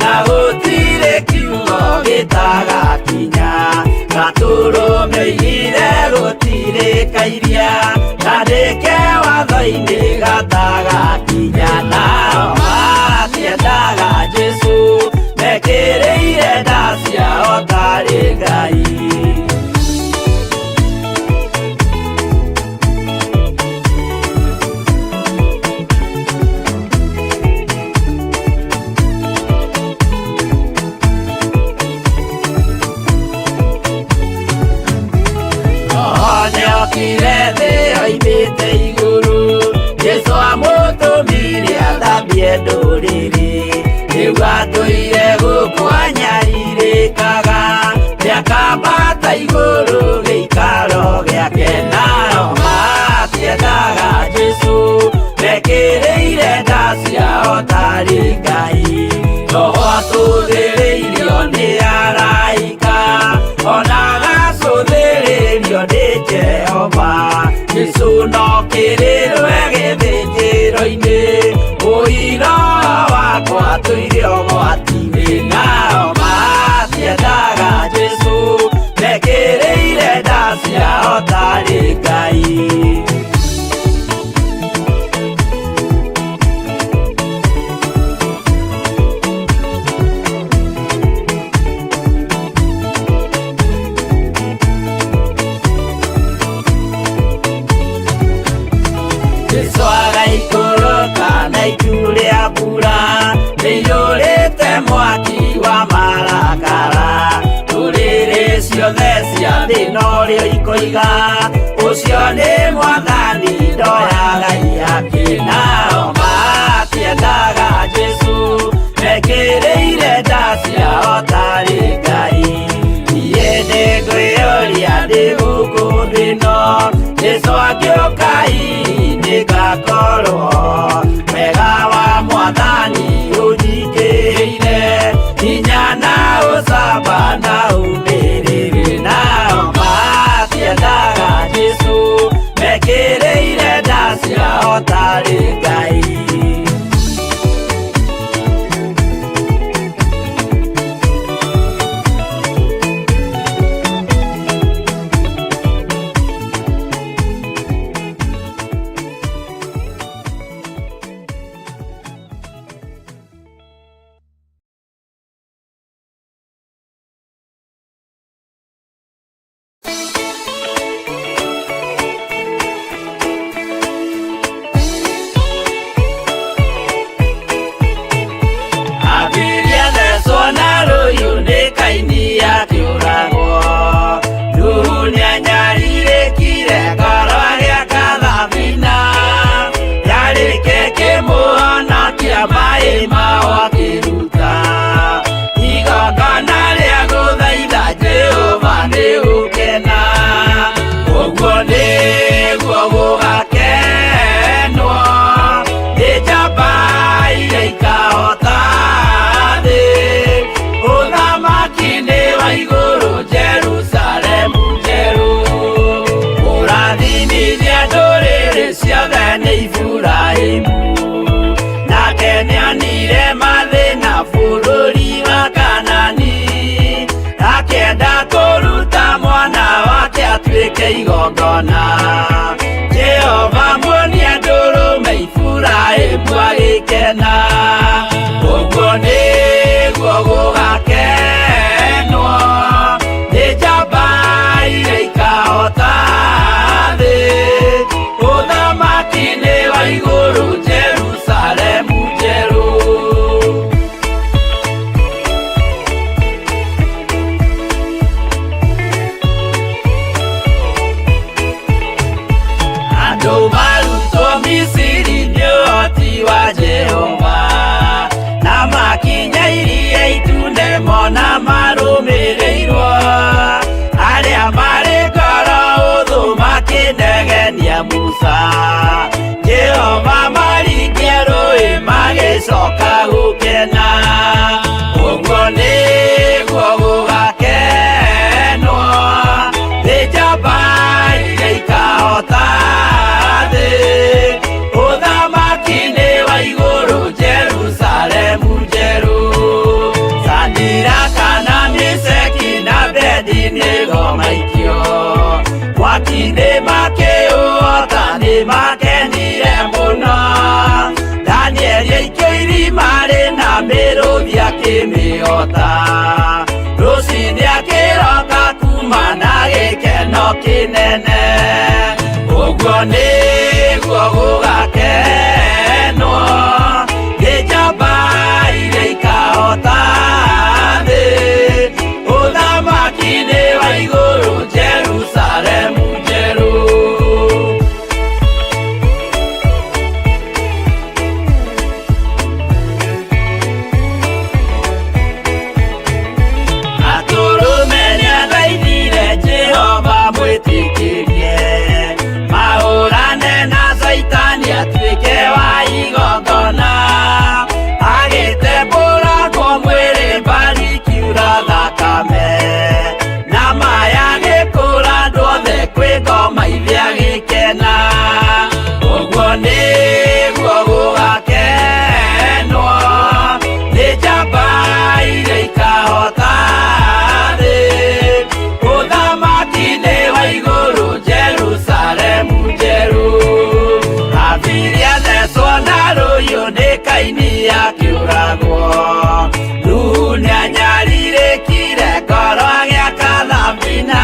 Speaker 1: na gũtirĩ kiugo gĩtagakinya gatũrũmĩire gũtirĩkairia kandĩke watho-inĩ gatagakinya nao matiendaga Jesu mekĩrĩire nda ciao tarĩ Ngai. Oimĩte igũrũ Jesu amũtũmire athambie ndũrĩrĩ rĩu atũire gũkũ anyarirĩkaga nĩakambata igũrũ gĩikaro gĩake nao matiendaga Jesu mekĩrĩire nda ciao tarĩ Ngai. Roho acũthĩrĩirio nĩ araika ona agacũthĩrĩrio nĩ Jehova. Jesu no kĩrĩrwe gĩthĩnjĩro-inĩ ũira wakwa tũire ũgwati-inĩ nao matiendaga Jesu mekĩrĩire nda ciao tarĩ Ngai. Mwaki wa marakara ndũrĩrĩ ciothe cia thĩ norĩo ikoiga ũcio nĩ Mwathani ndoyaga iake nao matiendaga Jesu mekĩrĩire nda ciao tarĩ Ngai. Niĩ nĩngwĩyũria ndĩ gũkũ thĩ ĩno Jesu angĩũka nĩ ngakorwo wega wa Mwathani ũnjingĩrĩire hinya na ũcamba na ũmĩrĩru nao matiendaga Jesu mekĩrĩire nda ciao tarĩ Ngai. igongona Jehova muonia ndũrũme Iburahĩmu agĩkena ũguo nĩguo gũgakenwo nĩ njamba iria ngĩmĩota rũcinĩ akĩroka kuma na gĩkeno kĩnene ũguo nĩguo gũgakenwo nĩ njamba iria ikahota thĩ ũthamaki-inĩ wa igũrũ Jerusalemu njerũ. Atũrũme nĩathaithire Jehova mwĩtĩkĩrie mahũrane na Saitani atuĩke wa igongona agĩtembũragwo mwĩrĩ mbari kiura thakame na maya gĩkũra andũ othe kwĩ ngoma iria gĩkena ũguo nĩguo gũgakenwo nĩ njamba iria ikahota thĩ ũthamaki-inĩ wa igũrũ Jerusalemu njerũ. Abiria thecwo na rũhiũ nĩ Kaini akĩũragwo Nuhu nĩanyarirĩkire ngoro agĩaka thabina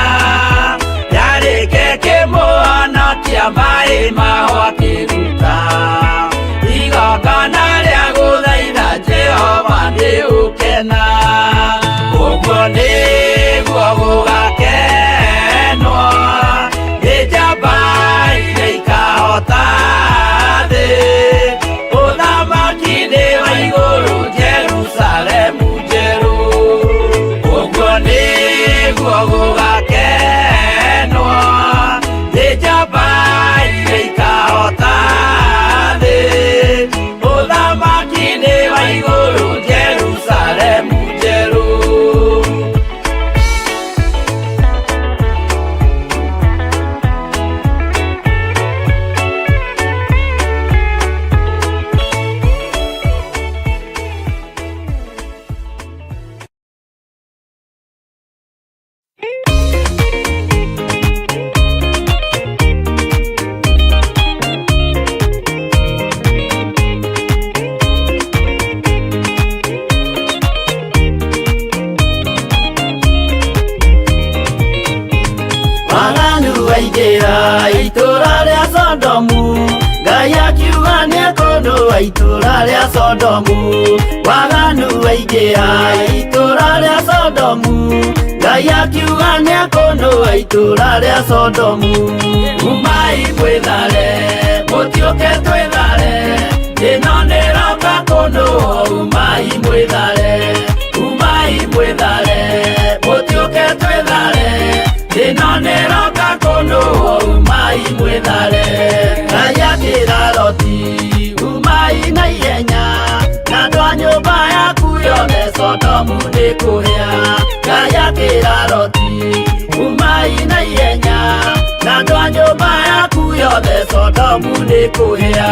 Speaker 1: yarĩke kĩmũhonokia maĩ maho akĩruta igongona rĩa gũthaitha Jehova nĩ ũkena ũguo nĩguo gũgakenwo nĩ njamba iria ikahota thĩ ũthamaki-inĩ wa igũrũ Jerusalemu njerũ ũguo nĩguo gũgakenwo nĩ njamba iria ikahota thĩ ũthamaki-inĩ wa igũrũ Jerusalemu njerũ. Waganu waingĩra itũra rĩa Sodomu Ngai akiuga nĩekũndũa itũra rĩa Sodomu waganu waingĩra itũra rĩa Sodomu Ngai akiuga nĩekũndũa itũra rĩa Sodomu umai mwĩthare mũtiũke twĩthare ĩno nĩroka kũndũa umai mwĩthare mũtiũke twĩthare ĩno nĩroka kũndũa umai mwĩthare. Ngai akĩra Loti umai na ihenya na andũ a nyũmba yaku yothe Sodomu nĩkũhĩa. Ngai akĩra Loti umai na ihenya na andũ a nyũmba yaku yothe Sodomu nĩkũhĩa.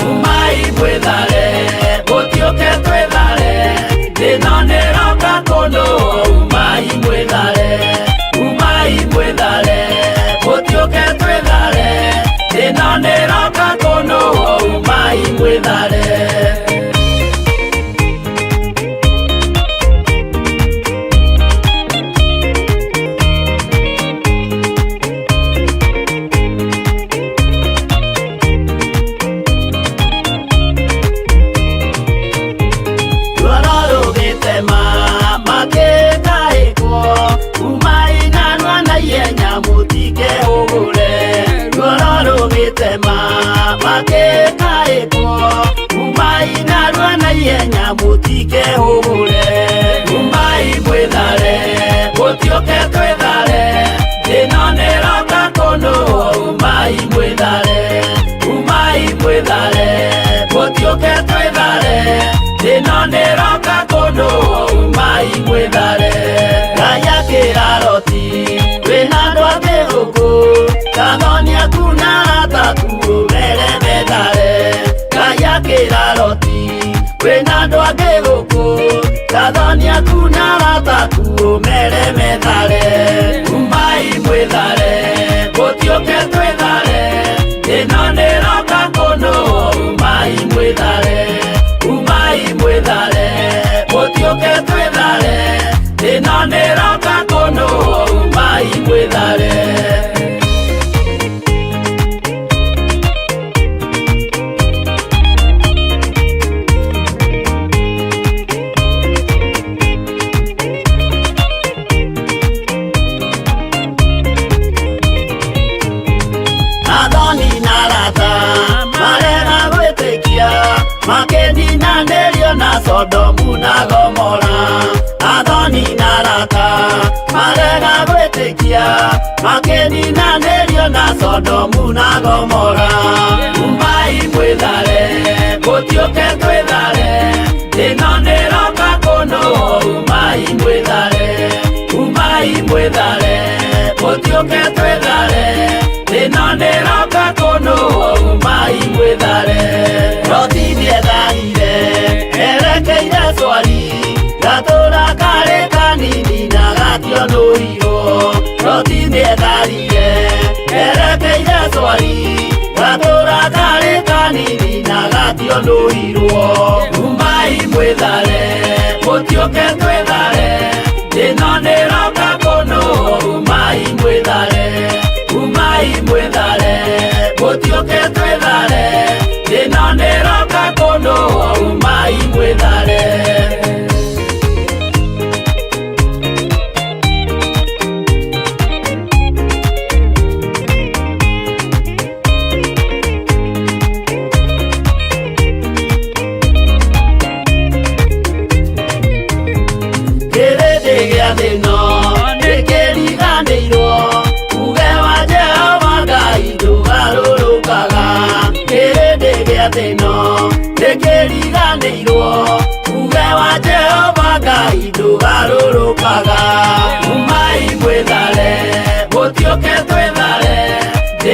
Speaker 1: Umai mwĩthare mũtiũke twĩthare ĩno nĩroka kũndũa umai mwĩthare mũtiũke twĩthare ĩno nĩroka kũndũa umai mwĩthare. Mũtikehũgũre umai mwĩthare mũtiũke twĩthare ĩno nĩroka kũndũa umai mwĩthare mũtiũke twĩthare ĩno nĩroka kũndũa umai mwĩthare. Ngai akĩra Loti wĩna andũ angĩ gũkũ kathonia kuna ataku ũmere methare. Ngai akĩra Loti wĩna andũ angĩ gũkũ kathonia kuna ataku ũmere methare. Umai mwĩthare mũtiũke twĩthare ĩno nĩroka kũndũa umai mwĩthare mũtiũke mwithare Athoni na arata marega gwĩtĩkia makĩninanĩrio na Sodomu na Gomora. Athoni na arata marega gwĩtĩkia makĩninanĩrio na Sodomu na Gomora. Umai mwĩthare gũtiũke twĩthare ĩno nĩroka kũnũũ. Umai mwĩthare gũtiũke twĩthare ĩno nĩroka kũnũũ. Umai mwĩthare Loti nĩetharire erekeire Zoari gatũra karĩ kanini na gationũirwo. Loti nĩetharire erekeire Zoari gatũra karĩ kanini na gationũirwo. Umai mwĩthare gũtiũke twĩthare ĩno nĩroka kũnũũ. Umai mwĩthare gũtiũke twĩthare ĩno nĩroka kũnũũ. Umai mwĩthare kĩrĩndĩ gĩa thĩ ĩno nĩkĩriganĩirwo uge wa Jehova Ngai ndũgarũrũkaga. Kĩrĩndĩ gĩa thĩ ĩno nĩkĩriganĩirwo uge wa Jehova Ngai ndũgarũrũkaga. Umai mwĩthare gũtiũke twĩthare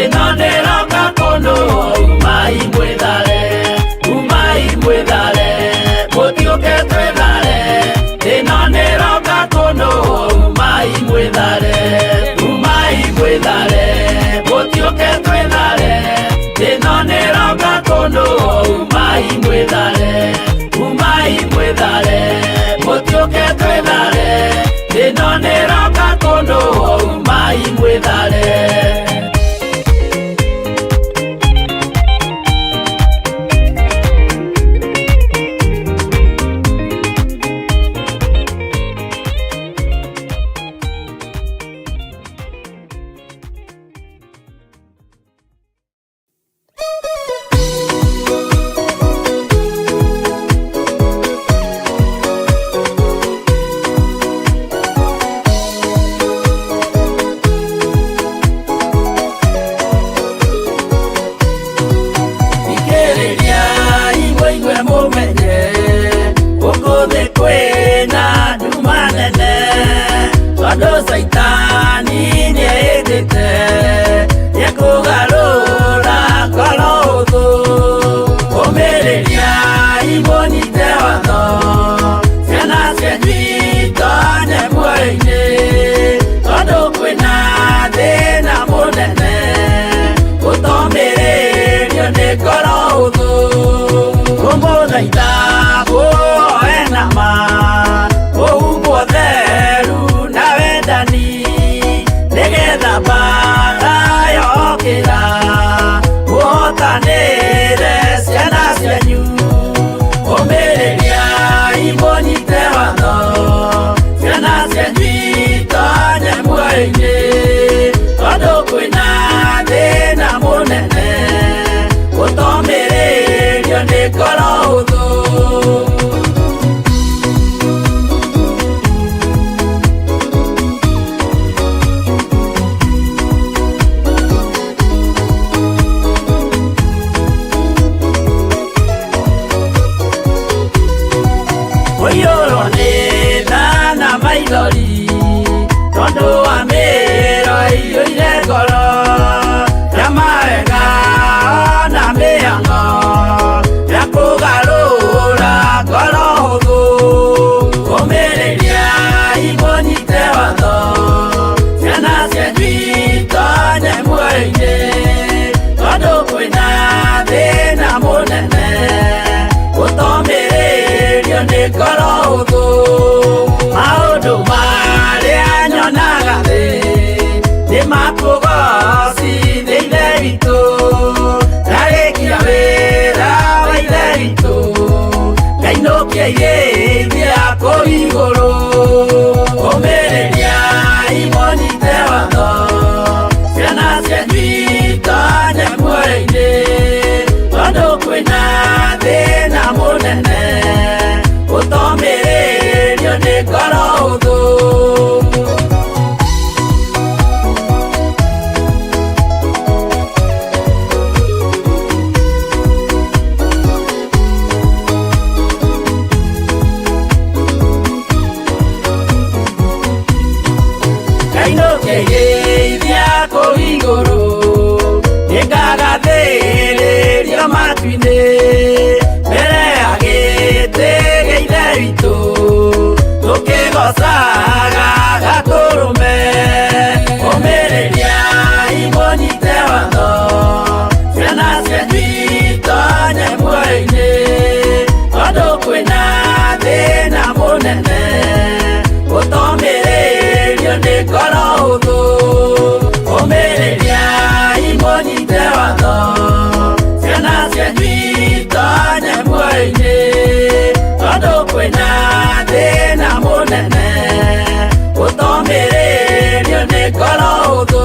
Speaker 1: ĩno nĩroka kũnũũ. Umai mwĩthare gũtiũke twĩthare ĩno nĩroka kũnũũ. Umai mwĩthare gũtiũke twĩthare ĩno nĩroka kũnũũ. Umai mwĩthare gũtiũke twĩthare ĩno nĩroka kũnũũ. Umai mwĩthare keirĩithia kũu igũrũ ũmĩrĩria imũnyite watho ciana cianyu itonye muoyo-inĩ tondũ kwĩna thĩna mũnene ũtomĩrĩrio nĩ ngoro hũthũ. Keirĩithia kũu igũrũ nĩngagathĩrĩrio matu-inĩ mbere ya gĩtĩ gĩa ithe witũ tũkĩgocaga gatũrũme ũmĩrĩria imũnyite watho ciana cianyu itonye muoyo-inĩ tondũ kwĩna thĩna mũnene ũtomĩrĩrio nĩ ngoro hũthũ ũmĩrĩria imũnyite watho ciana cianyu itonye muoyo-inĩ tondũ kwĩna thĩna mũnene ũtomĩrĩrio nĩ ngoro hũthũ.